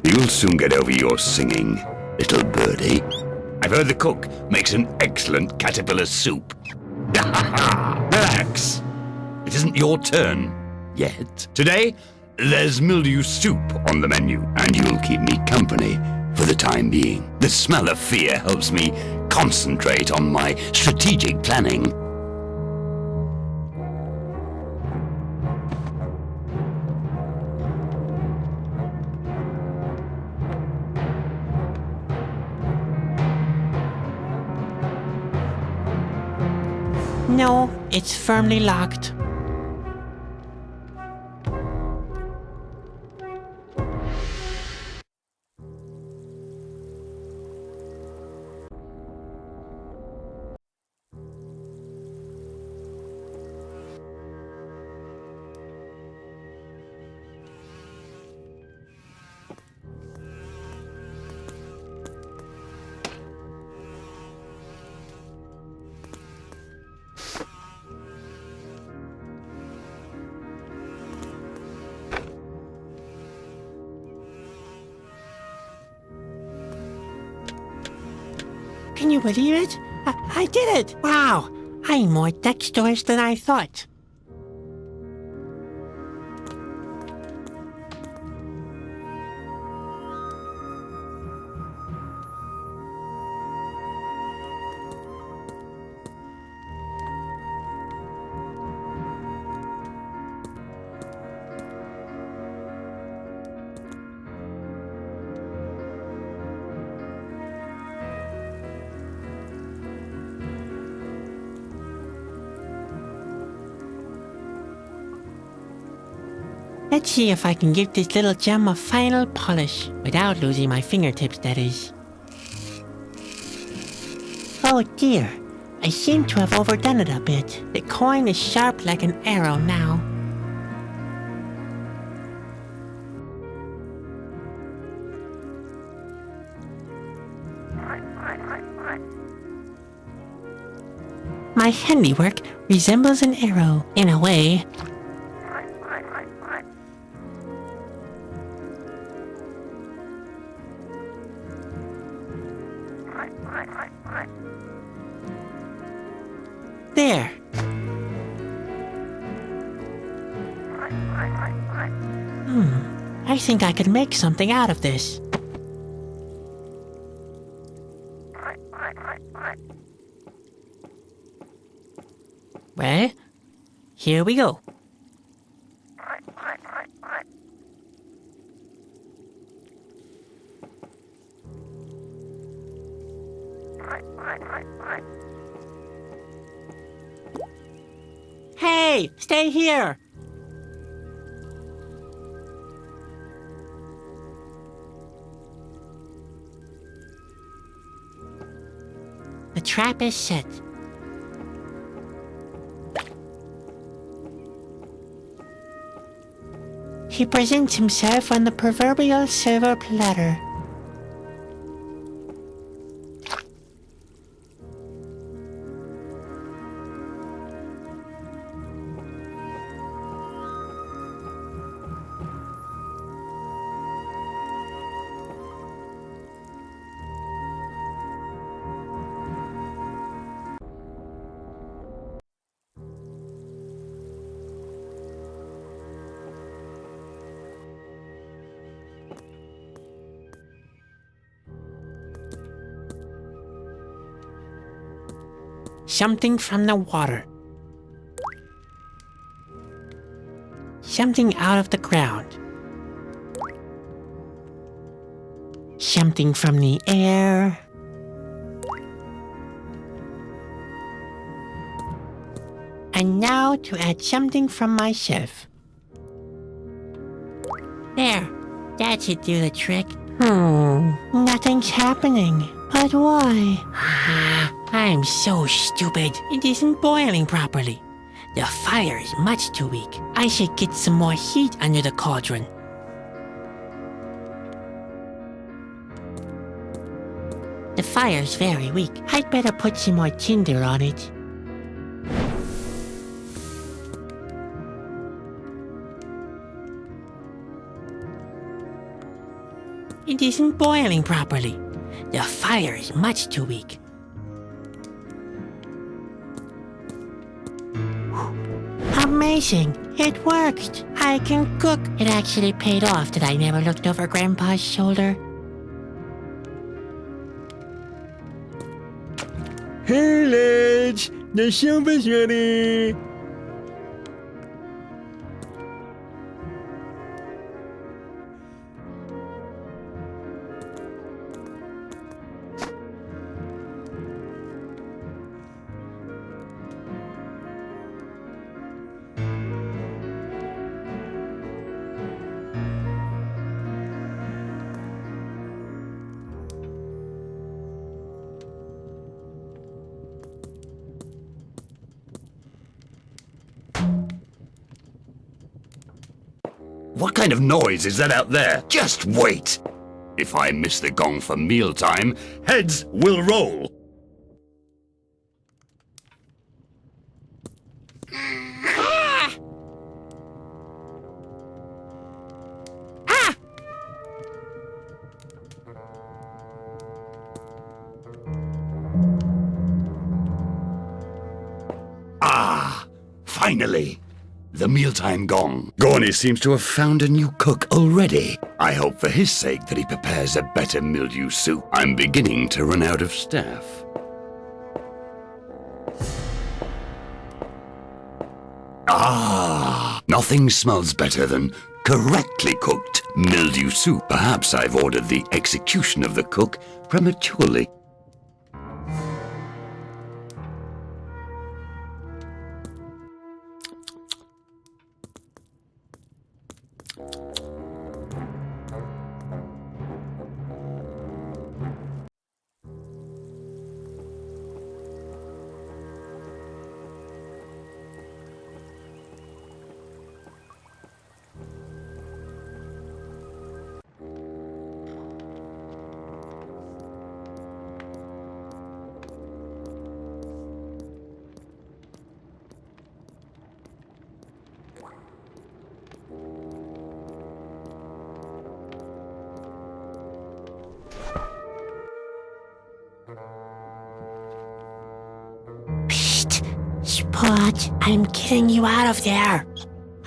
You'll soon get over your singing, little birdie. I've heard the cook makes an excellent caterpillar soup. Relax. It isn't your turn yet. Today, there's mildew soup on the menu, and you'll keep me company for the time being. The smell of fear helps me concentrate on my strategic planning. No, it's firmly locked. Can you believe it? I did it! Wow! I'm more dexterous than I thought. Let's see if I can give this little gem a final polish, without losing my fingertips, that is. Oh dear, I seem to have overdone it a bit. The coin is sharp like an arrow now. My handiwork resembles an arrow, in a way. There. I think I could make something out of this. Well, here we go. Hey, stay here! The trap is set. He presents himself on the proverbial silver platter. Something from the water. Something out of the ground. Something from the air. And now to add something from myself. There, that should do the trick. Nothing's happening. But why? I'm so stupid. It isn't boiling properly. The fire is much too weak. I should get some more heat under the cauldron. The fire's very weak. I'd better put some more tinder on it. It isn't boiling properly. The fire is much too weak. Amazing! It worked! I can cook! It actually paid off that I never looked over Grandpa's shoulder. Hey lads! The soup is ready! What kind of noise is that out there? Just wait! If I miss the gong for mealtime, heads will roll! Finally! The mealtime gong. Gorny seems to have found a new cook already. I hope for his sake that he prepares a better mildew soup. I'm beginning to run out of staff. Ah! Nothing smells better than correctly cooked mildew soup. Perhaps I've ordered the execution of the cook prematurely. Spot, I'm getting you out of there.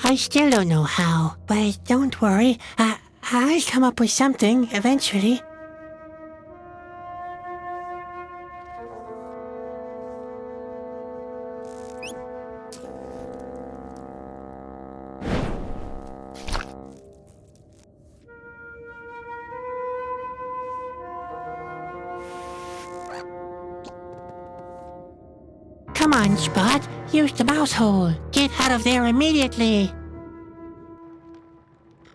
I still don't know how, but don't worry. I'll come up with something eventually. Come on, Spot. Use the mouse hole. Get out of there immediately.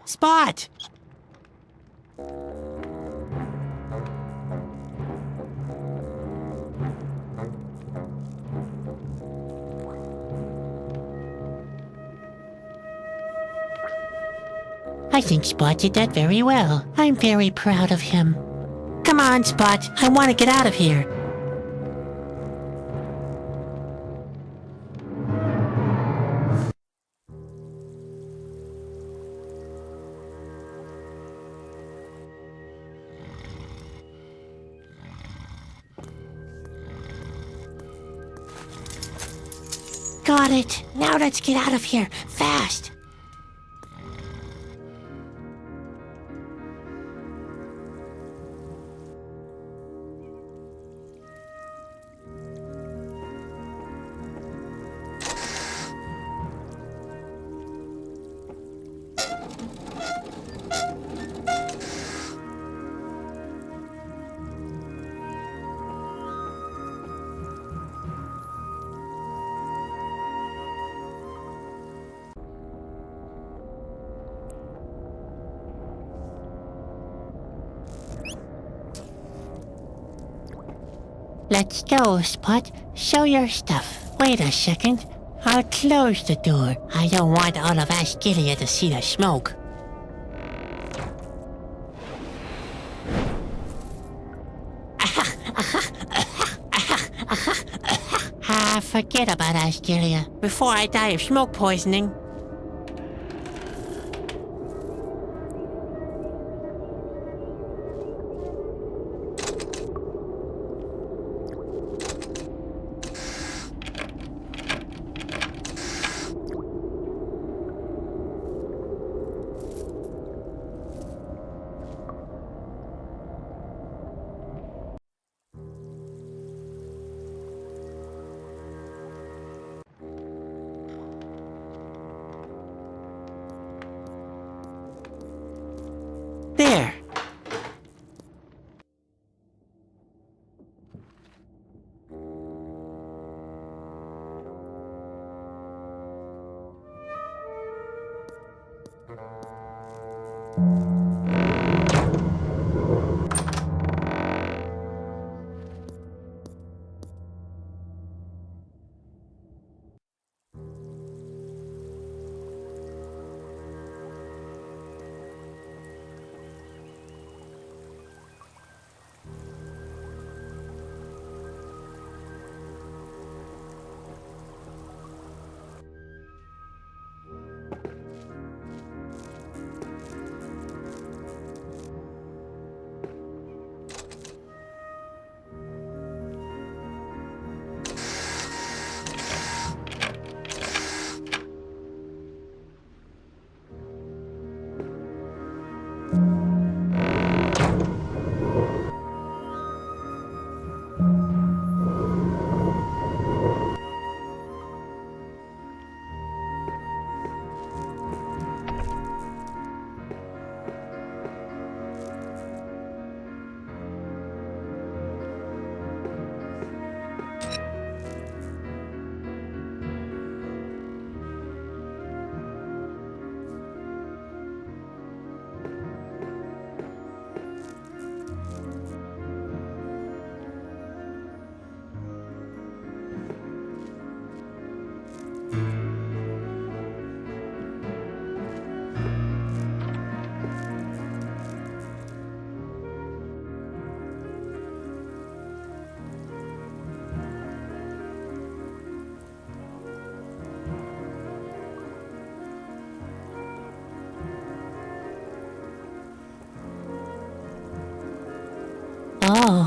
Spot! I think Spot did that very well. I'm very proud of him. Come on, Spot. I want to get out of here. Got it. Now let's get out of here. Fast. Let's go, Spot. Show your stuff. Wait a second. I'll close the door. I don't want all of Asgilia to see the smoke. Forget about Asgilia before I die of smoke poisoning. There.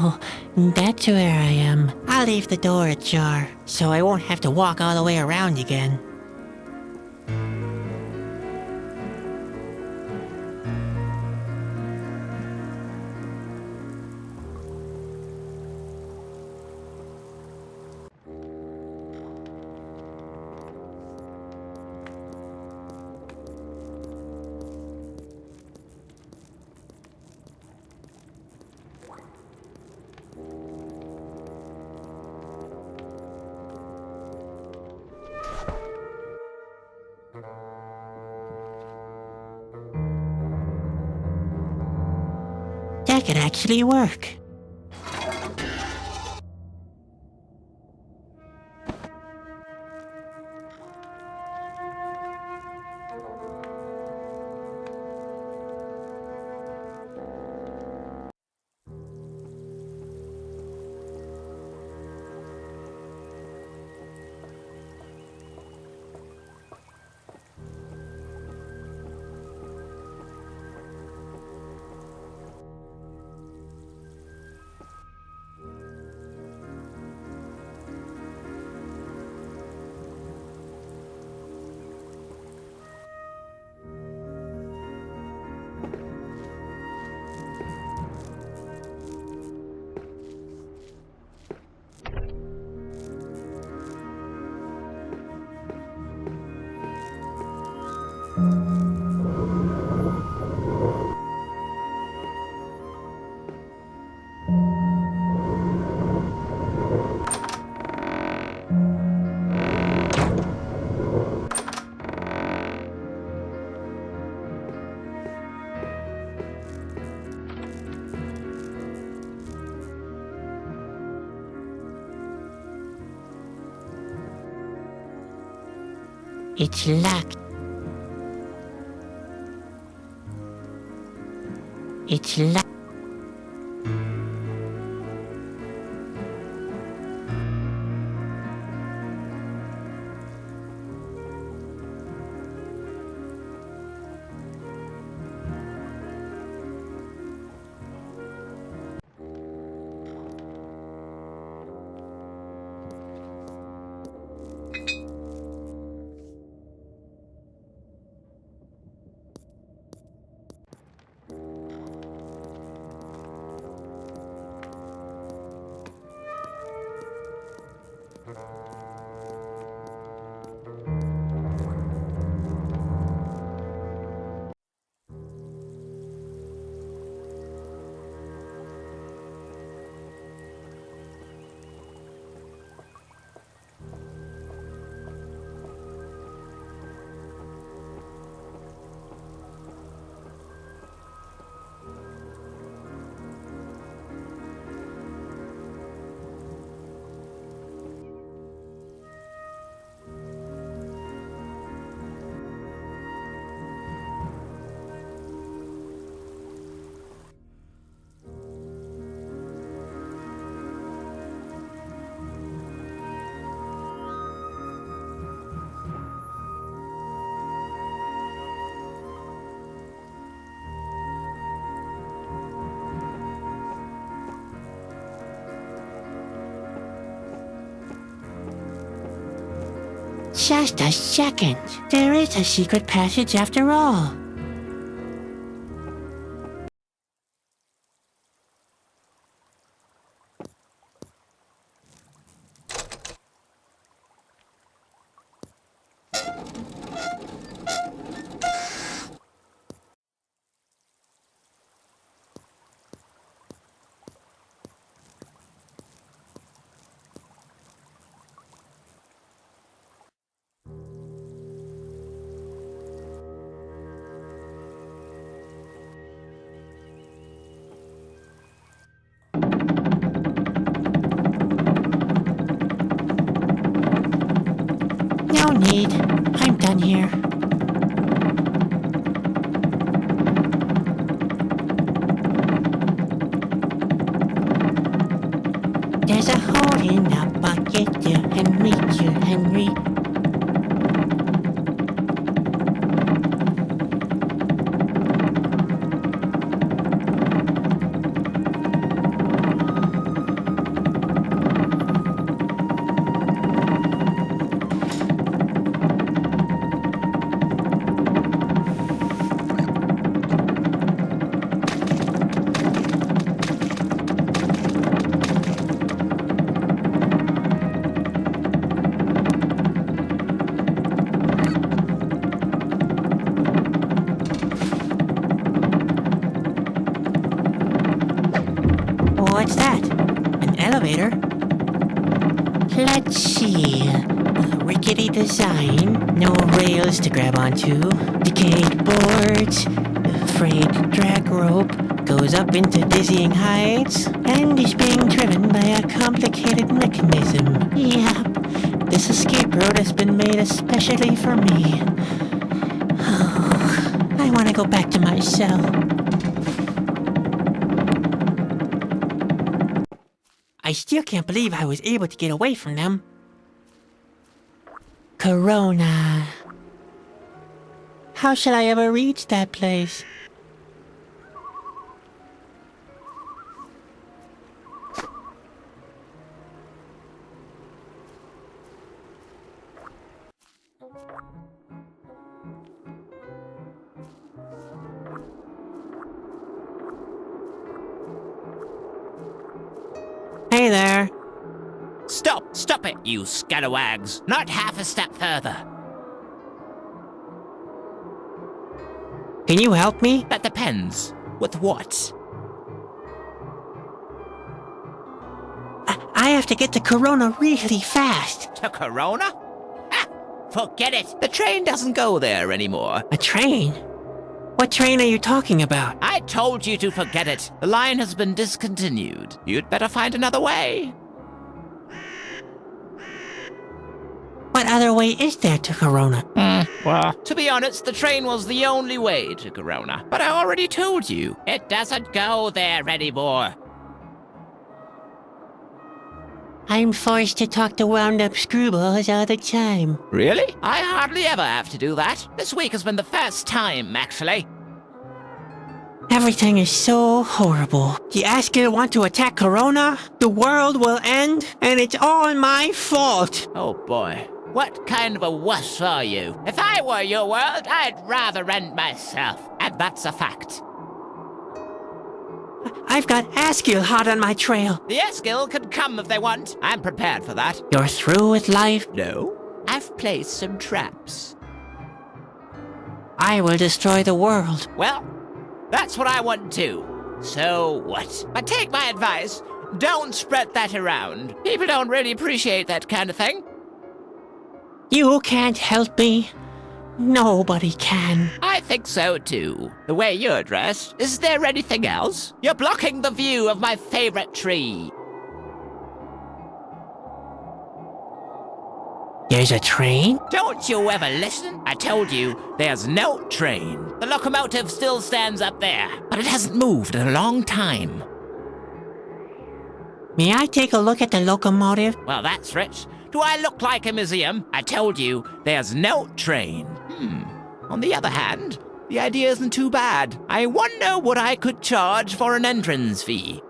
Oh, that's where I am. I'll leave the door ajar, so I won't have to walk all the way around again. That could actually work. It's locked. It's locked. Just a second. There is a secret passage after all. No need. I'm done here. There's a hole in the bucket, dear Henry, dear Henry. that? An elevator? Let's see. Rickety design, no rails to grab onto, decayed boards, frayed drag rope, goes up into dizzying heights, and is being driven by a complicated mechanism. Yep, this escape road has been made especially for me. Oh, I want to go back to my cell. I still can't believe I was able to get away from them. Corona. How shall I ever reach that place? Hey there. Stop it, you scalawags. Not half a step further. Can you help me? That depends. With what? I have to get to Corona really fast. To Corona? Ah, forget it. The train doesn't go there anymore. A train? What train are you talking about? I told you to forget it. The line has been discontinued. You'd better find another way. What other way is there to Corona? Well, to be honest, the train was the only way to Corona. But I already told you, it doesn't go there anymore. I'm forced to talk to wound-up screwballs all the time. Really? I hardly ever have to do that. This week has been the first time, actually. Everything is so horrible. The Askil want to attack Corona, the world will end, and it's all my fault. Oh boy. What kind of a wuss are you? If I were your world, I'd rather end myself. And that's a fact. I've got Askil hot on my trail. The Askil can come if they want. I'm prepared for that. You're through with life? No. I've placed some traps. I will destroy the world. Well, that's what I want too. So what? But take my advice. Don't spread that around. People don't really appreciate that kind of thing. You can't help me. Nobody can. I think so too. The way you're dressed. Is there anything else? You're blocking the view of my favorite tree. There's a train? Don't you ever listen? I told you, there's no train. The locomotive still stands up there, but it hasn't moved in a long time. May I take a look at the locomotive? Well, that's rich. Do I look like a museum? I told you, there's no train. On the other hand, the idea isn't too bad. I wonder what I could charge for an entrance fee.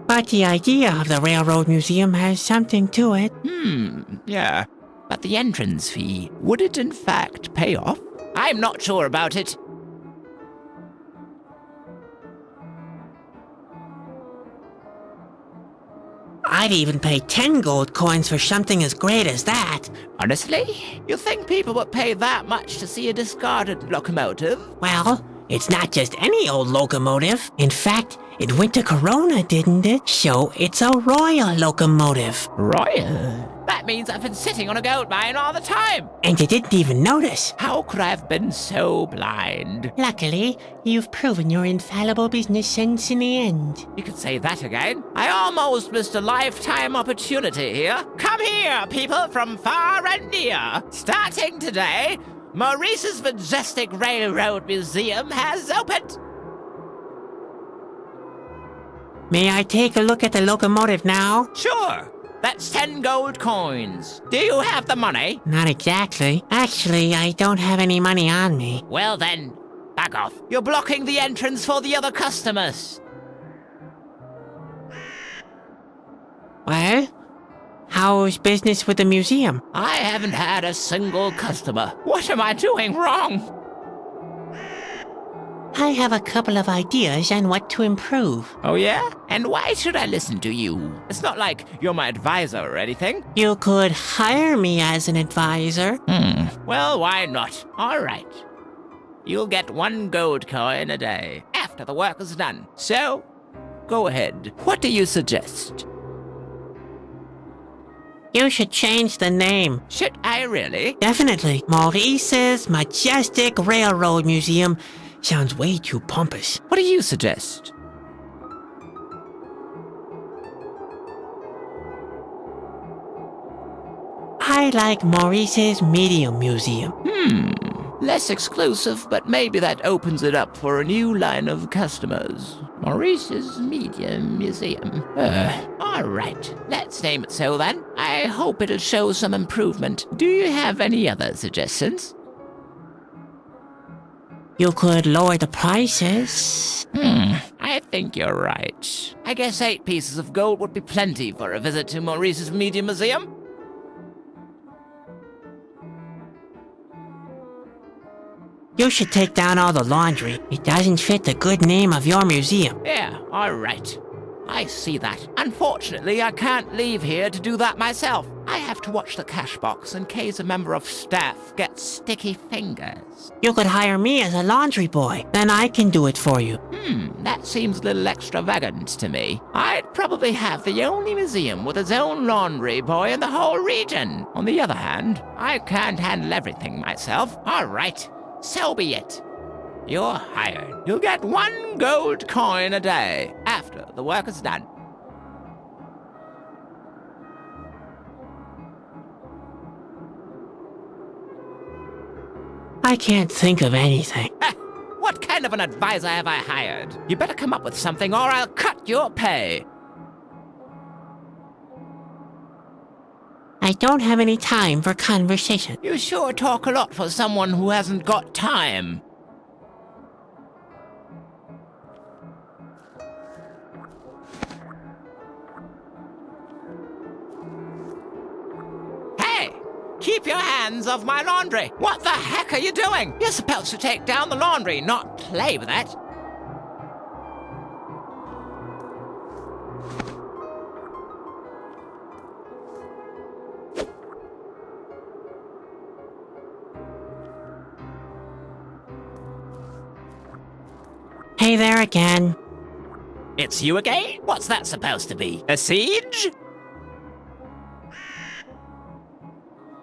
But the idea of the Railroad Museum has something to it. Yeah. But the entrance fee, would it in fact pay off? I'm not sure about it. I'd even pay 10 gold coins for something as great as that. Honestly? You think people would pay that much to see a discarded locomotive? Well, it's not just any old locomotive. In fact, it went to Corona, didn't it? So it's a royal locomotive. Royal? That means I've been sitting on a gold mine all the time. And you didn't even notice. How could I have been so blind? Luckily, you've proven your infallible business sense in the end. You could say that again. I almost missed a lifetime opportunity here. Come here, people from far and near. Starting today, Maurice's Majestic Railroad Museum has opened. May I take a look at the locomotive now? Sure. That's 10 gold coins. Do you have the money? Not exactly. Actually, I don't have any money on me. Well then, back off. You're blocking the entrance for the other customers. Well, how's business with the museum? I haven't had a single customer. What am I doing wrong? I have a couple of ideas on what to improve. Oh yeah? And why should I listen to you? It's not like you're my advisor or anything. You could hire me as an advisor. Well, why not? All right. You'll get 1 gold coin a day after the work is done. So, Go ahead. What do you suggest? You should change the name. Should I really? Definitely. Maurice's Majestic Railroad Museum sounds way too pompous. What do you suggest? I like Maurice's Medium Museum. Less exclusive, but maybe that opens it up for a new line of customers. Maurice's Medium Museum. All right. Let's name it so then. I hope it'll show some improvement. Do you have any other suggestions? You could lower the prices. I think you're right. I guess 8 pieces of gold would be plenty for a visit to Maurice's Medium Museum. You should take down all the laundry. It doesn't fit the good name of your museum. Yeah, all right. I see that. Unfortunately, I can't leave here to do that myself. I have to watch the cash box in case a member of staff gets sticky fingers. You could hire me as a laundry boy. Then I can do it for you. That seems a little extravagant to me. I'd probably have the only museum with its own laundry boy in the whole region. On the other hand, I can't handle everything myself. All right. So be it. You're hired. You'll get 1 gold coin a day after the work is done. I can't think of anything. What kind of an advisor have I hired? You better come up with something or I'll cut your pay. I don't have any time for conversation. You sure talk a lot for someone who hasn't got time. Hey! Keep your hands off my laundry! What the heck are you doing? You're supposed to take down the laundry, not play with it. Hey there again. It's you again? What's that supposed to be? A siege?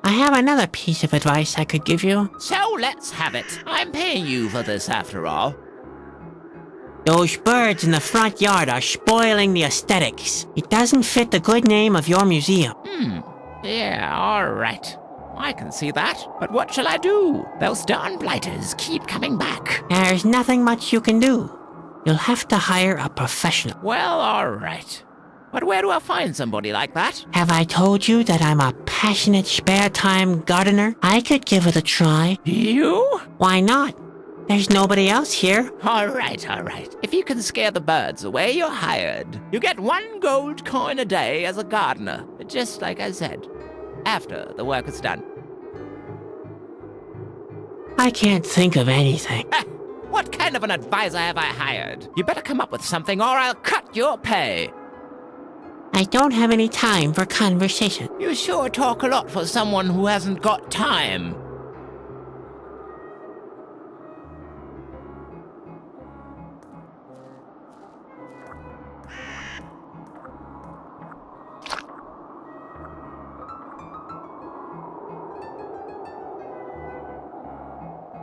I have another piece of advice I could give you. So let's have it. I'm paying you for this after all. Those birds in the front yard are spoiling the aesthetics. It doesn't fit the good name of your museum. Yeah, all right. I can see that. But what shall I do? Those darn blighters keep coming back. There's nothing much you can do. You'll have to hire a professional. Well, all right. But where do I find somebody like that? Have I told you that I'm a passionate spare-time gardener? I could give it a try. You? Why not? There's nobody else here. All right, all right. If you can scare the birds away, you're hired. You get 1 gold coin a day as a gardener, just like I said, after the work is done. I can't think of anything. What kind of an advisor have I hired? You better come up with something or I'll cut your pay. I don't have any time for conversation. You sure talk a lot for someone who hasn't got time.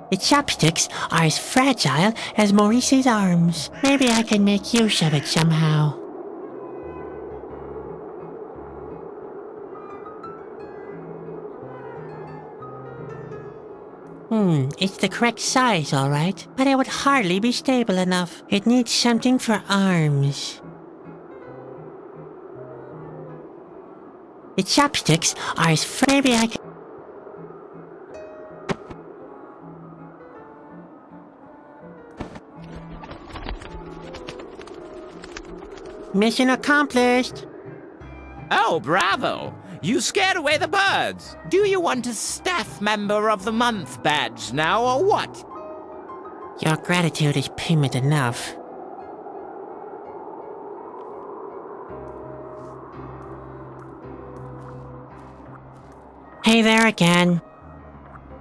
The chopsticks are as fragile as Maurice's arms. Maybe I can make use of it somehow. It's the correct size, all right, but it would hardly be stable enough. It needs something for arms. The chopsticks are as maybe I can... Mission accomplished. Oh, bravo! You scared away the birds. Do you want a Staff Member of the Month badge now, or what? Your gratitude is payment enough. Hey there again.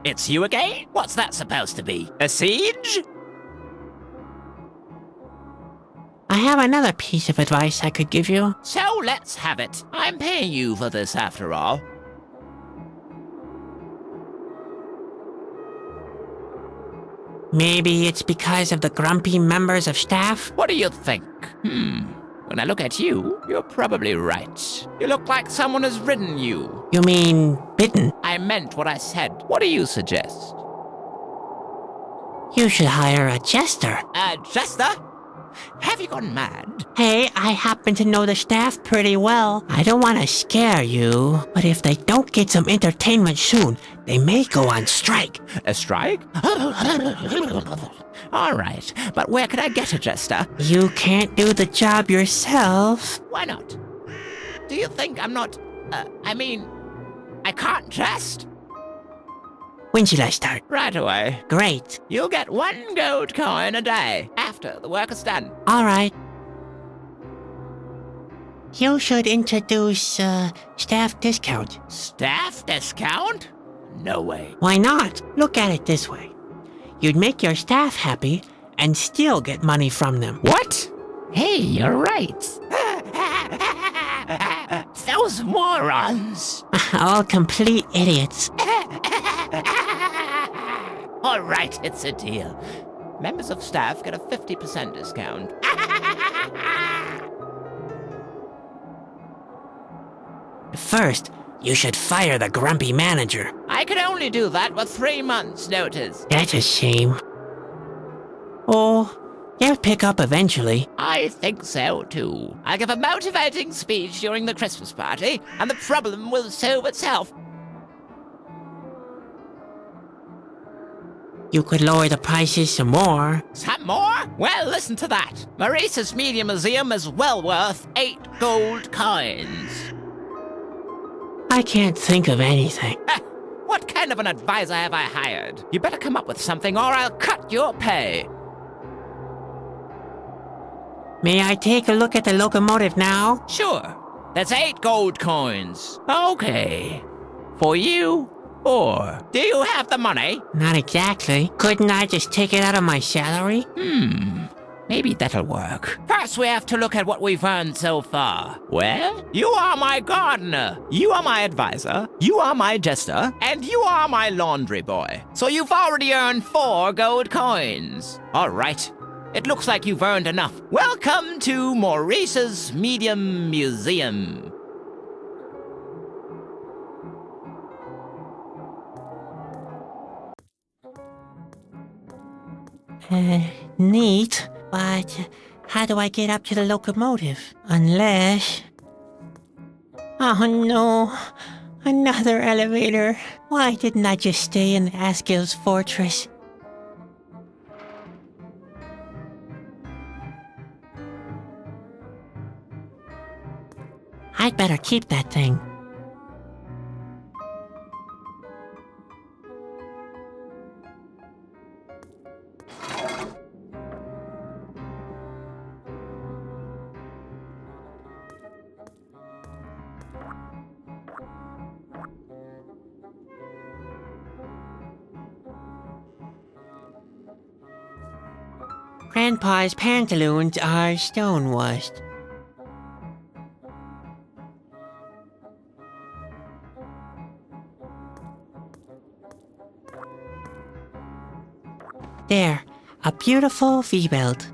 It's you again? What's that supposed to be? A siege? I have another piece of advice I could give you. So let's have it. I'm paying you for this after all. Maybe it's because of the grumpy members of staff? What do you think? When I look at you, you're probably right. You look like someone has ridden you. You mean bitten? I meant what I said. What do you suggest? You should hire a jester. A jester? Have you gone mad? Hey, I happen to know the staff pretty well. I don't want to scare you, but if they don't get some entertainment soon, they may go on strike. A strike? All right, but where could I get a jester? You can't do the job yourself. Why not? Do you think I'm not... I can't jest? When should I start? Right away. Great. You'll get 1 gold coin a day after the work is done. All right. You should introduce, staff discount. Staff discount? No way. Why not? Look at it this way. You'd make your staff happy and still get money from them. What? Hey, you're right. Those morons. All complete idiots. All right, it's a deal. Members of staff get a 50% discount. First, you should fire the grumpy manager. I could only do that with 3 months' notice. That's a shame. Oh, they'll pick up eventually. I think so, too. I'll give a motivating speech during the Christmas party, and the problem will solve itself. You could lower the prices some more. Some more? Well, listen to that. Maurice's Media Museum is well worth 8 gold coins. I can't think of anything. What kind of an advisor have I hired? You better come up with something or I'll cut your pay. May I take a look at the locomotive now? Sure. That's 8 gold coins. Okay. For you, or do you have the money? Not exactly. Couldn't I just take it out of my salary? Maybe that'll work. First, we have to look at what we've earned so far. Well, you are my gardener, you are my advisor, you are my jester, and you are my laundry boy. So you've already earned 4 gold coins. All right. It looks like you've earned enough. Welcome to Maurice's Medium Museum. Neat. But how do I get up to the locomotive? Unless... Oh no, another elevator. Why didn't I just stay in Askill's fortress? I'd better keep that thing. Grandpa's pantaloons are stonewashed. There, a beautiful V-belt.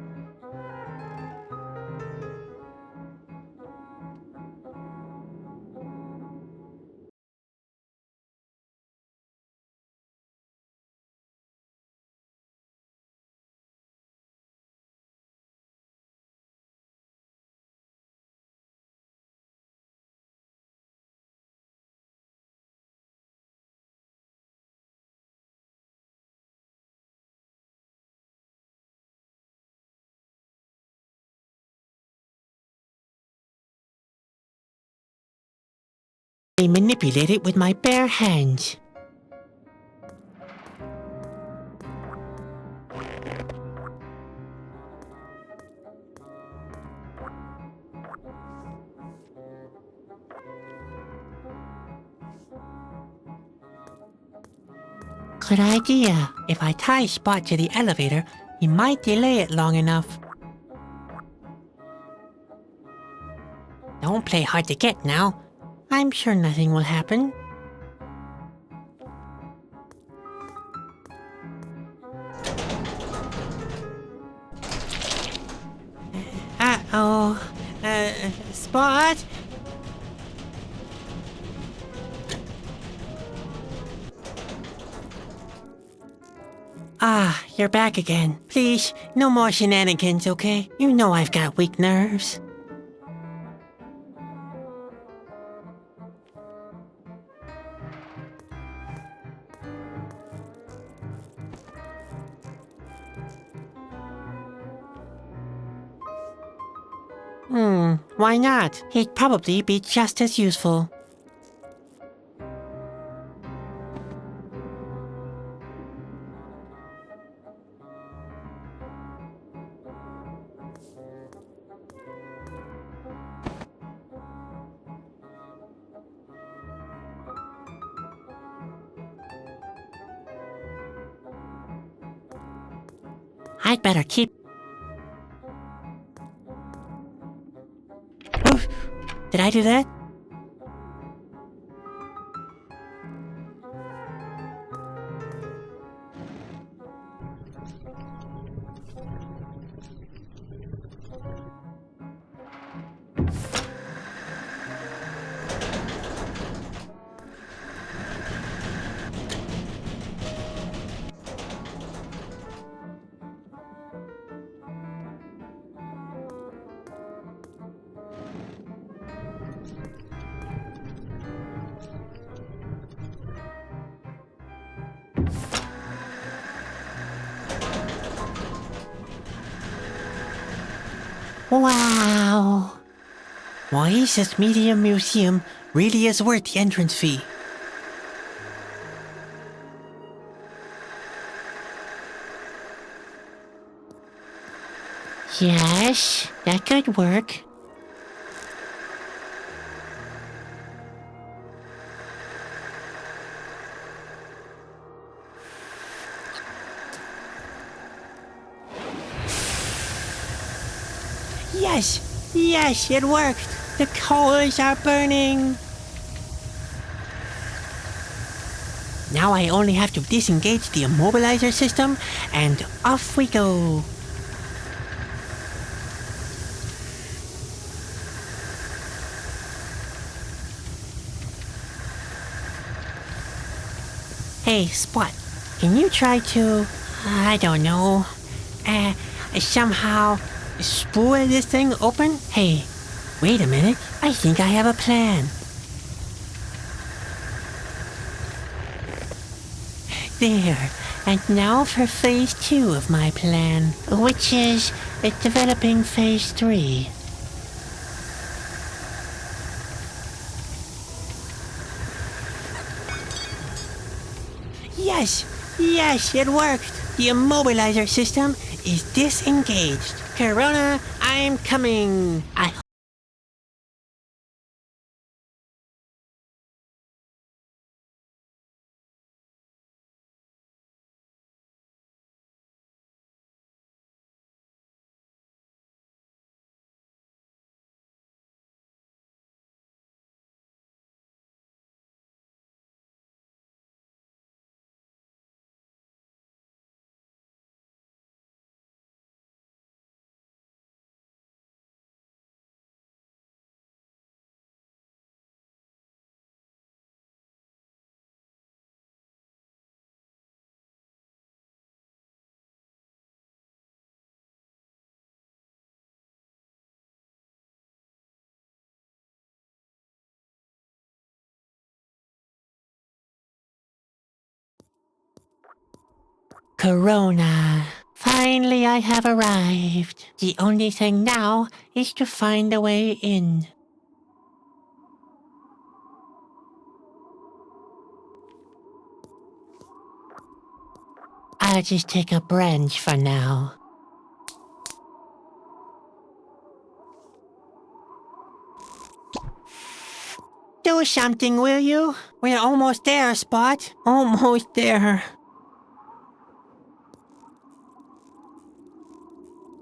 I manipulate it with my bare hands. Good idea. If I tie Spot to the elevator, he might delay it long enough. Don't play hard to get now. I'm sure nothing will happen. Uh-oh. Spot? Ah, you're back again. Please, no more shenanigans, okay? You know I've got weak nerves. Why not? He'd probably be just as useful. I'd better keep... Oof. Did I do that? Wow! Oasis Media Museum really is worth the entrance fee. Yes, that could work. Yes! Yes, it worked! The coals are burning! Now I only have to disengage the immobilizer system, and off we go! Hey, Spot, can you try to, I don't know, somehow spool this thing open? Hey, wait a minute. I think I have a plan. There. And now for phase 2 of my plan, which is developing phase 3. Yes! Yes, it worked! The immobilizer system is disengaged. Corona, I'm coming! Corona. Finally, I have arrived. The only thing now is to find a way in. I'll just take a branch for now. Do something, will you? We're almost there, Spot. Almost there.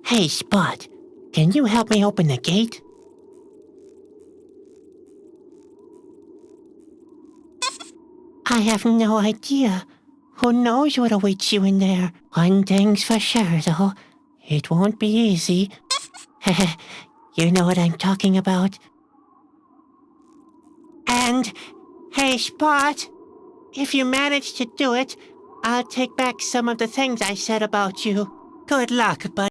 Hey, Spot. Can you help me open the gate? I have no idea. Who knows what awaits you in there? One thing's for sure, though. It won't be easy. You know what I'm talking about. And, hey, Spot, if you manage to do it, I'll take back some of the things I said about you. Good luck, bud.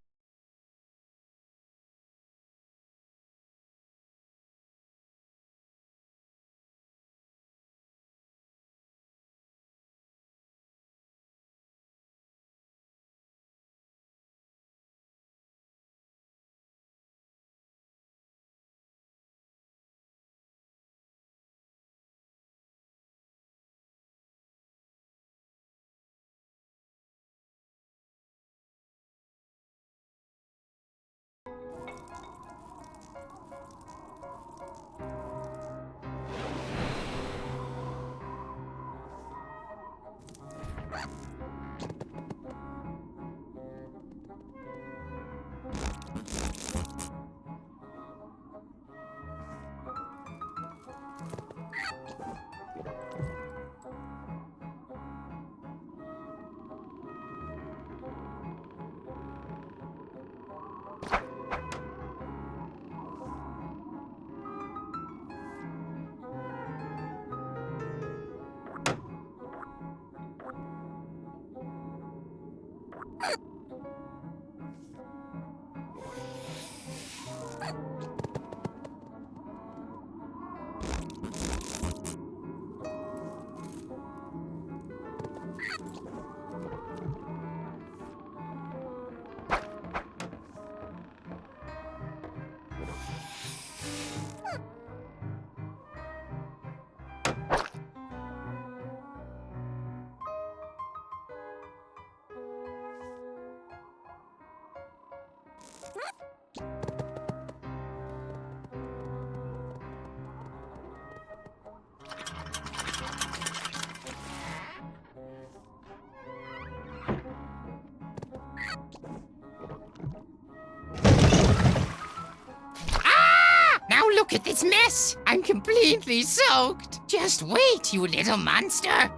Now look at this mess! I'm completely soaked! Just wait, you little monster!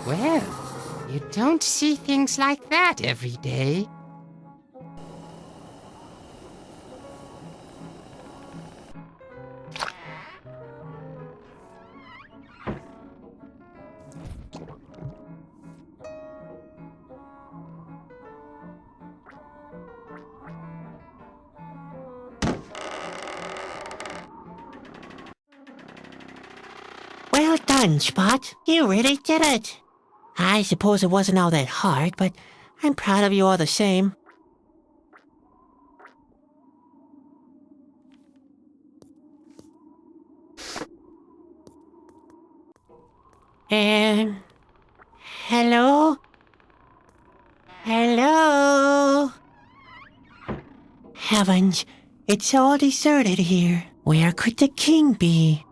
Well, you don't see things like that every day. Well done, Spot. You really did it. I suppose it wasn't all that hard, but I'm proud of you all the same. Hello? Hello? Heavens, it's all deserted here. Where could the king be?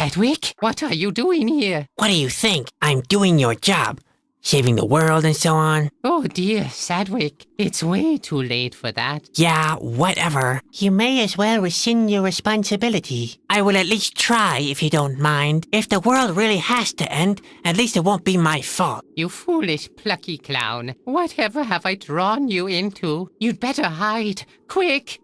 Sadwick, what are you doing here? What do you think? I'm doing your job. Saving the world and so on. Oh dear, Sadwick, it's way too late for that. Yeah, whatever. You may as well rescind your responsibility. I will at least try, if you don't mind. If the world really has to end, at least it won't be my fault. You foolish, plucky clown. Whatever have I drawn you into? You'd better hide. Quick!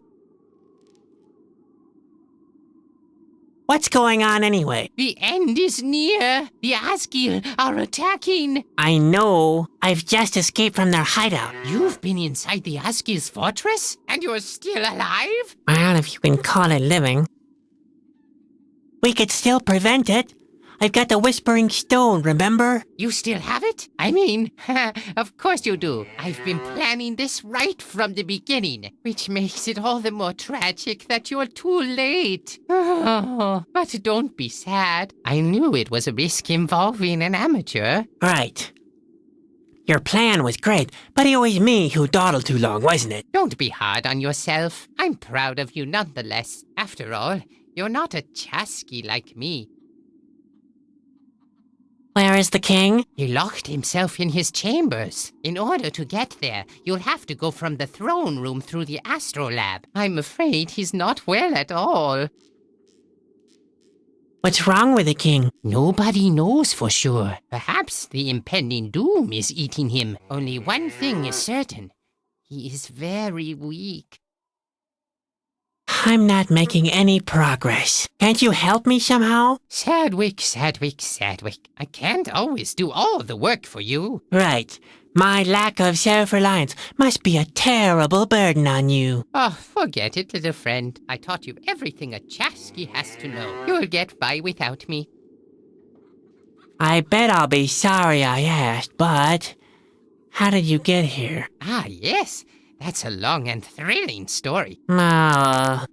What's going on anyway? The end is near. The Asgil are attacking. I know. I've just escaped from their hideout. You've been inside the Asgil's fortress? And you're still alive? Well, if you can call it living. We could still prevent it. I've got the Whispering Stone, remember? You still have it? I mean, of course you do. I've been planning this right from the beginning, which makes it all the more tragic that you're too late. Oh, but don't be sad. I knew it was a risk involving an amateur. Right. Your plan was great, but it was me who dawdled too long, wasn't it? Don't be hard on yourself. I'm proud of you nonetheless. After all, you're not a chasky like me. Where is the king? He locked himself in his chambers. In order to get there, you'll have to go from the throne room through the astrolab. I'm afraid he's not well at all. What's wrong with the king? Nobody knows for sure. Perhaps the impending doom is eating him. Only one thing is certain. He is very weak. I'm not making any progress. Can't you help me somehow? Sadwick. I can't always do all the work for you. Right. My lack of self-reliance must be a terrible burden on you. Oh, forget it, little friend. I taught you everything a chasky has to know. You'll get by without me. I bet I'll be sorry I asked, but how did you get here? Ah, yes. That's a long and thrilling story. Now,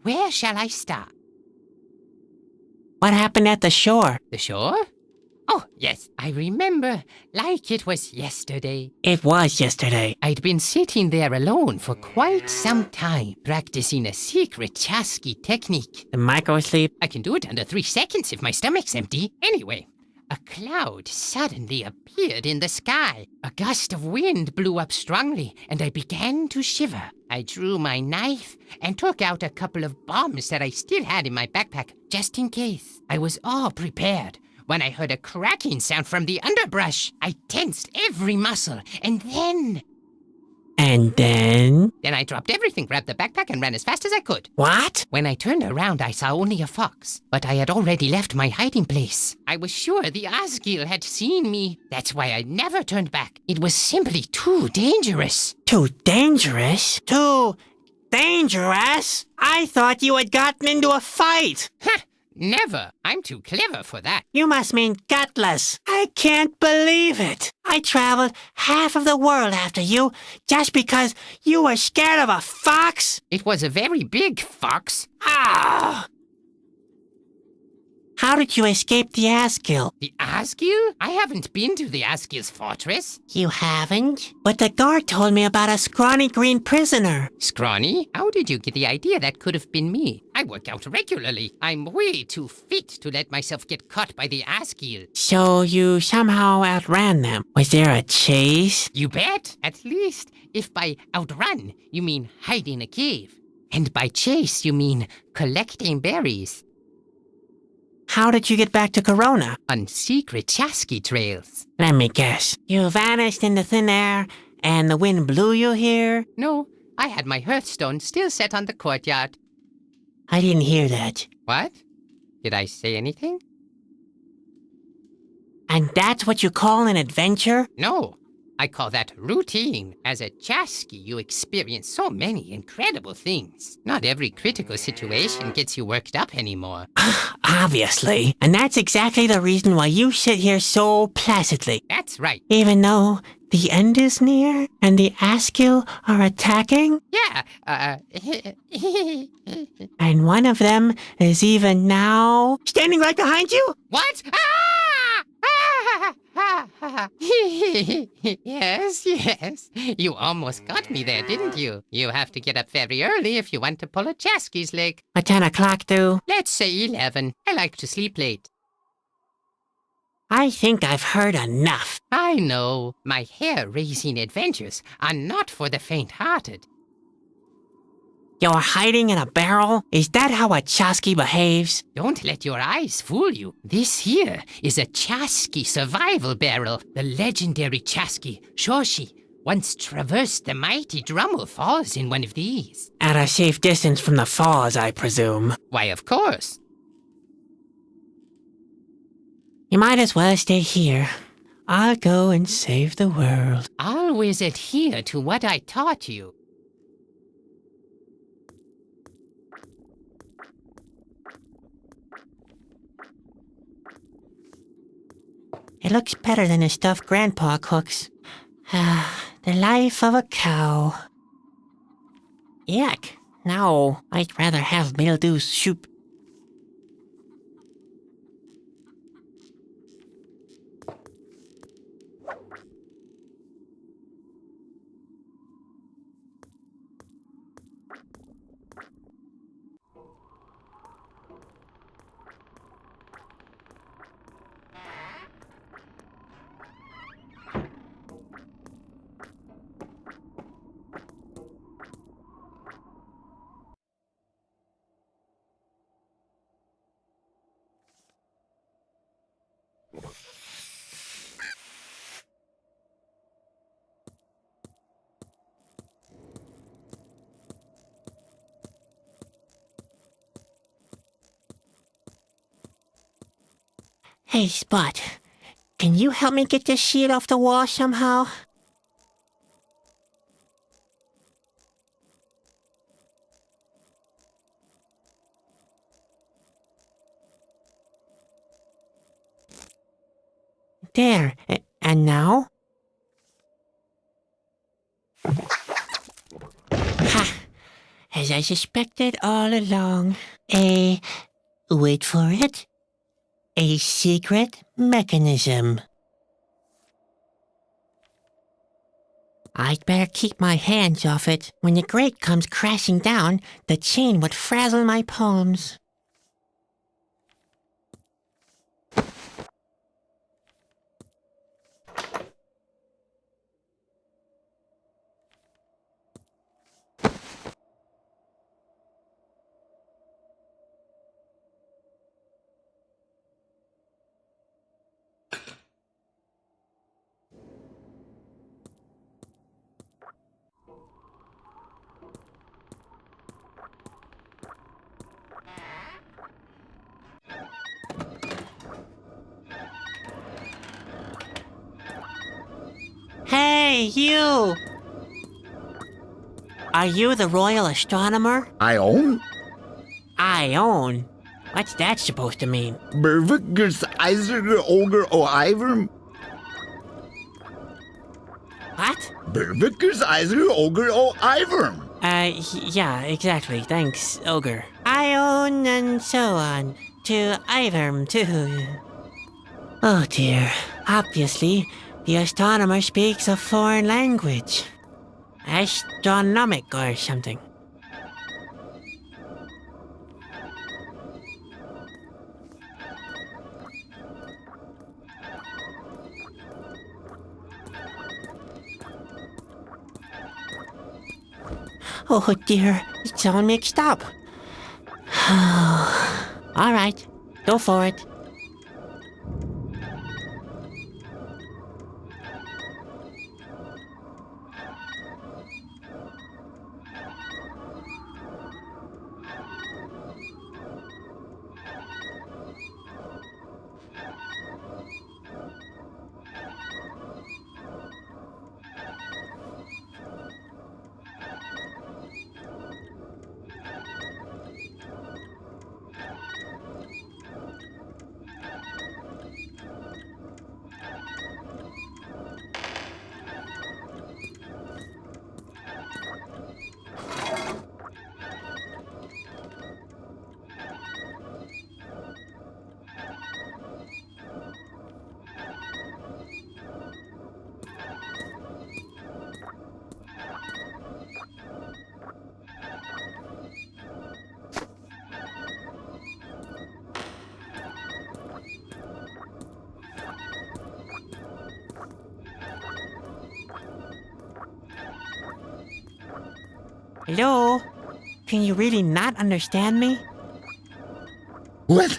where shall I start? What happened at the shore? The shore? Oh, yes, I remember. Like it was yesterday. It was yesterday. I'd been sitting there alone for quite some time, practicing a secret chasky technique. The micro-sleep? I can do it under 3 seconds if my stomach's empty. Anyway, a cloud suddenly appeared in the sky. A gust of wind blew up strongly, and I began to shiver. I drew my knife and took out a couple of bombs that I still had in my backpack, just in case. I was all prepared when I heard a cracking sound from the underbrush. I tensed every muscle, and then... And then? Then I dropped everything, grabbed the backpack, and ran as fast as I could. What? When I turned around, I saw only a fox, but I had already left my hiding place. I was sure the Asgil had seen me. That's why I never turned back. It was simply too dangerous. Too dangerous? Too dangerous? I thought you had gotten into a fight. Ha! Never. I'm too clever for that. You must mean gutless. I can't believe it. I traveled half of the world after you just because you were scared of a fox? It was a very big fox. Ah! How did you escape the Asgil? The Asgil? I haven't been to the Asgil's fortress. You haven't? But the guard told me about a scrawny green prisoner. Scrawny? How did you get the idea that could have been me? I work out regularly. I'm way too fit to let myself get caught by the Asgil. So you somehow outran them. Was there a chase? You bet. At least if by outrun you mean hide in a cave. And by chase you mean collecting berries. How did you get back to Corona? On secret chasky trails. Let me guess. You vanished into thin air, and the wind blew you here? No, I had my hearthstone still set on the courtyard. I didn't hear that. What? Did I say anything? And that's what you call an adventure? No, I call that routine. As a chasky, you experience so many incredible things. Not every critical situation gets you worked up anymore. Obviously. And that's exactly the reason why you sit here so placidly. That's right. Even though the end is near and the Asgil are attacking? Yeah, And one of them is even now standing right behind you? What? Ah! Ah! ha, ha. Yes, yes. You almost got me there, didn't you? You have to get up very early if you want to pull a Chasky's leg. What 10 o'clock do? Let's say 11. I like to sleep late. I think I've heard enough. I know. My hair-raising adventures are not for the faint-hearted. You're hiding in a barrel? Is that how a Chasky behaves? Don't let your eyes fool you. This here is a Chasky survival barrel. The legendary Chasky, Shoshi, once traversed the mighty Drummel Falls in one of these. At a safe distance from the falls, I presume. Why, of course. You might as well stay here. I'll go and save the world. Always adhere to what I taught you. It looks better than the stuff Grandpa cooks. The life of a cow. Yuck. No, I'd rather have mildew soup. Hey, Spot. Can you help me get this sheet off the wall somehow? There. And now? Ha! As I suspected all along. Wait for it. A secret mechanism. I'd better keep my hands off it. When the grate comes crashing down, the chain would frazzle my palms. Hey, you! Are you the royal astronomer? I own? I own? What's that supposed to mean? Bervikers Eiser Ogre o Iver? What? Bervikers Eiser Ogre o Iver? Yeah, exactly. Thanks, Ogre. I own and so on. To Iverm, too. Oh dear. Obviously, the astronomer speaks a foreign language. Astronomic or something. Oh dear, it's all mixed up. All right, go for it. Hello? Can you really not understand me? What?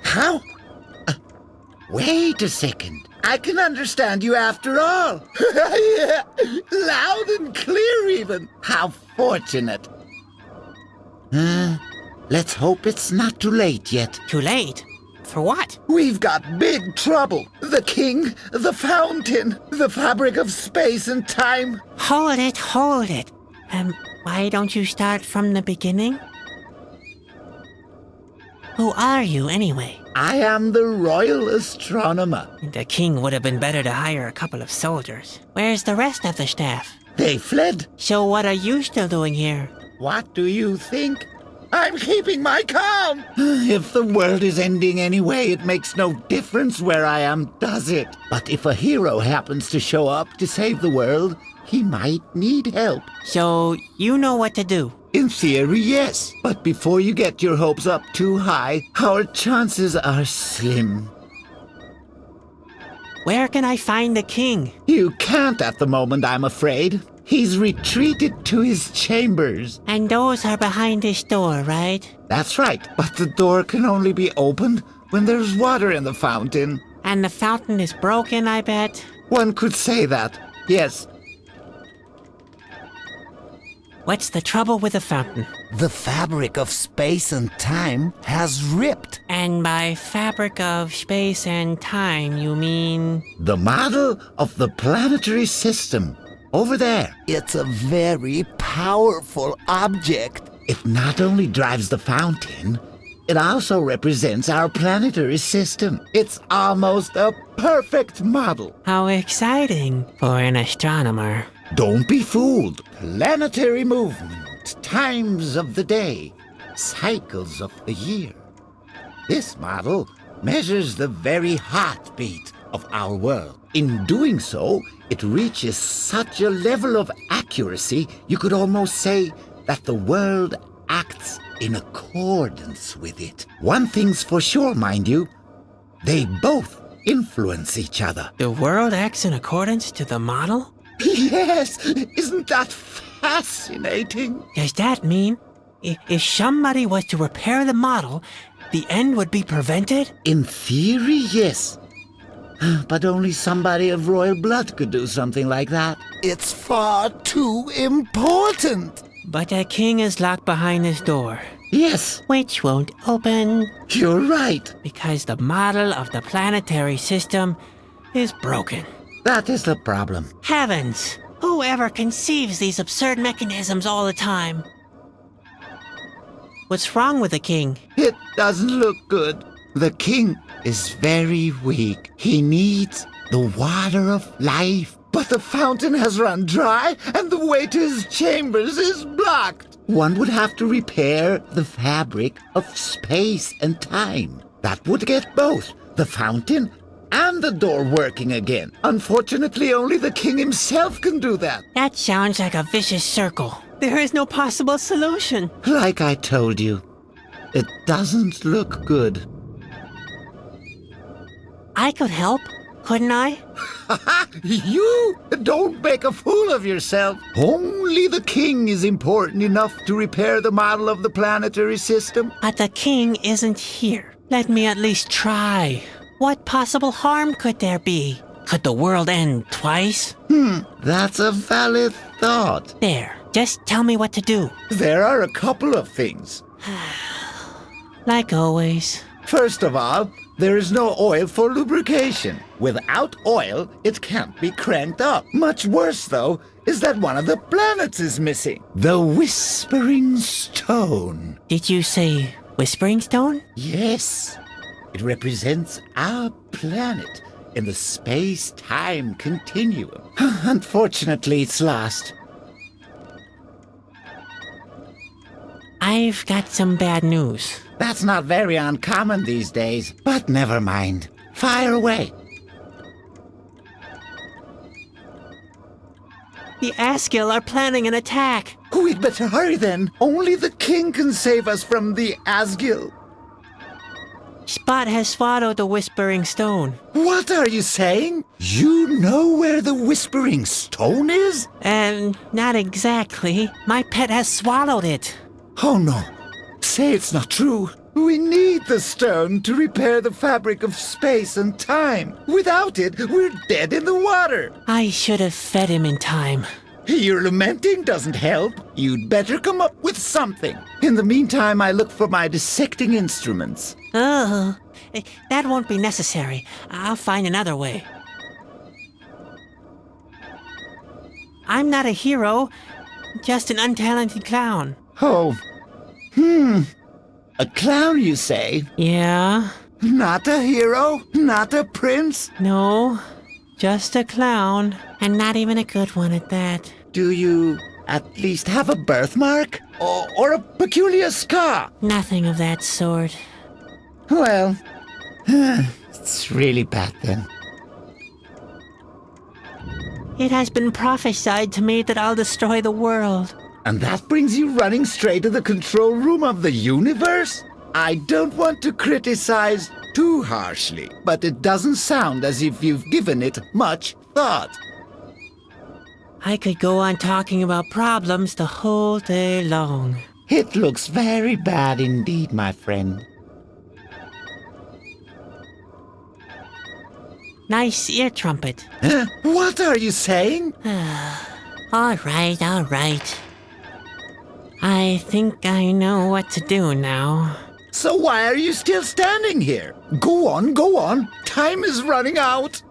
How? Wait a second. I can understand you after all. Yeah, loud and clear even. How fortunate. Let's hope it's not too late yet. Too late? For what? We've got big trouble. The king, the fountain, the fabric of space and time. Hold it. Why don't you start from the beginning? Who are you, anyway? I am the royal astronomer. The king would have been better to hire a couple of soldiers. Where's the rest of the staff? They fled. So what are you still doing here? What do you think? I'm keeping my calm. If the world is ending anyway, it makes no difference where I am, does it? But if a hero happens to show up to save the world, he might need help. So you know what to do? In theory, yes. But before you get your hopes up too high, our chances are slim. Where can I find the king? You can't at the moment, I'm afraid. He's retreated to his chambers. And those are behind this door, right? That's right, but the door can only be opened when there's water in the fountain. And the fountain is broken, I bet? One could say that, yes. What's the trouble with the fountain? The fabric of space and time has ripped. And by fabric of space and time, you mean? The model of the planetary system. Over there. It's a very powerful object. It not only drives the fountain, it also represents our planetary system. It's almost a perfect model. How exciting for an astronomer. Don't be fooled. Planetary movement, times of the day, cycles of the year. This model measures the very heartbeat of our world. In doing so, it reaches such a level of accuracy, you could almost say that the world acts in accordance with it. One thing's for sure, mind you, they both influence each other. The world acts in accordance to the model? Yes, isn't that fascinating? Does that mean if somebody was to repair the model, the end would be prevented? In theory, yes. But only somebody of royal blood could do something like that. It's far too important. But the king is locked behind his door. Yes. Which won't open. You're right. Because the model of the planetary system is broken. That is the problem. Heavens! Whoever conceives these absurd mechanisms all the time? What's wrong with the king? It doesn't look good. The king is very weak. He needs the water of life. But the fountain has run dry and the way to his chambers is blocked. One would have to repair the fabric of space and time. That would get both the fountain and the door working again. Unfortunately, only the king himself can do that. That sounds like a vicious circle. There is no possible solution. Like I told you, it doesn't look good. I could help, couldn't I? You? Don't make a fool of yourself. Only the king is important enough to repair the model of the planetary system. But the king isn't here. Let me at least try. What possible harm could there be? Could the world end twice? That's a valid thought. There, just tell me what to do. There are a couple of things. Like always. First of all, there is no oil for lubrication. Without oil, it can't be cranked up. Much worse, though, is that one of the planets is missing. The Whispering Stone. Did you say Whispering Stone? Yes. It represents our planet in the space-time continuum. Unfortunately, it's lost. I've got some bad news. That's not very uncommon these days, but never mind. Fire away. The Asgil are planning an attack. We'd better hurry then. Only the king can save us from the Asgil. Spot has swallowed the Whispering Stone. What are you saying? You know where the Whispering Stone is? Not exactly. My pet has swallowed it. Oh no. Say it's not true. We need the stone to repair the fabric of space and time. Without it, we're dead in the water. I should have fed him in time. Your lamenting doesn't help. You'd better come up with something. In the meantime, I look for my dissecting instruments. Oh, that won't be necessary. I'll find another way. I'm not a hero, just an untalented clown. Oh. A clown, you say? Yeah? Not a hero? Not a prince? No, just a clown. And not even a good one at that. Do you at least have a birthmark? Or a peculiar scar? Nothing of that sort. Well, it's really bad then. It has been prophesied to me that I'll destroy the world. And that brings you running straight to the control room of the universe? I don't want to criticize too harshly, but it doesn't sound as if you've given it much thought. I could go on talking about problems the whole day long. It looks very bad indeed, my friend. Nice ear trumpet. What are you saying? All right. I think I know what to do now. So why are you still standing here? Go on. Time is running out.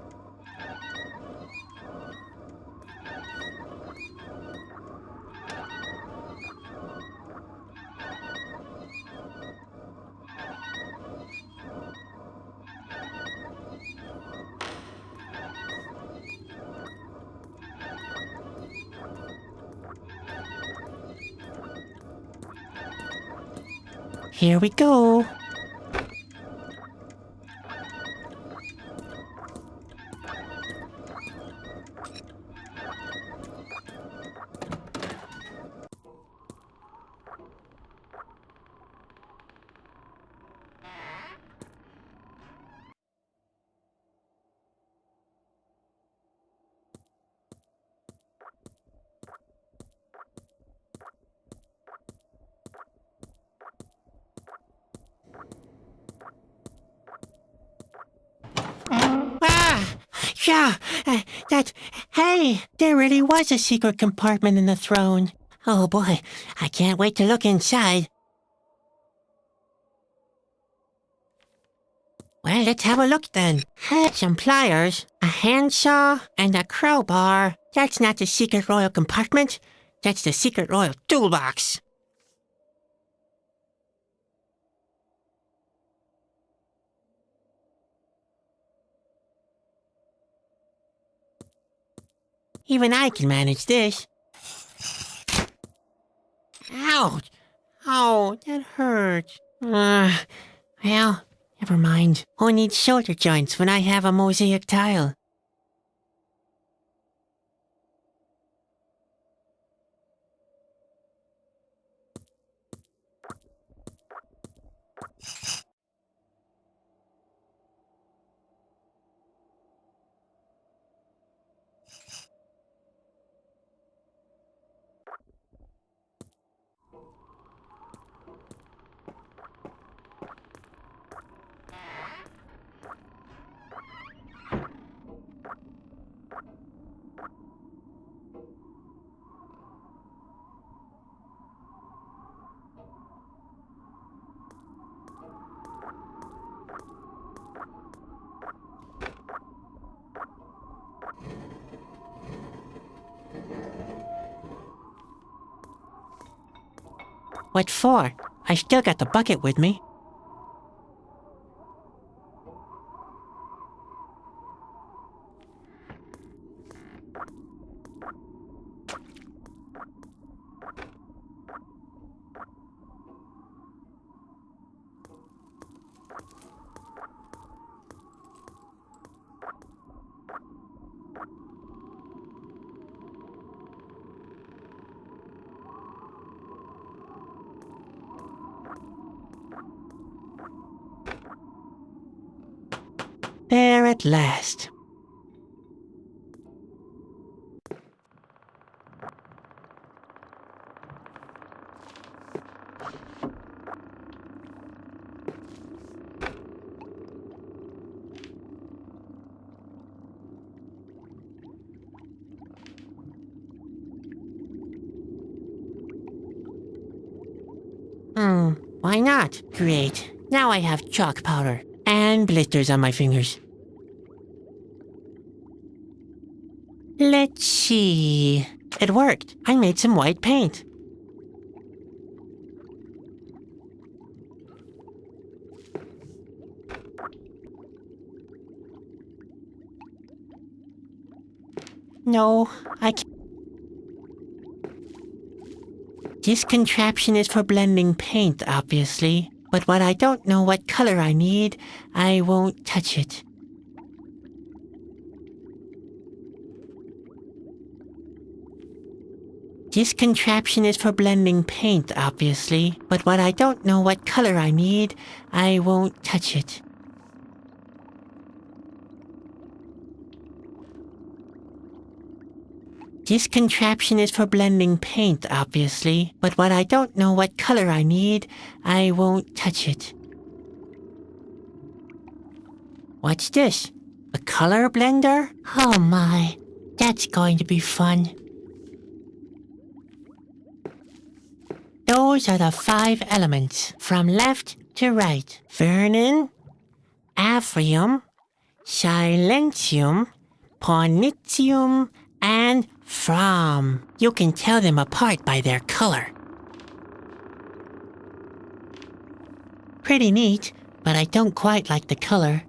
Here we go. Hey, there really was a secret compartment in the throne. Oh boy, I can't wait to look inside. Well, let's have a look then. Some pliers, a handsaw, and a crowbar. That's not the secret royal compartment. That's the secret royal toolbox. Even I can manage this. Ouch! Oh, that hurts. Well, never mind. Who needs shoulder joints when I have a mosaic tile? What for? I still got the bucket with me. There at last. Why not? Great. Now I have chalk powder and blisters on my fingers. Let's see. It worked. I made some white paint. No, I can't. This contraption is for blending paint, obviously. But when I don't know what color I need, I won't touch it. This contraption is for blending paint, obviously. But when I don't know what color I need, I won't touch it. This contraption is for blending paint, obviously, but when I don't know what color I need, I won't touch it. What's this? A color blender? Oh my, that's going to be fun. Those are the 5 elements, from left to right. Vernon, Aphrium, Silentium, Pornitium, and From. You can tell them apart by their color. Pretty neat, but I don't quite like the color.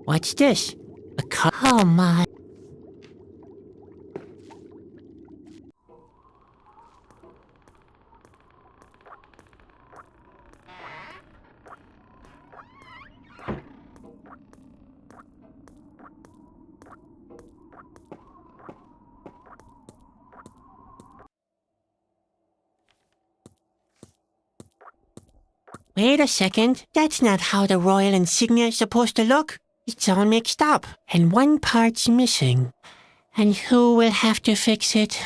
What's this? A color? Oh my. Wait a second, that's not how the royal insignia is supposed to look. It's all mixed up, and one part's missing. And who will have to fix it?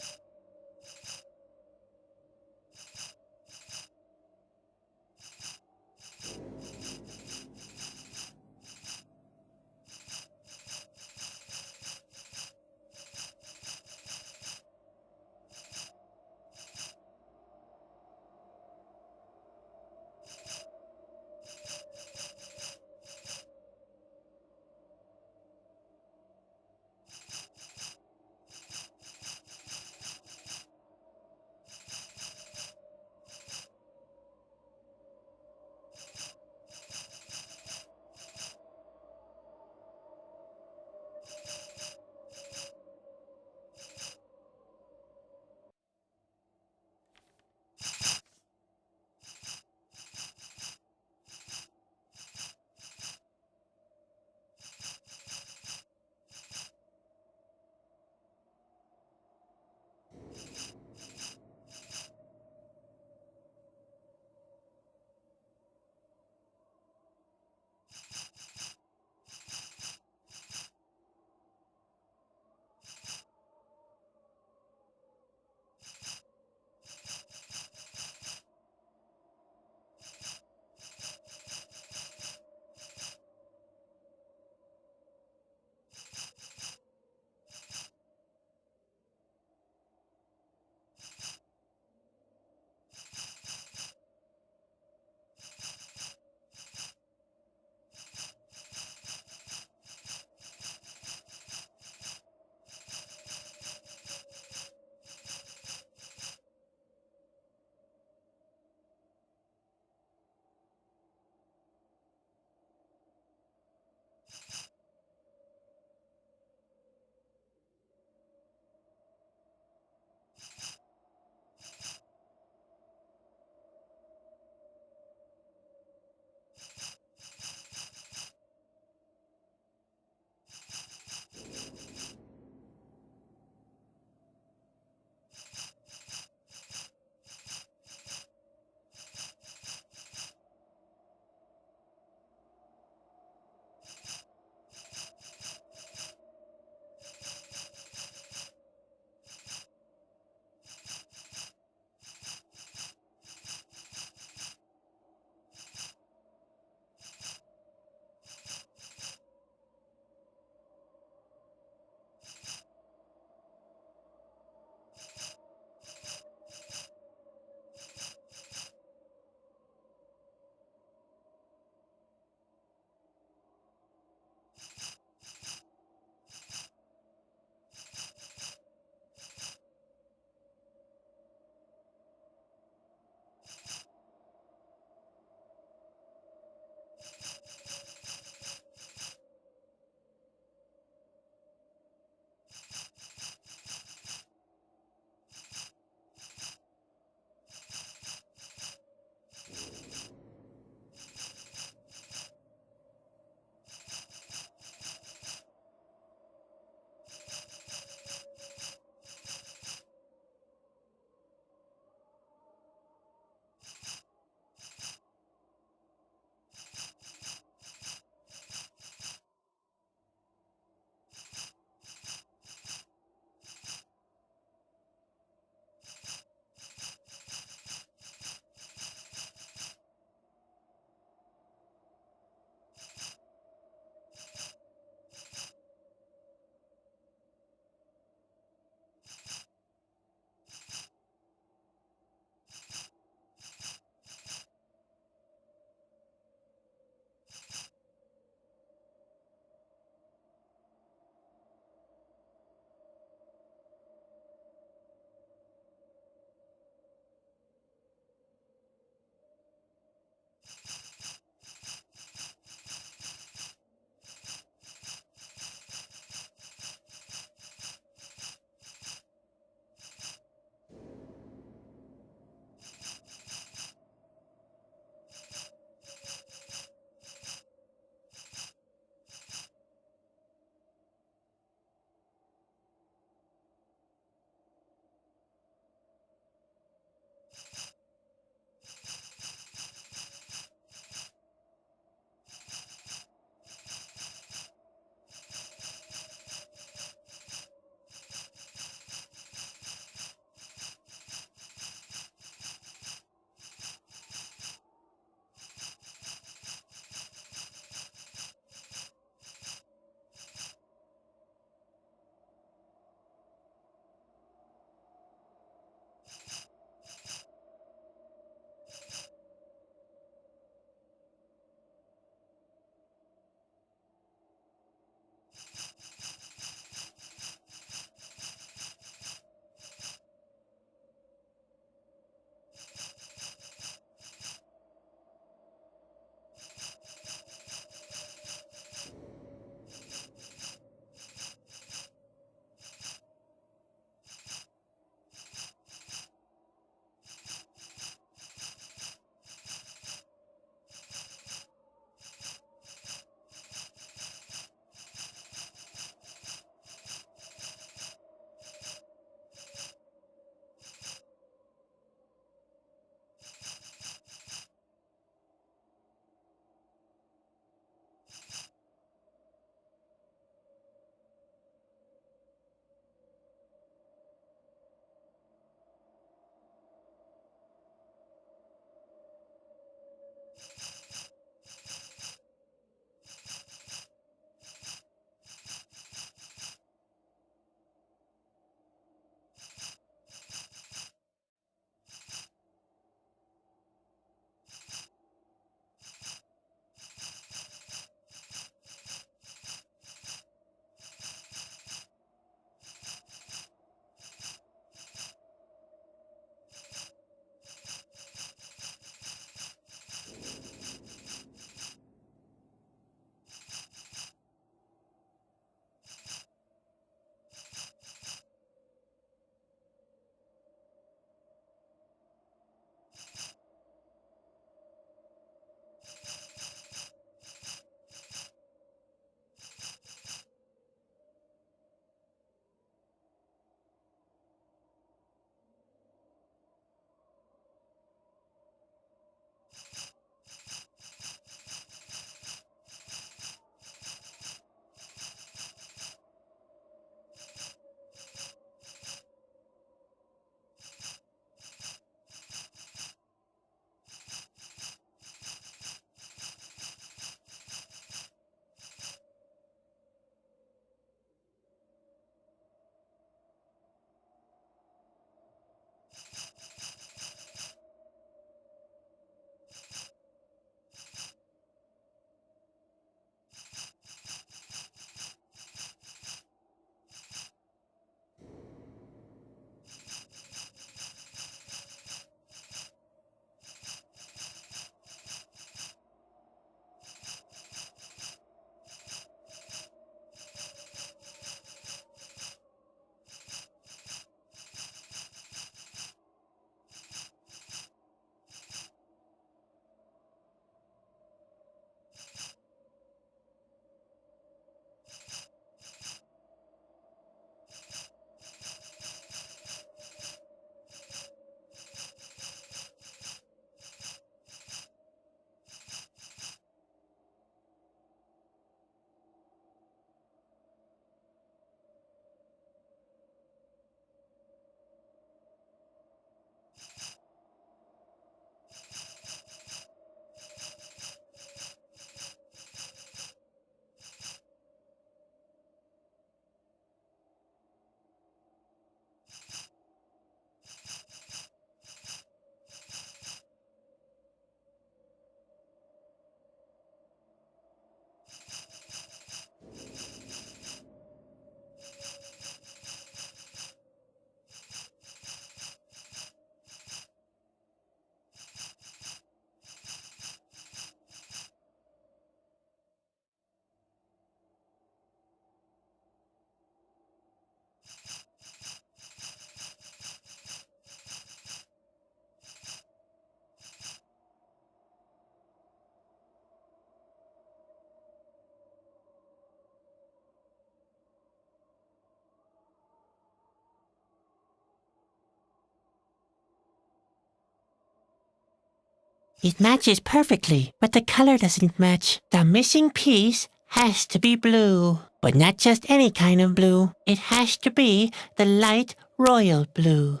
It matches perfectly, but the color doesn't match. The missing piece has to be blue. But not just any kind of blue. It has to be the light royal blue.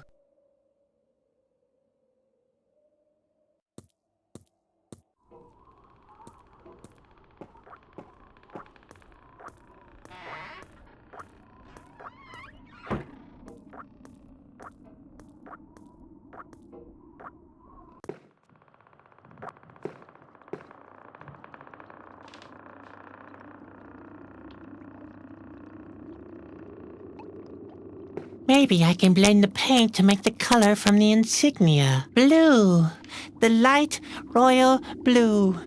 Maybe I can blend the paint to make the color from the insignia. Blue. The light royal blue.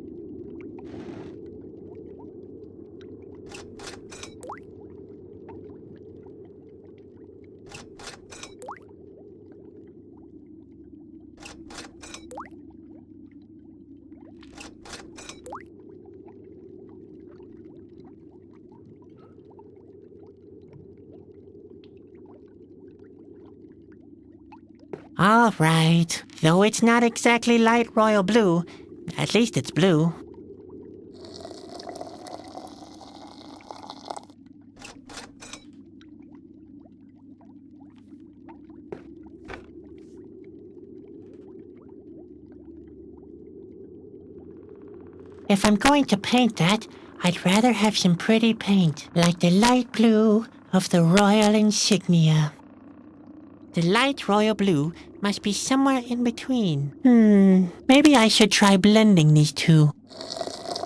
All right. Though it's not exactly light royal blue, at least it's blue. If I'm going to paint that, I'd rather have some pretty paint, like the light blue of the royal insignia. The light royal blue must be somewhere in between. Maybe I should try blending these two.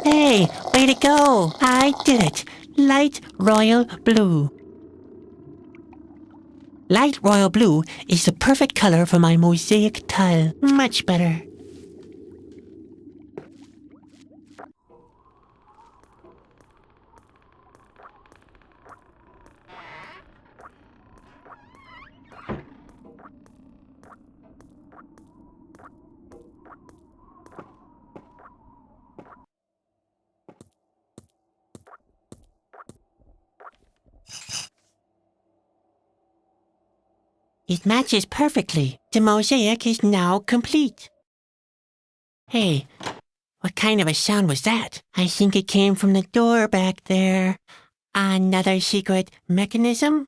Hey, way to go! I did it! Light royal blue. Light royal blue is the perfect color for my mosaic tile. Much better. It matches perfectly. The mosaic is now complete. Hey, what kind of a sound was that? I think it came from the door back there. Another secret mechanism?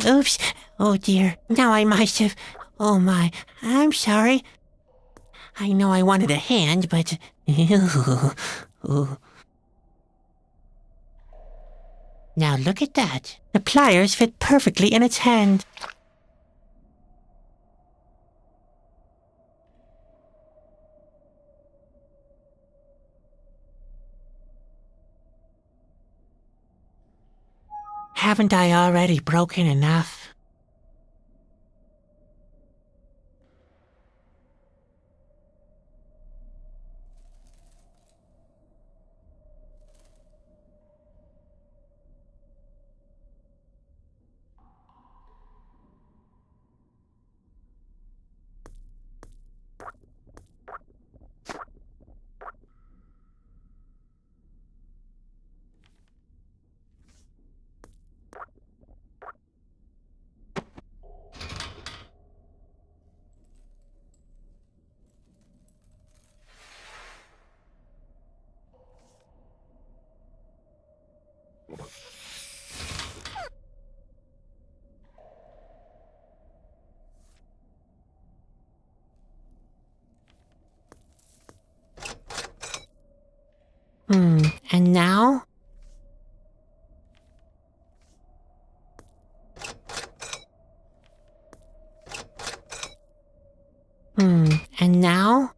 Oops. Oh dear. Now I must have... Oh my. I'm sorry. I know I wanted a hand, but... Now look at that. The pliers fit perfectly in its hand. Haven't I already broken enough? And now? And now?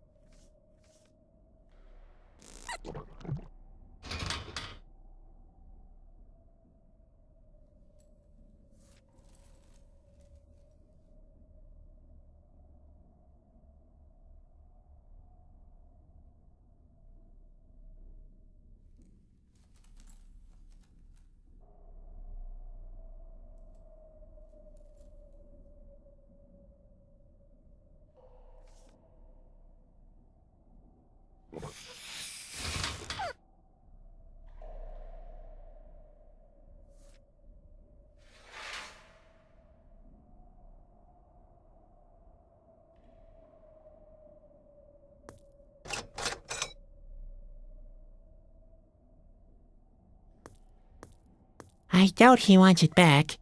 I doubt he wants it back.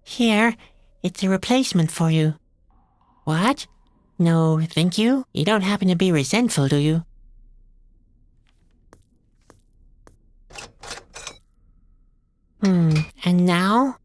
Here, it's a replacement for you. What? No, thank you? You don't happen to be resentful, do you? And now?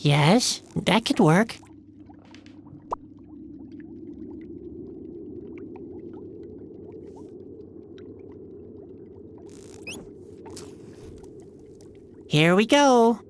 Yes, that could work. Here we go.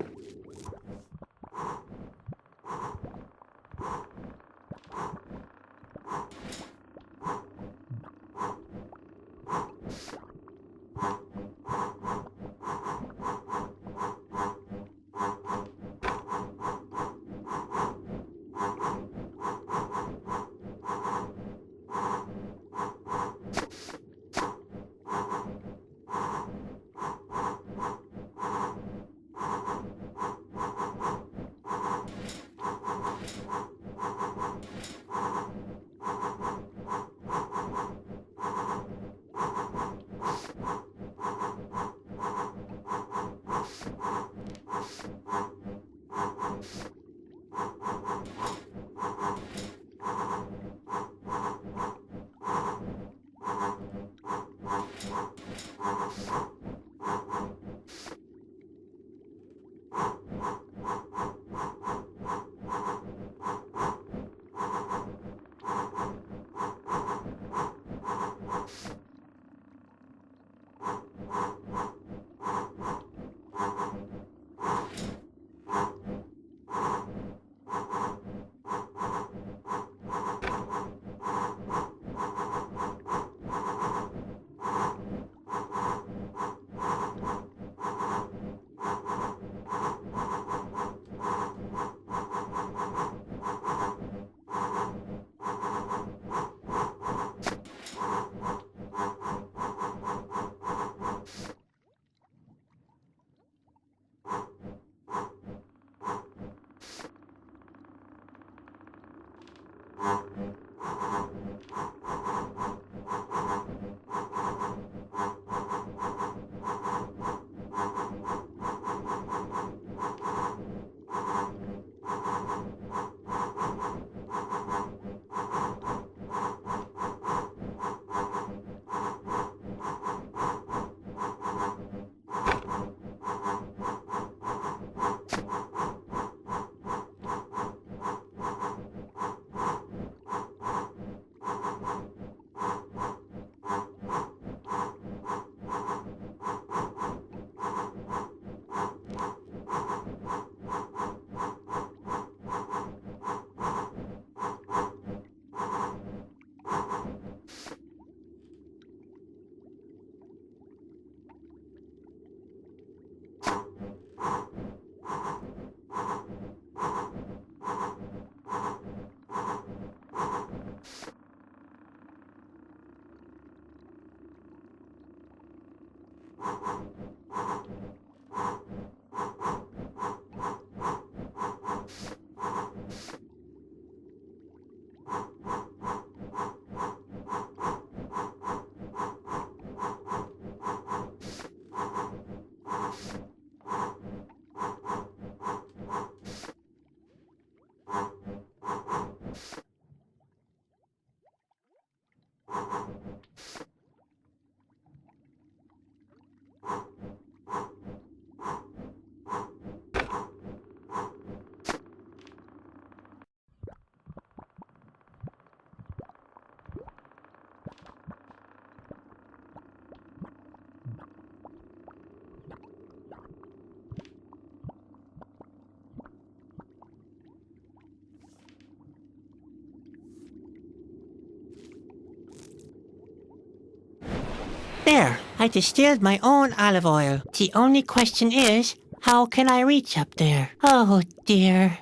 There, I distilled my own olive oil. The only question is, how can I reach up there? Oh, dear.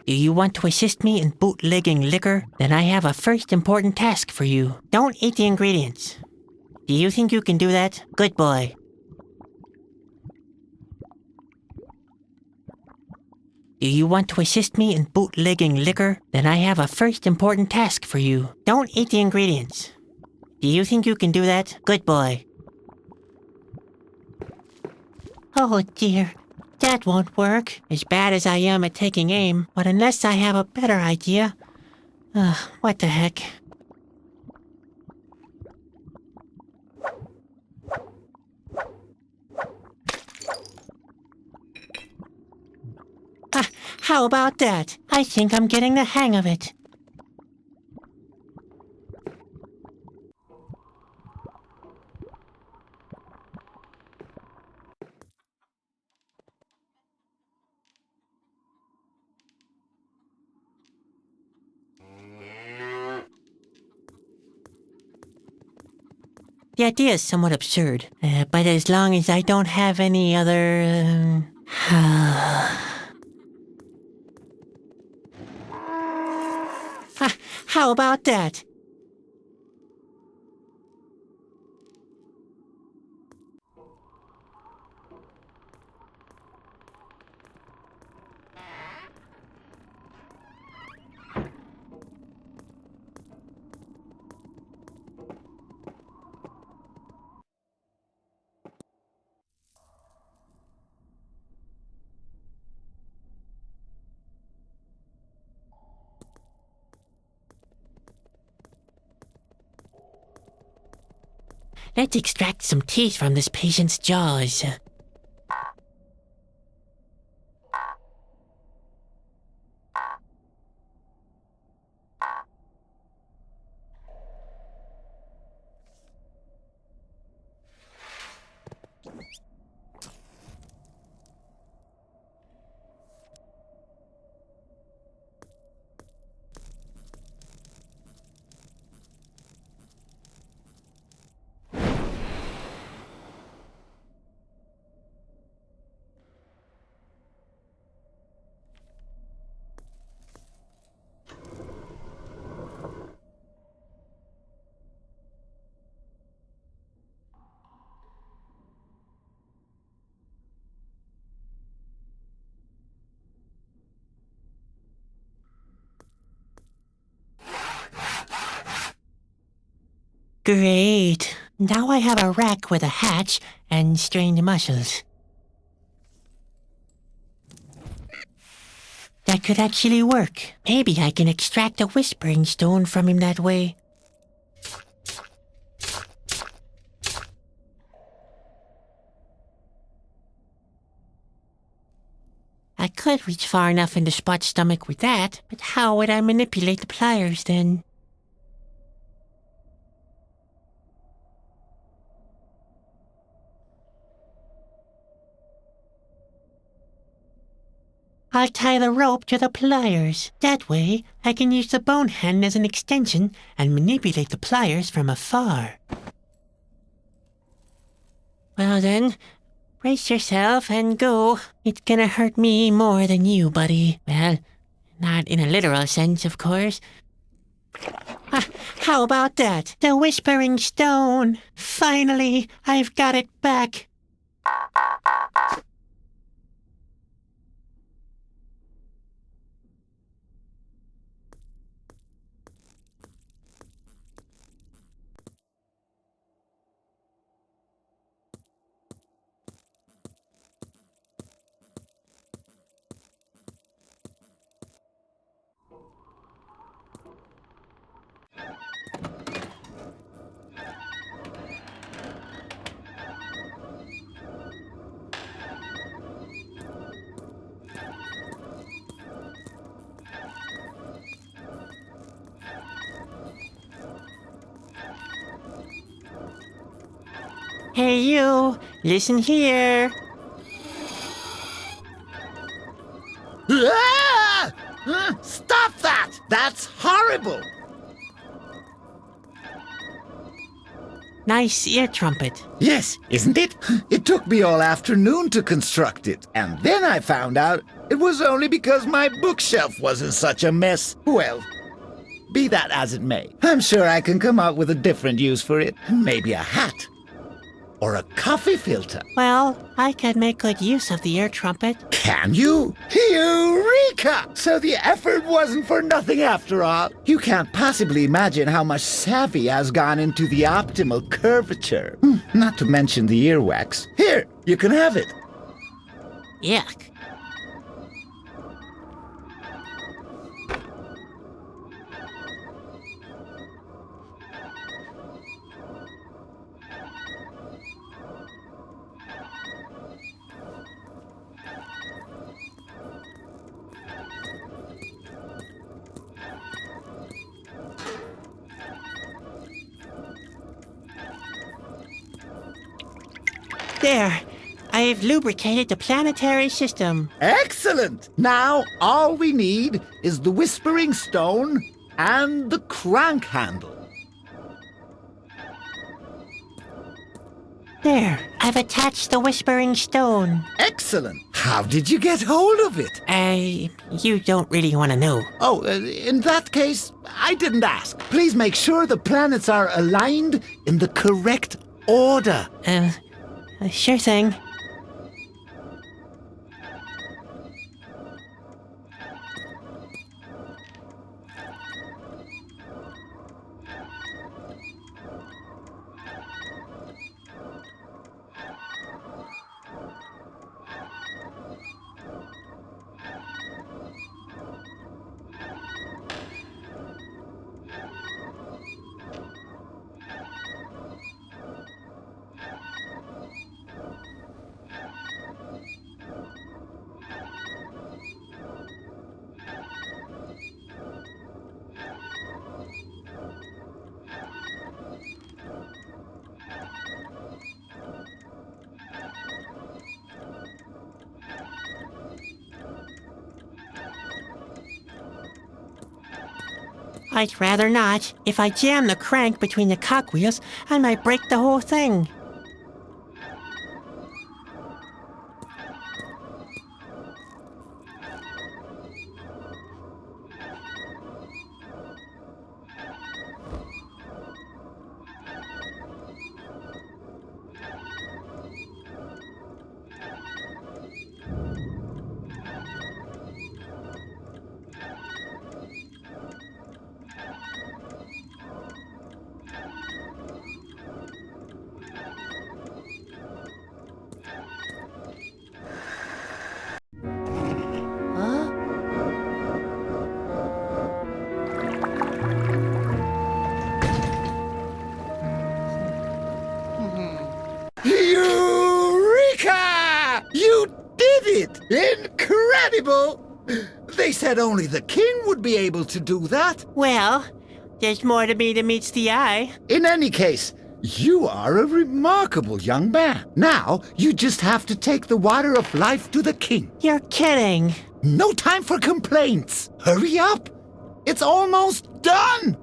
Do you want to assist me in bootlegging liquor? Then I have a first important task for you. Don't eat the ingredients. Do you think you can do that? Good boy. Do you want to assist me in bootlegging liquor? Then I have a first important task for you. Don't eat the ingredients. Do you think you can do that? Good boy. Oh dear, that won't work. As bad as I am at taking aim, but unless I have a better idea... what the heck? How about that? I think I'm getting the hang of it. The idea is somewhat absurd, but as long as I don't have any other... How about that? Let's extract some teeth from this patient's jaws. Great. Now I have a rack with a hatch and strained muscles. That could actually work. Maybe I can extract a whispering stone from him that way. I could reach far enough into Spot's stomach with that, but how would I manipulate the pliers then? I'll tie the rope to the pliers. That way, I can use the bone hand as an extension and manipulate the pliers from afar. Well then, brace yourself and go. It's gonna hurt me more than you, buddy. Well, not in a literal sense, of course. How about that? The Whispering Stone! Finally, I've got it back. Hey you, listen here. Stop that! That's horrible! Nice ear trumpet. Yes, isn't it? It took me all afternoon to construct it. And then I found out it was only because my bookshelf was in such a mess. Well, be that as it may, I'm sure I can come up with a different use for it. Maybe a hat. Or a coffee filter. Well, I could make good use of the ear trumpet. Can you? Eureka! So the effort wasn't for nothing after all. You can't possibly imagine how much savvy has gone into the optimal curvature. Not to mention the earwax. Here, you can have it. Yuck. There, I've lubricated the planetary system. Excellent! Now, all we need is the whispering stone and the crank handle. There, I've attached the whispering stone. Excellent! How did you get hold of it? You don't really want to know. Oh, in that case, I didn't ask. Please make sure the planets are aligned in the correct order. Sure thing. I'd rather not. If I jam the crank between the cogwheels, I might break the whole thing. Eureka! You did it! Incredible! They said only the king would be able to do that. Well, there's more to me than meets the eye. In any case, you are a remarkable young man. Now, you just have to take the water of life to the king. You're kidding. No time for complaints. Hurry up. It's almost done.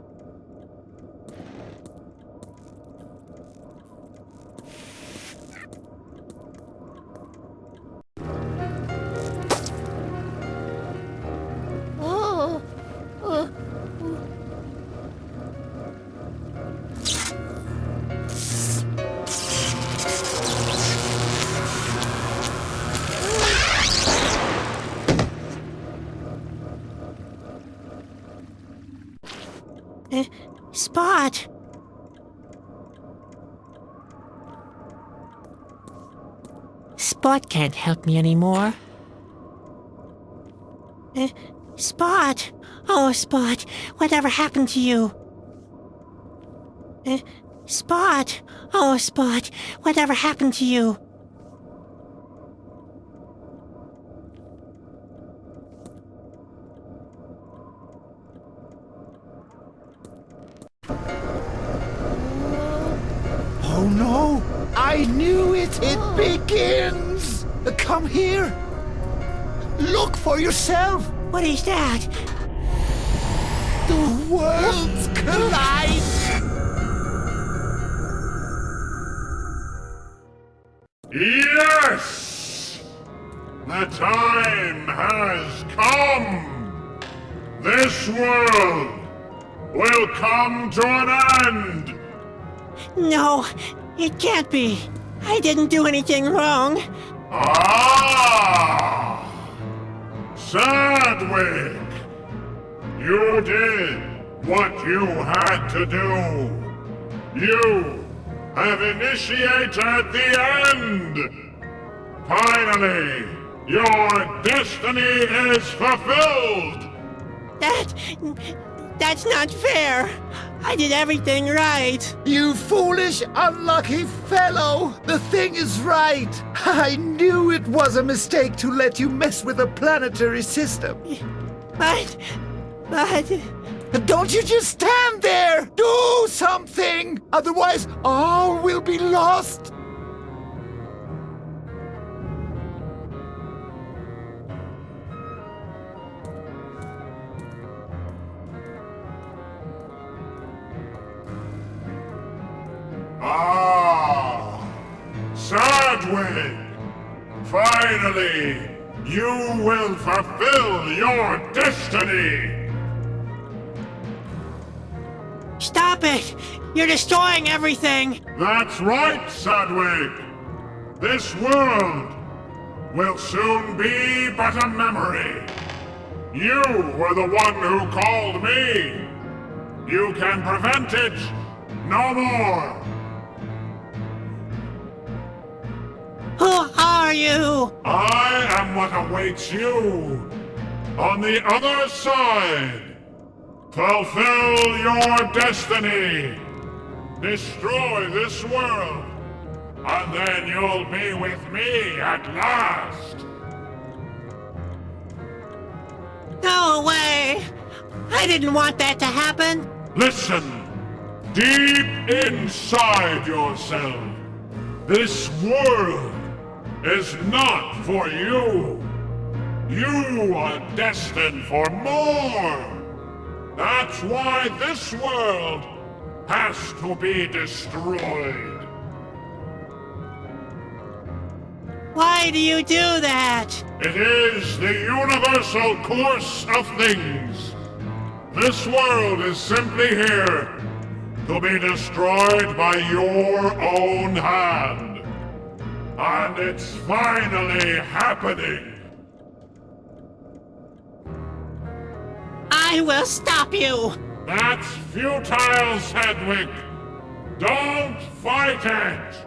Spot! Spot can't help me anymore. Spot! Oh, Spot, whatever happened to you? Spot! Oh, Spot, whatever happened to you? Oh no! I knew it! It begins! Come here! Look for yourself! What is that? The worlds collide! Yes! The time has come! This world will come to an end! No, it can't be. I didn't do anything wrong. Ah! Sadwick! You did what you had to do. You have initiated the end! Finally, your destiny is fulfilled! That's not fair. I did everything right. You foolish, unlucky fellow! The thing is right! I knew it was a mistake to let you mess with a planetary system. But... Don't you just stand there! Do something! Otherwise, all will be lost! Ah! Sadwick! Finally, you will fulfill your destiny! Stop it! You're destroying everything! That's right, Sadwick! This world will soon be but a memory. You were the one who called me. You can prevent it no more. Who are you? I am what awaits you on the other side. Fulfill your destiny. Destroy this world, and then you'll be with me at last. No way! I didn't want that to happen. Listen, deep inside yourself, this world is not for you. You are destined for more. That's why this world has to be destroyed. Why do you do that? It is the universal course of things. This world is simply here to be destroyed by your own hand. And it's finally happening. I will stop you! That's futile, Sadwick. Don't fight it!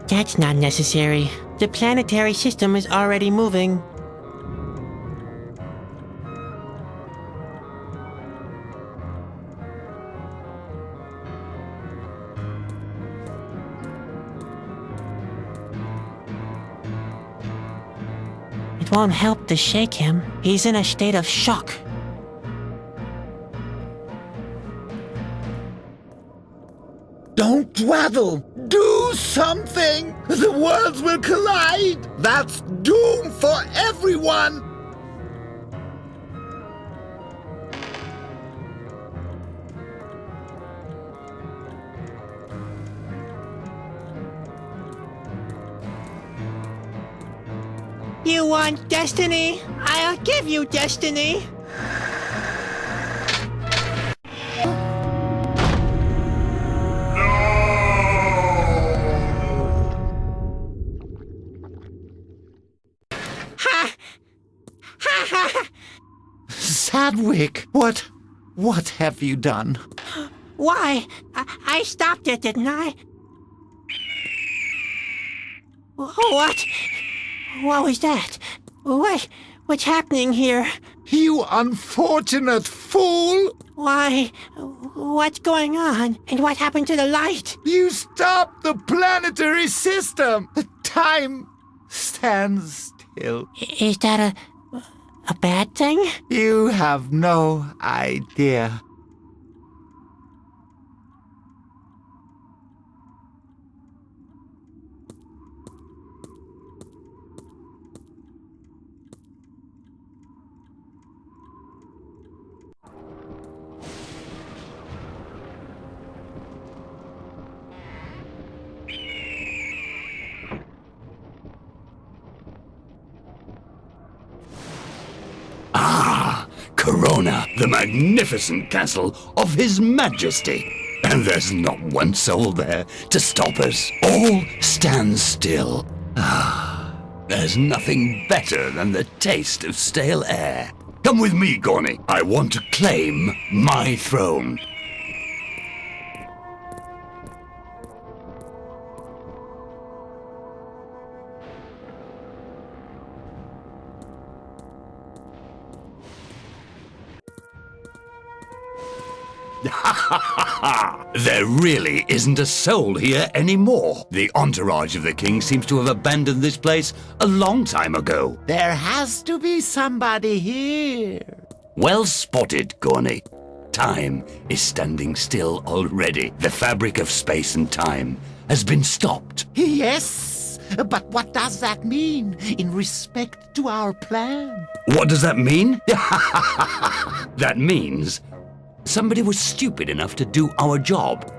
That's not necessary. The planetary system is already moving. It won't help to shake him. He's in a state of shock. Don't dwaddle! Do something! The worlds will collide! That's doom for everyone! You want destiny? I'll give you destiny. Sadwick, what have you done? Why? I stopped it, didn't I? What? What was that? What's happening here? You unfortunate fool! Why? What's going on? And what happened to the light? You stopped the planetary system! The time stand still. Is that a bad thing? You have no idea. Corona, the magnificent castle of His Majesty. And there's not one soul there to stop us. All stand still. There's nothing better than the taste of stale air. Come with me, Gorny. I want to claim my throne. There really isn't a soul here anymore. The entourage of the king seems to have abandoned this place a long time ago. There has to be somebody here. Well spotted, Gorny. Time is standing still already. The fabric of space and time has been stopped. Yes, but what does that mean in respect to our plan? What does that mean? That means somebody was stupid enough to do our job.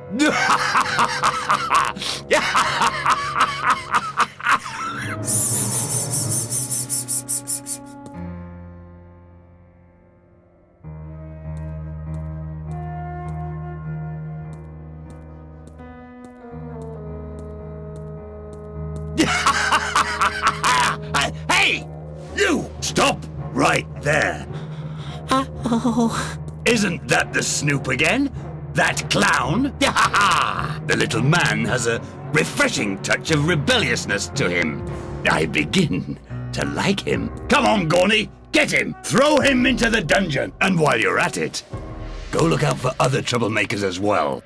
Hey! You! Stop right there! Uh-oh. Isn't that the Snoop again? That clown? The little man has a refreshing touch of rebelliousness to him. I begin to like him. Come on, Gorny, get him! Throw him into the dungeon! And while you're at it, go look out for other troublemakers as well.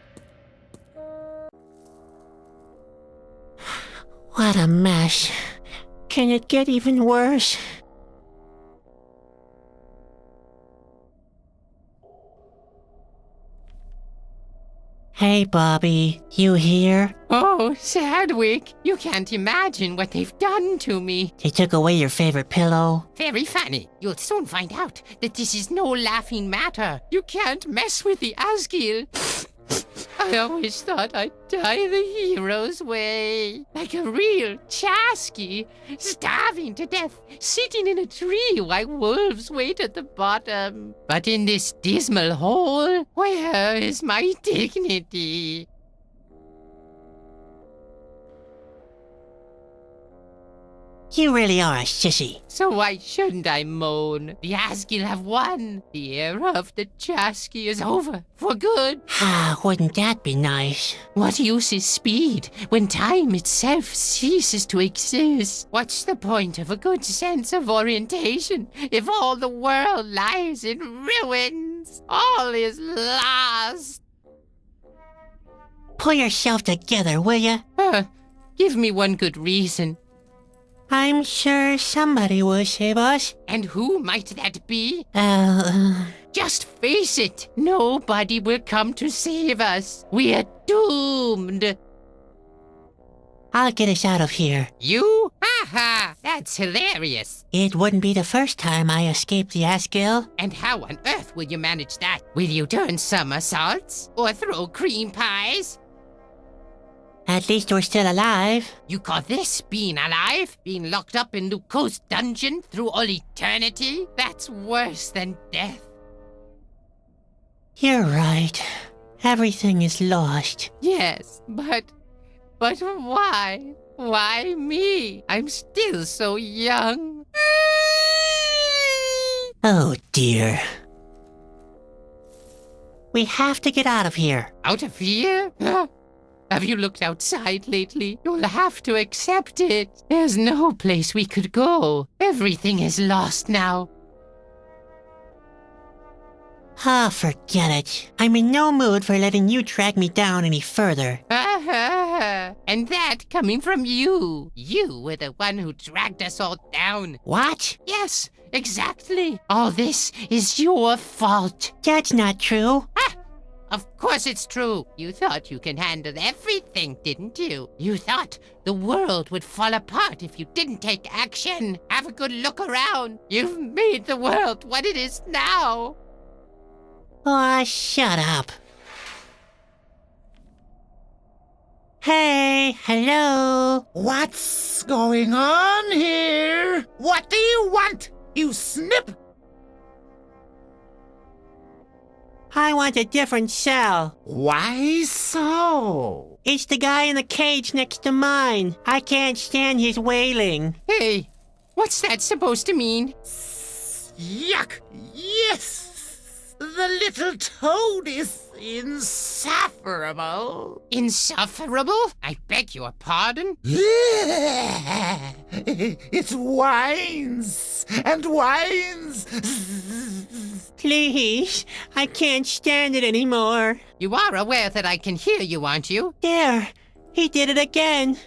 What a mess. Can it get even worse? Hey, Bobby, you here? Oh, Sadwick, you can't imagine what they've done to me. They took away your favorite pillow. Very funny. You'll soon find out that this is no laughing matter. You can't mess with the Asgil. I always thought I'd die the hero's way. Like a real chasky, starving to death, sitting in a tree while wolves wait at the bottom. But in this dismal hole, where is my dignity? You really are a sissy. So why shouldn't I moan? The Asgil have won. The era of the Chasky is over, for good. Ah, wouldn't that be nice? What use is speed when time itself ceases to exist? What's the point of a good sense of orientation if all the world lies in ruins? All is lost. Pull yourself together, will ya? Give me one good reason. I'm sure somebody will save us. And who might that be? Just face it. Nobody will come to save us. We're doomed. I'll get us out of here. You? Ha! That's hilarious. It wouldn't be the first time I escaped the Asgil. And how on earth will you manage that? Will you turn somersaults? Or throw cream pies? At least we're still alive. You call this being alive? Being locked up in Luco's dungeon through all eternity? That's worse than death. You're right. Everything is lost. Yes, but why? Why me? I'm still so young. Oh dear. We have to get out of here. Out of here? Have you looked outside lately? You'll have to accept it. There's no place we could go. Everything is lost now. Ah, forget it. I'm in no mood for letting you drag me down any further. And that coming from you. You were the one who dragged us all down. What? Yes, exactly. All this is your fault. That's not true. Ah, of course it's true. You thought you can handle everything, didn't you? You thought the world would fall apart if you didn't take action. Have a good look around. You've made the world what it is now. Aw, shut up. Hey, hello. What's going on here? What do you want, you snip? I want a different cell. Why so? It's the guy in the cage next to mine. I can't stand his wailing. Hey, what's that supposed to mean? Yuck! Yes! The little toad is insufferable. Insufferable? I beg your pardon? It whines and whines. Please, I can't stand it anymore. You are aware that I can hear you, aren't you? There, he did it again.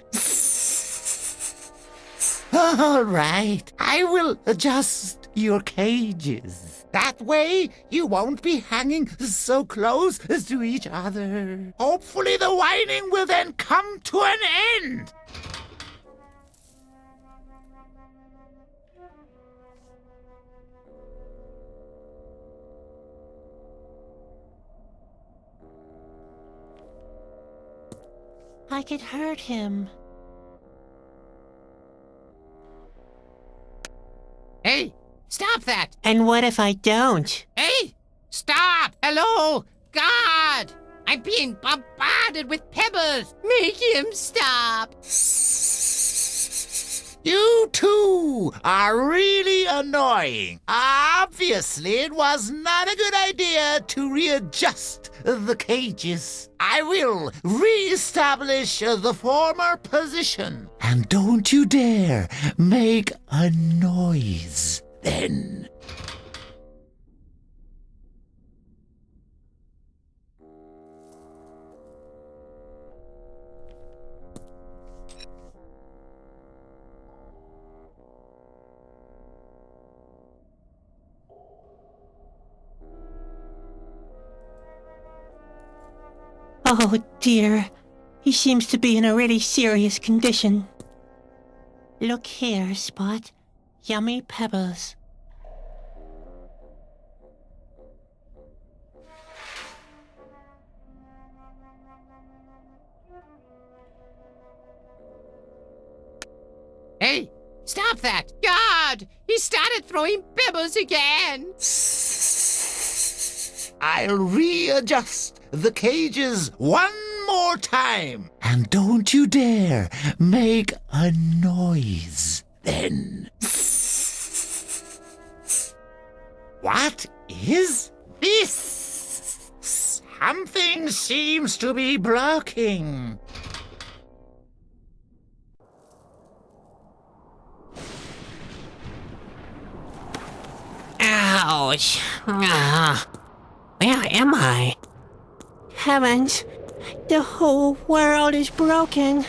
All right, I will adjust your cages. That way, you won't be hanging so close to each other. Hopefully the whining will then come to an end. I could hurt him. Hey, stop that! And what if I don't? Hey, stop! Hello? God! I'm being bombarded with pebbles! Make him stop! You two are really annoying. Obviously, it was not a good idea to readjust the cages. I will re-establish the former position. And don't you dare make a noise then. Oh dear, he seems to be in a really serious condition. Look here, Spot. Yummy pebbles. Hey, stop that! God! He started throwing pebbles again! I'll readjust the cages one more time. And don't you dare make a noise then. What is this? Something seems to be blocking. Ouch. Where am I? Heavens, the whole world is broken.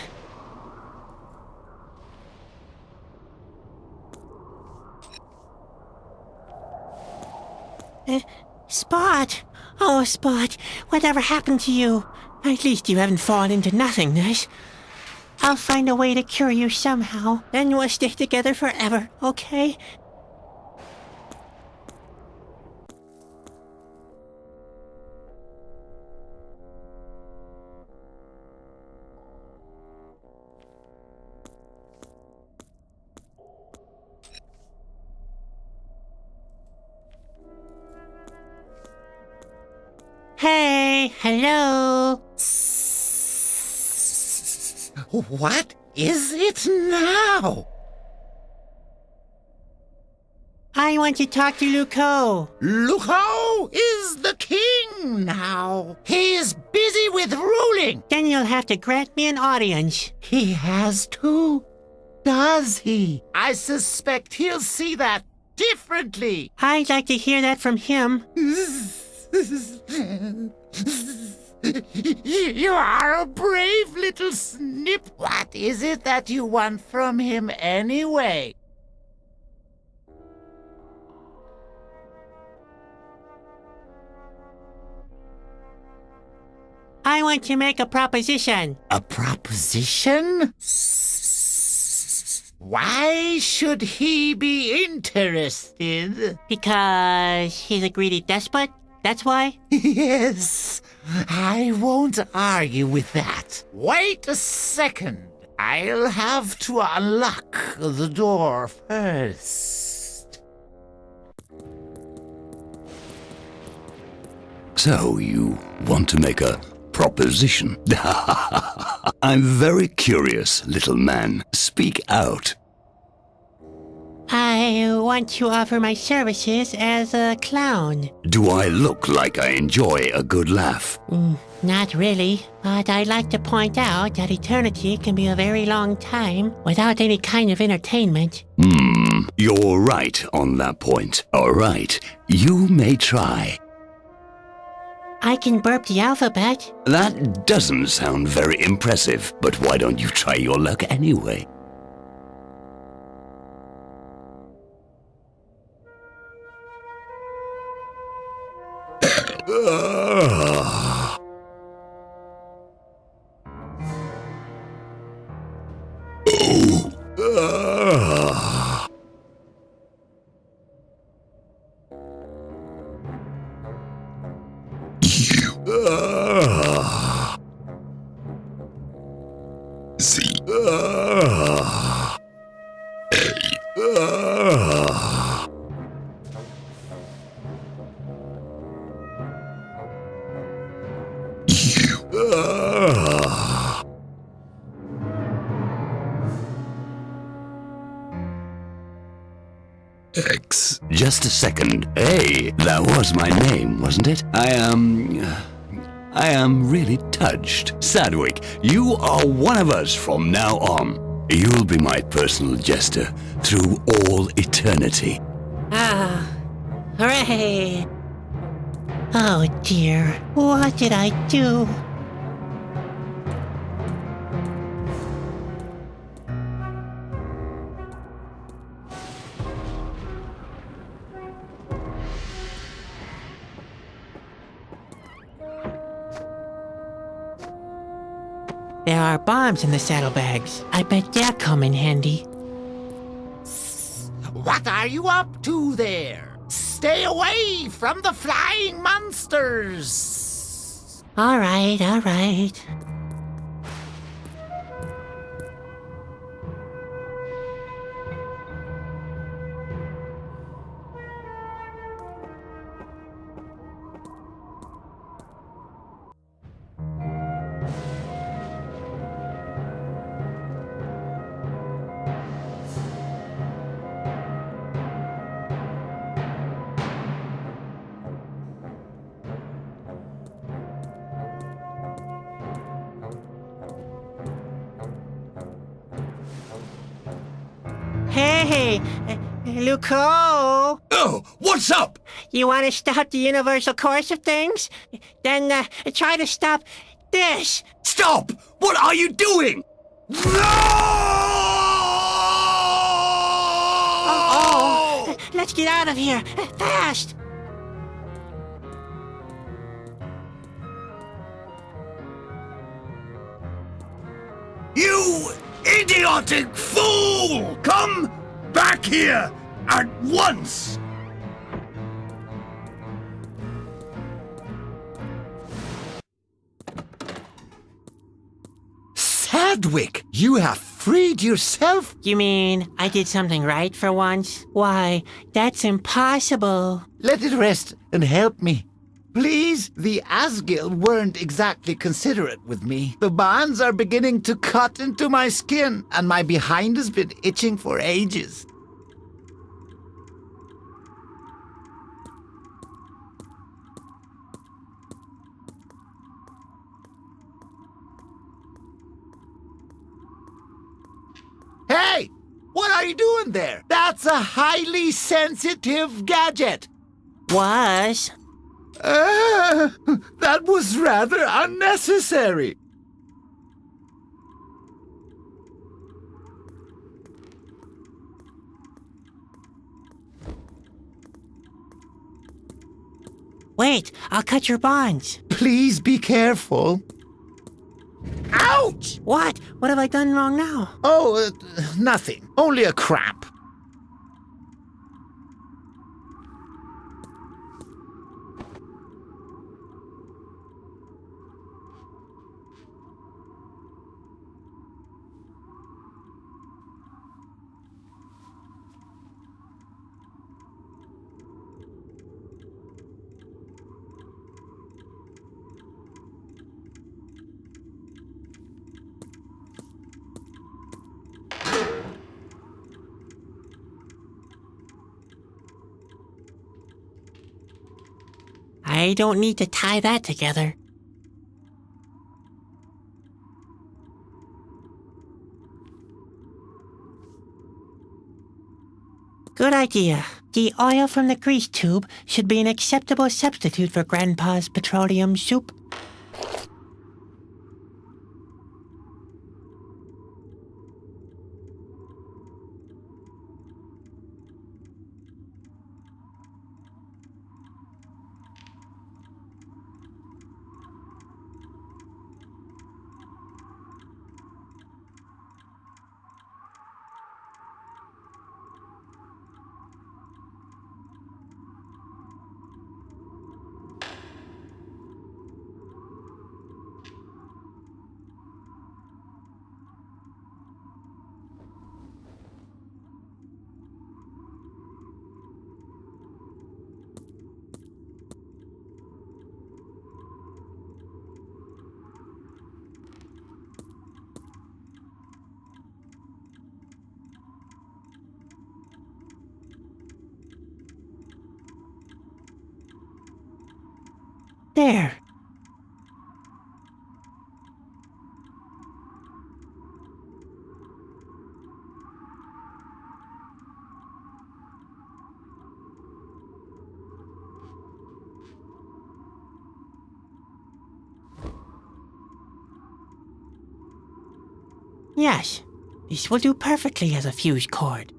Spot! Oh, Spot, whatever happened to you? At least you haven't fallen into nothingness. I'll find a way to cure you somehow, then we'll stay together forever, okay? Hey, hello. What is it now? I want to talk to Luco. Luco is the king now. He is busy with ruling. Then you'll have to grant me an audience. He has to, does he? I suspect he'll see that differently. I'd like to hear that from him. You are a brave little snip. What is it that you want from him anyway? I want to make a proposition. A proposition? Why should he be interested? Because he's a greedy despot? That's why? Yes, I won't argue with that. Wait a second. I'll have to unlock the door first. So, you want to make a proposition? I'm very curious, little man. Speak out. I want to offer my services as a clown. Do I look like I enjoy a good laugh? Not really, but I'd like to point out that eternity can be a very long time without any kind of entertainment. You're right on that point. All right, you may try. I can burp the alphabet. That doesn't sound very impressive, but why don't you try your luck anyway? X. Just a second. Hey, that was my name, wasn't it? I am really touched. Sadwick, you are one of us from now on. You'll be my personal jester through all eternity. Hooray! Oh dear, what did I do? There are bombs in the saddlebags. I bet they'll come in handy. What are you up to there? Stay away from the flying monsters! All right, all right. Hey, Luco! Oh, what's up? You want to stop the universal course of things? Then try to stop this. Stop! What are you doing? No! Oh, let's get out of here, fast! You idiotic fool! Come back here at once! Sadwick, you have freed yourself? You mean I did something right for once? Why, that's impossible. Let it rest and help me. Please, the Asgil weren't exactly considerate with me. The bonds are beginning to cut into my skin, and my behind has been itching for ages. Hey! What are you doing there? That's a highly sensitive gadget. Was? That was rather unnecessary. Wait, I'll cut your bonds. Please be careful. Ouch! What? What have I done wrong now? Oh, nothing. Only a cramp. I don't need to tie that together. Good idea. The oil from the grease tube should be an acceptable substitute for Grandpa's petroleum soup. There. Yes, this will do perfectly as a fuse cord.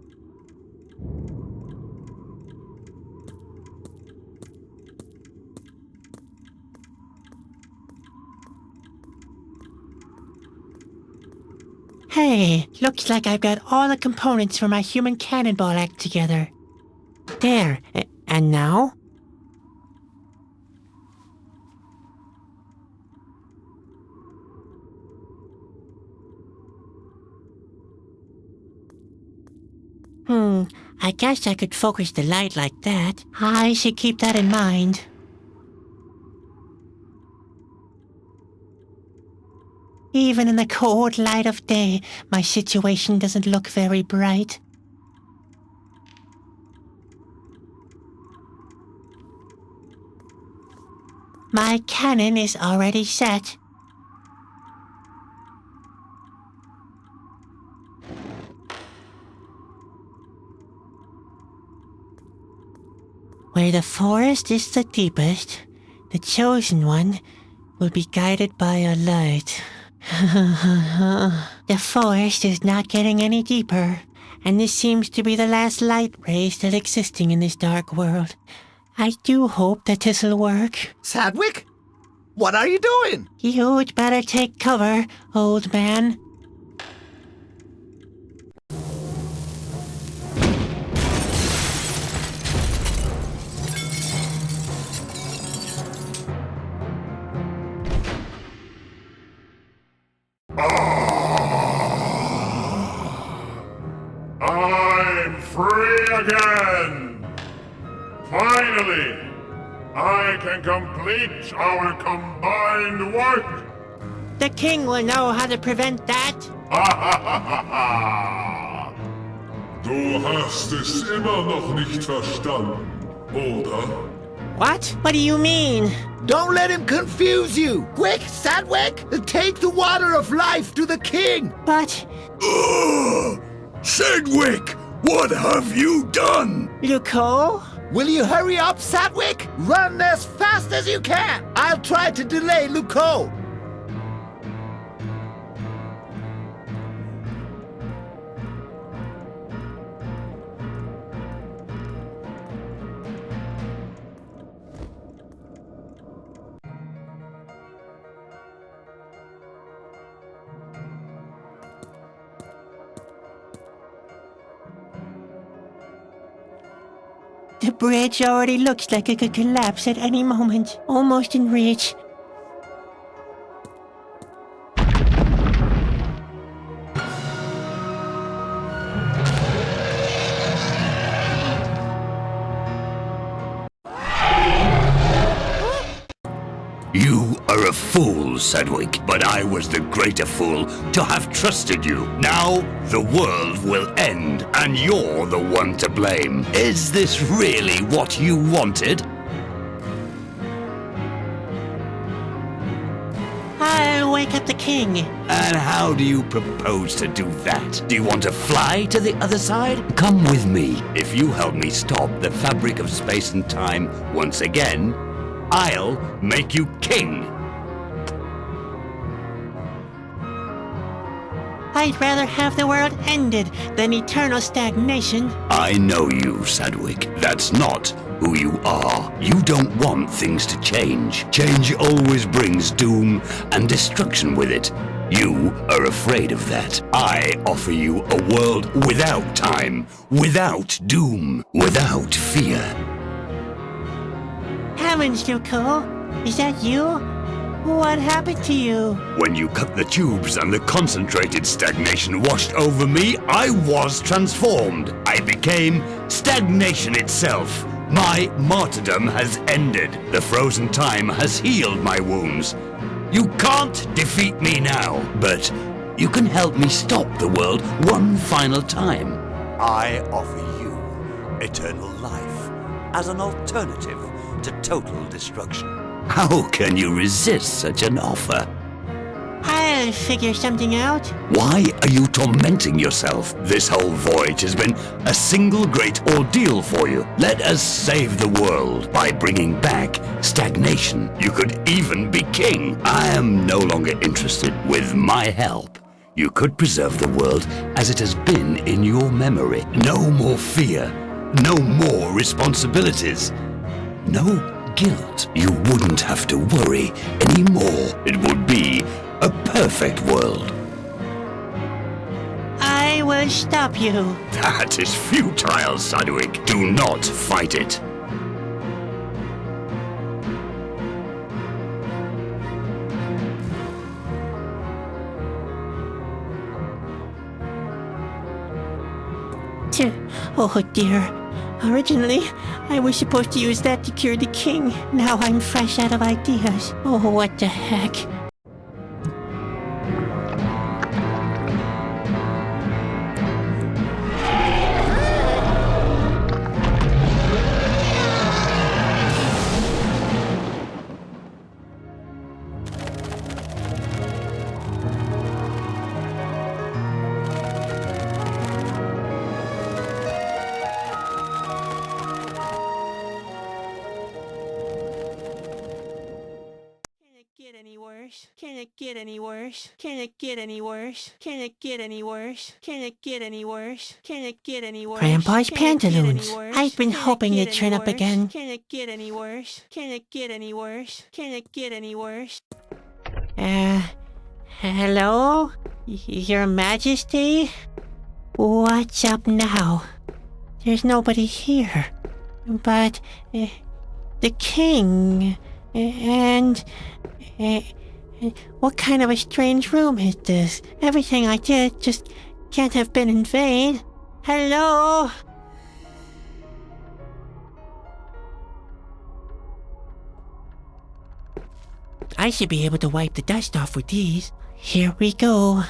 Hey, looks like I've got all the components for my human cannonball act together. There, and now? I guess I could focus the light like that. I should keep that in mind. Even in the cold light of day, my situation doesn't look very bright. My cannon is already set. Where the forest is the deepest, the chosen one will be guided by a light. The forest is not getting any deeper, and this seems to be the last light ray still existing in this dark world. I do hope that this'll work. Sadwick? What are you doing? You'd better take cover, old man. I'm free again! Finally, I can complete our combined work! The king will know how to prevent that. Du hast es immer noch nicht verstanden, oder? What? What do you mean? Don't let him confuse you! Quick, Sadwick! Take the water of life to the king! But... Sadwick! What have you done? Luco? Will you hurry up, Sadwick? Run as fast as you can. I'll try to delay Luco. The bridge already looks like it could collapse at any moment. Almost in reach. You are a fool, Sadwick, but I was the greater fool to have trusted you. Now, the world will end, and you're the one to blame. Is this really what you wanted? I'll wake up the king. And how do you propose to do that? Do you want to fly to the other side? Come with me. If you help me stop the fabric of space and time once again, I'll make you king. I'd rather have the world ended than eternal stagnation. I know you, Sadwick. That's not who you are. You don't want things to change. Change always brings doom and destruction with it. You are afraid of that. I offer you a world without time, without doom, without fear. Heavens, Luco! Is that you? What happened to you? When you cut the tubes and the concentrated stagnation washed over me, I was transformed. I became stagnation itself. My martyrdom has ended. The frozen time has healed my wounds. You can't defeat me now, but you can help me stop the world one final time. I offer you eternal life as an alternative to total destruction. How can you resist such an offer? I'll figure something out. Why are you tormenting yourself? This whole voyage has been a single great ordeal for you. Let us save the world by bringing back stagnation. You could even be king. I am no longer interested. With my help, you could preserve the world as it has been in your memory. No more fear. No more responsibilities. No guilt. You wouldn't have to worry anymore. It would be a perfect world. I will stop you. That is futile, Sadwick. Do not fight it. Oh dear. Originally, I was supposed to use that to cure the king. Now I'm fresh out of ideas. Oh, what the heck. Can it get any worse? Can it get any worse? Can it get any worse? Can it get any worse? Can it get any worse? Grandpa's pantaloons. I've been hoping they'd turn up again. Can it get any worse? Can it get any worse? Can it get any worse? Hello? Your Majesty? What's up now? There's nobody here. But, the king, and... what kind of a strange room is this? Everything I did just can't have been in vain. Hello? I should be able to wipe the dust off with these. Here we go.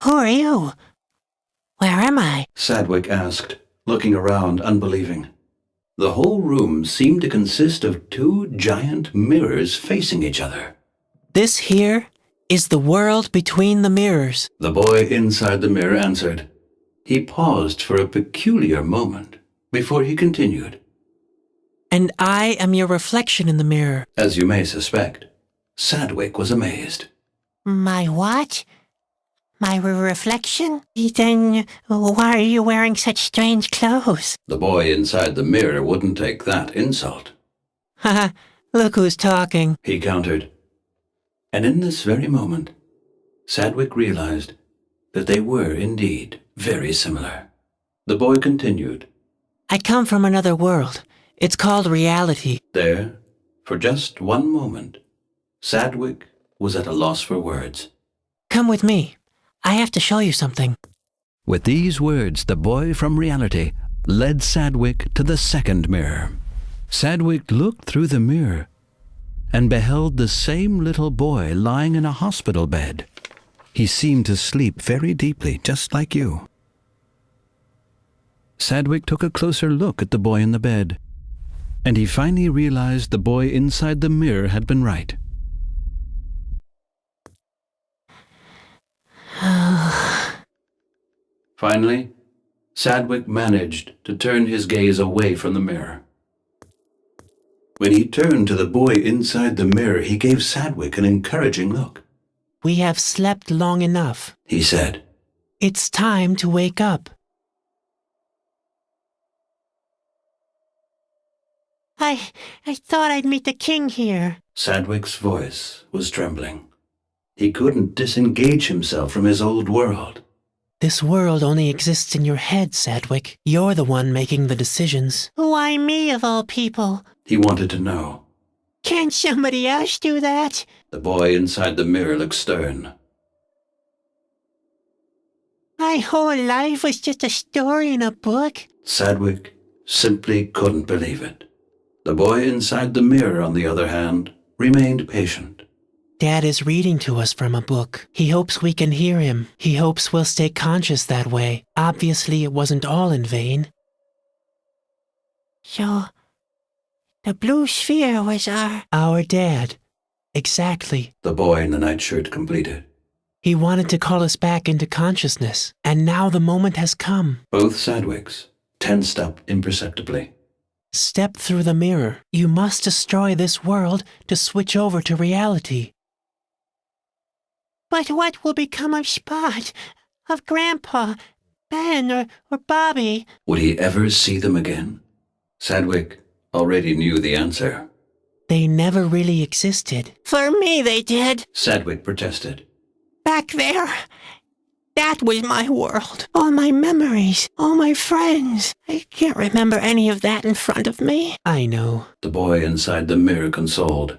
Who are you? Where am I? Sadwick asked, looking around unbelieving. The whole room seemed to consist of two giant mirrors facing each other. This here is the world between the mirrors. The boy inside the mirror answered. He paused for a peculiar moment before he continued. And I am your reflection in the mirror. As you may suspect, Sadwick was amazed. My what? My reflection? Then why are you wearing such strange clothes? The boy inside the mirror wouldn't take that insult. Haha, look who's talking, he countered. And in this very moment, Sadwick realized that they were indeed very similar. The boy continued. I come from another world. It's called reality. There, for just one moment, Sadwick was at a loss for words. Come with me. I have to show you something. With these words, the boy from reality led Sadwick to the second mirror. Sadwick looked through the mirror and beheld the same little boy lying in a hospital bed. He seemed to sleep very deeply, just like you. Sadwick took a closer look at the boy in the bed, and he finally realized the boy inside the mirror had been right. Finally, Sadwick managed to turn his gaze away from the mirror. When he turned to the boy inside the mirror, he gave Sadwick an encouraging look. We have slept long enough, he said. It's time to wake up. I thought I'd meet the king here. Sadwick's voice was trembling. He couldn't disengage himself from his old world. This world only exists in your head, Sadwick. You're the one making the decisions. Why me, of all people? He wanted to know. Can't somebody else do that? The boy inside the mirror looked stern. My whole life was just a story in a book. Sadwick simply couldn't believe it. The boy inside the mirror, on the other hand, remained patient. Dad is reading to us from a book. He hopes we can hear him. He hopes we'll stay conscious that way. Obviously, it wasn't all in vain. So, the blue sphere was our dad. Exactly. The boy in the nightshirt completed. He wanted to call us back into consciousness, and now the moment has come. Both Sadwicks tensed up imperceptibly. Step through the mirror. You must destroy this world to switch over to reality. But what will become of Spot, of Grandpa, Ben, or Bobby? Would he ever see them again? Sadwick already knew the answer. They never really existed. For me, they did. Sadwick protested. Back there. That was my world. All my memories. All my friends. I can't remember any of that in front of me. I know. The boy inside the mirror consoled.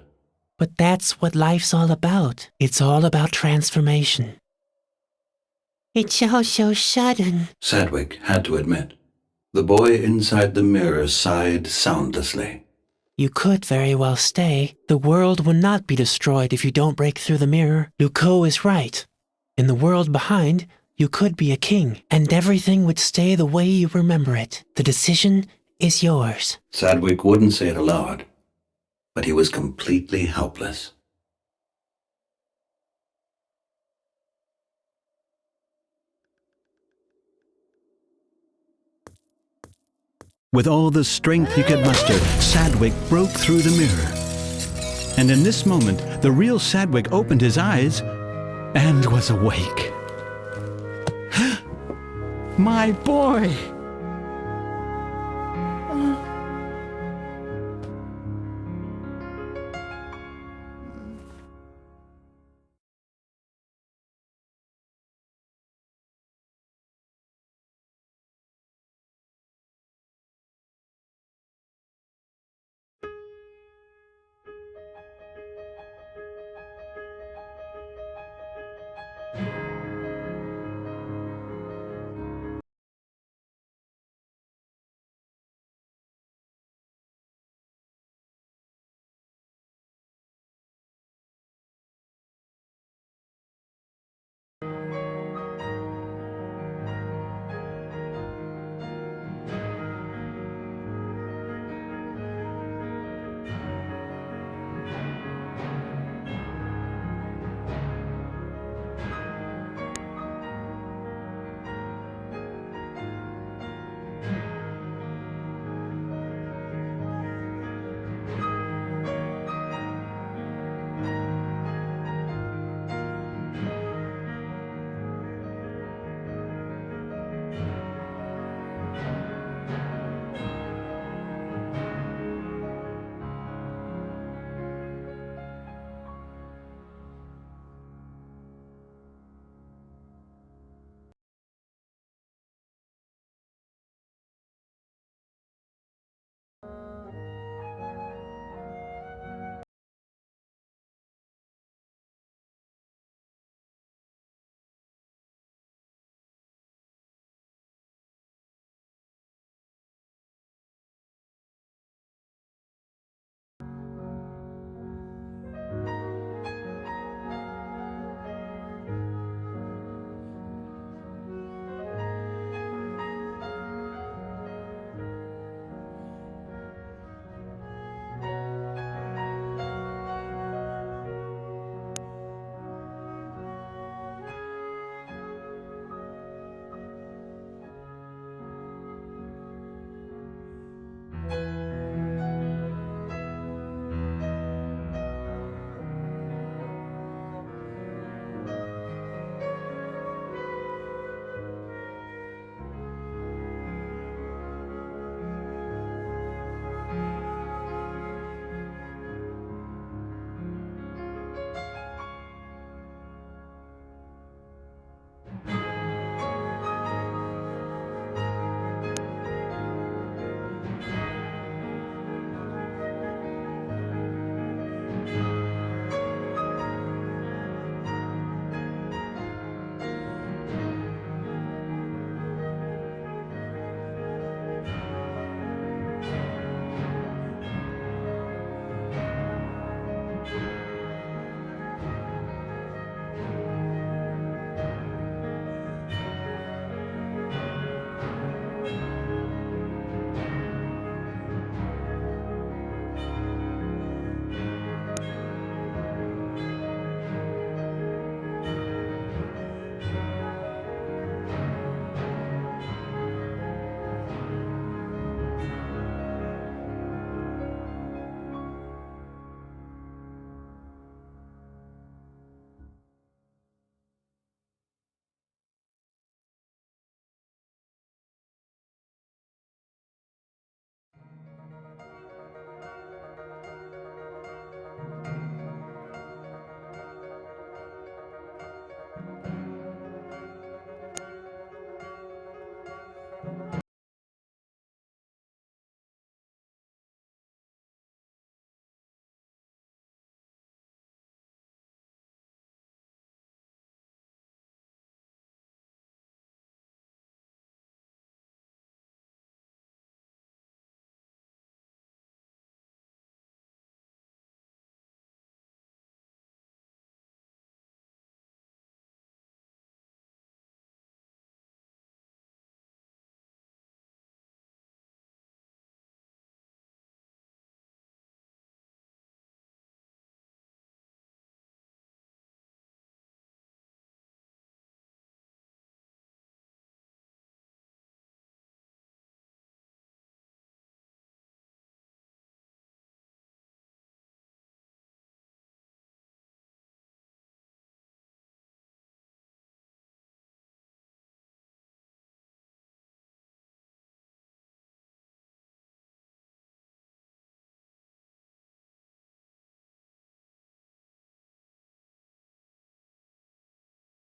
But that's what life's all about. It's all about transformation. It's all so sudden. Sadwick had to admit. The boy inside the mirror sighed soundlessly. You could very well stay. The world will not be destroyed if you don't break through the mirror. Lucot is right. In the world behind, you could be a king, and everything would stay the way you remember it. The decision is yours. Sadwick wouldn't say it aloud, but he was completely helpless. With all the strength he could muster, Sadwick broke through the mirror. And in this moment, the real Sadwick opened his eyes and was awake. My boy!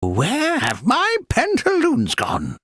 Where have my pantaloons gone?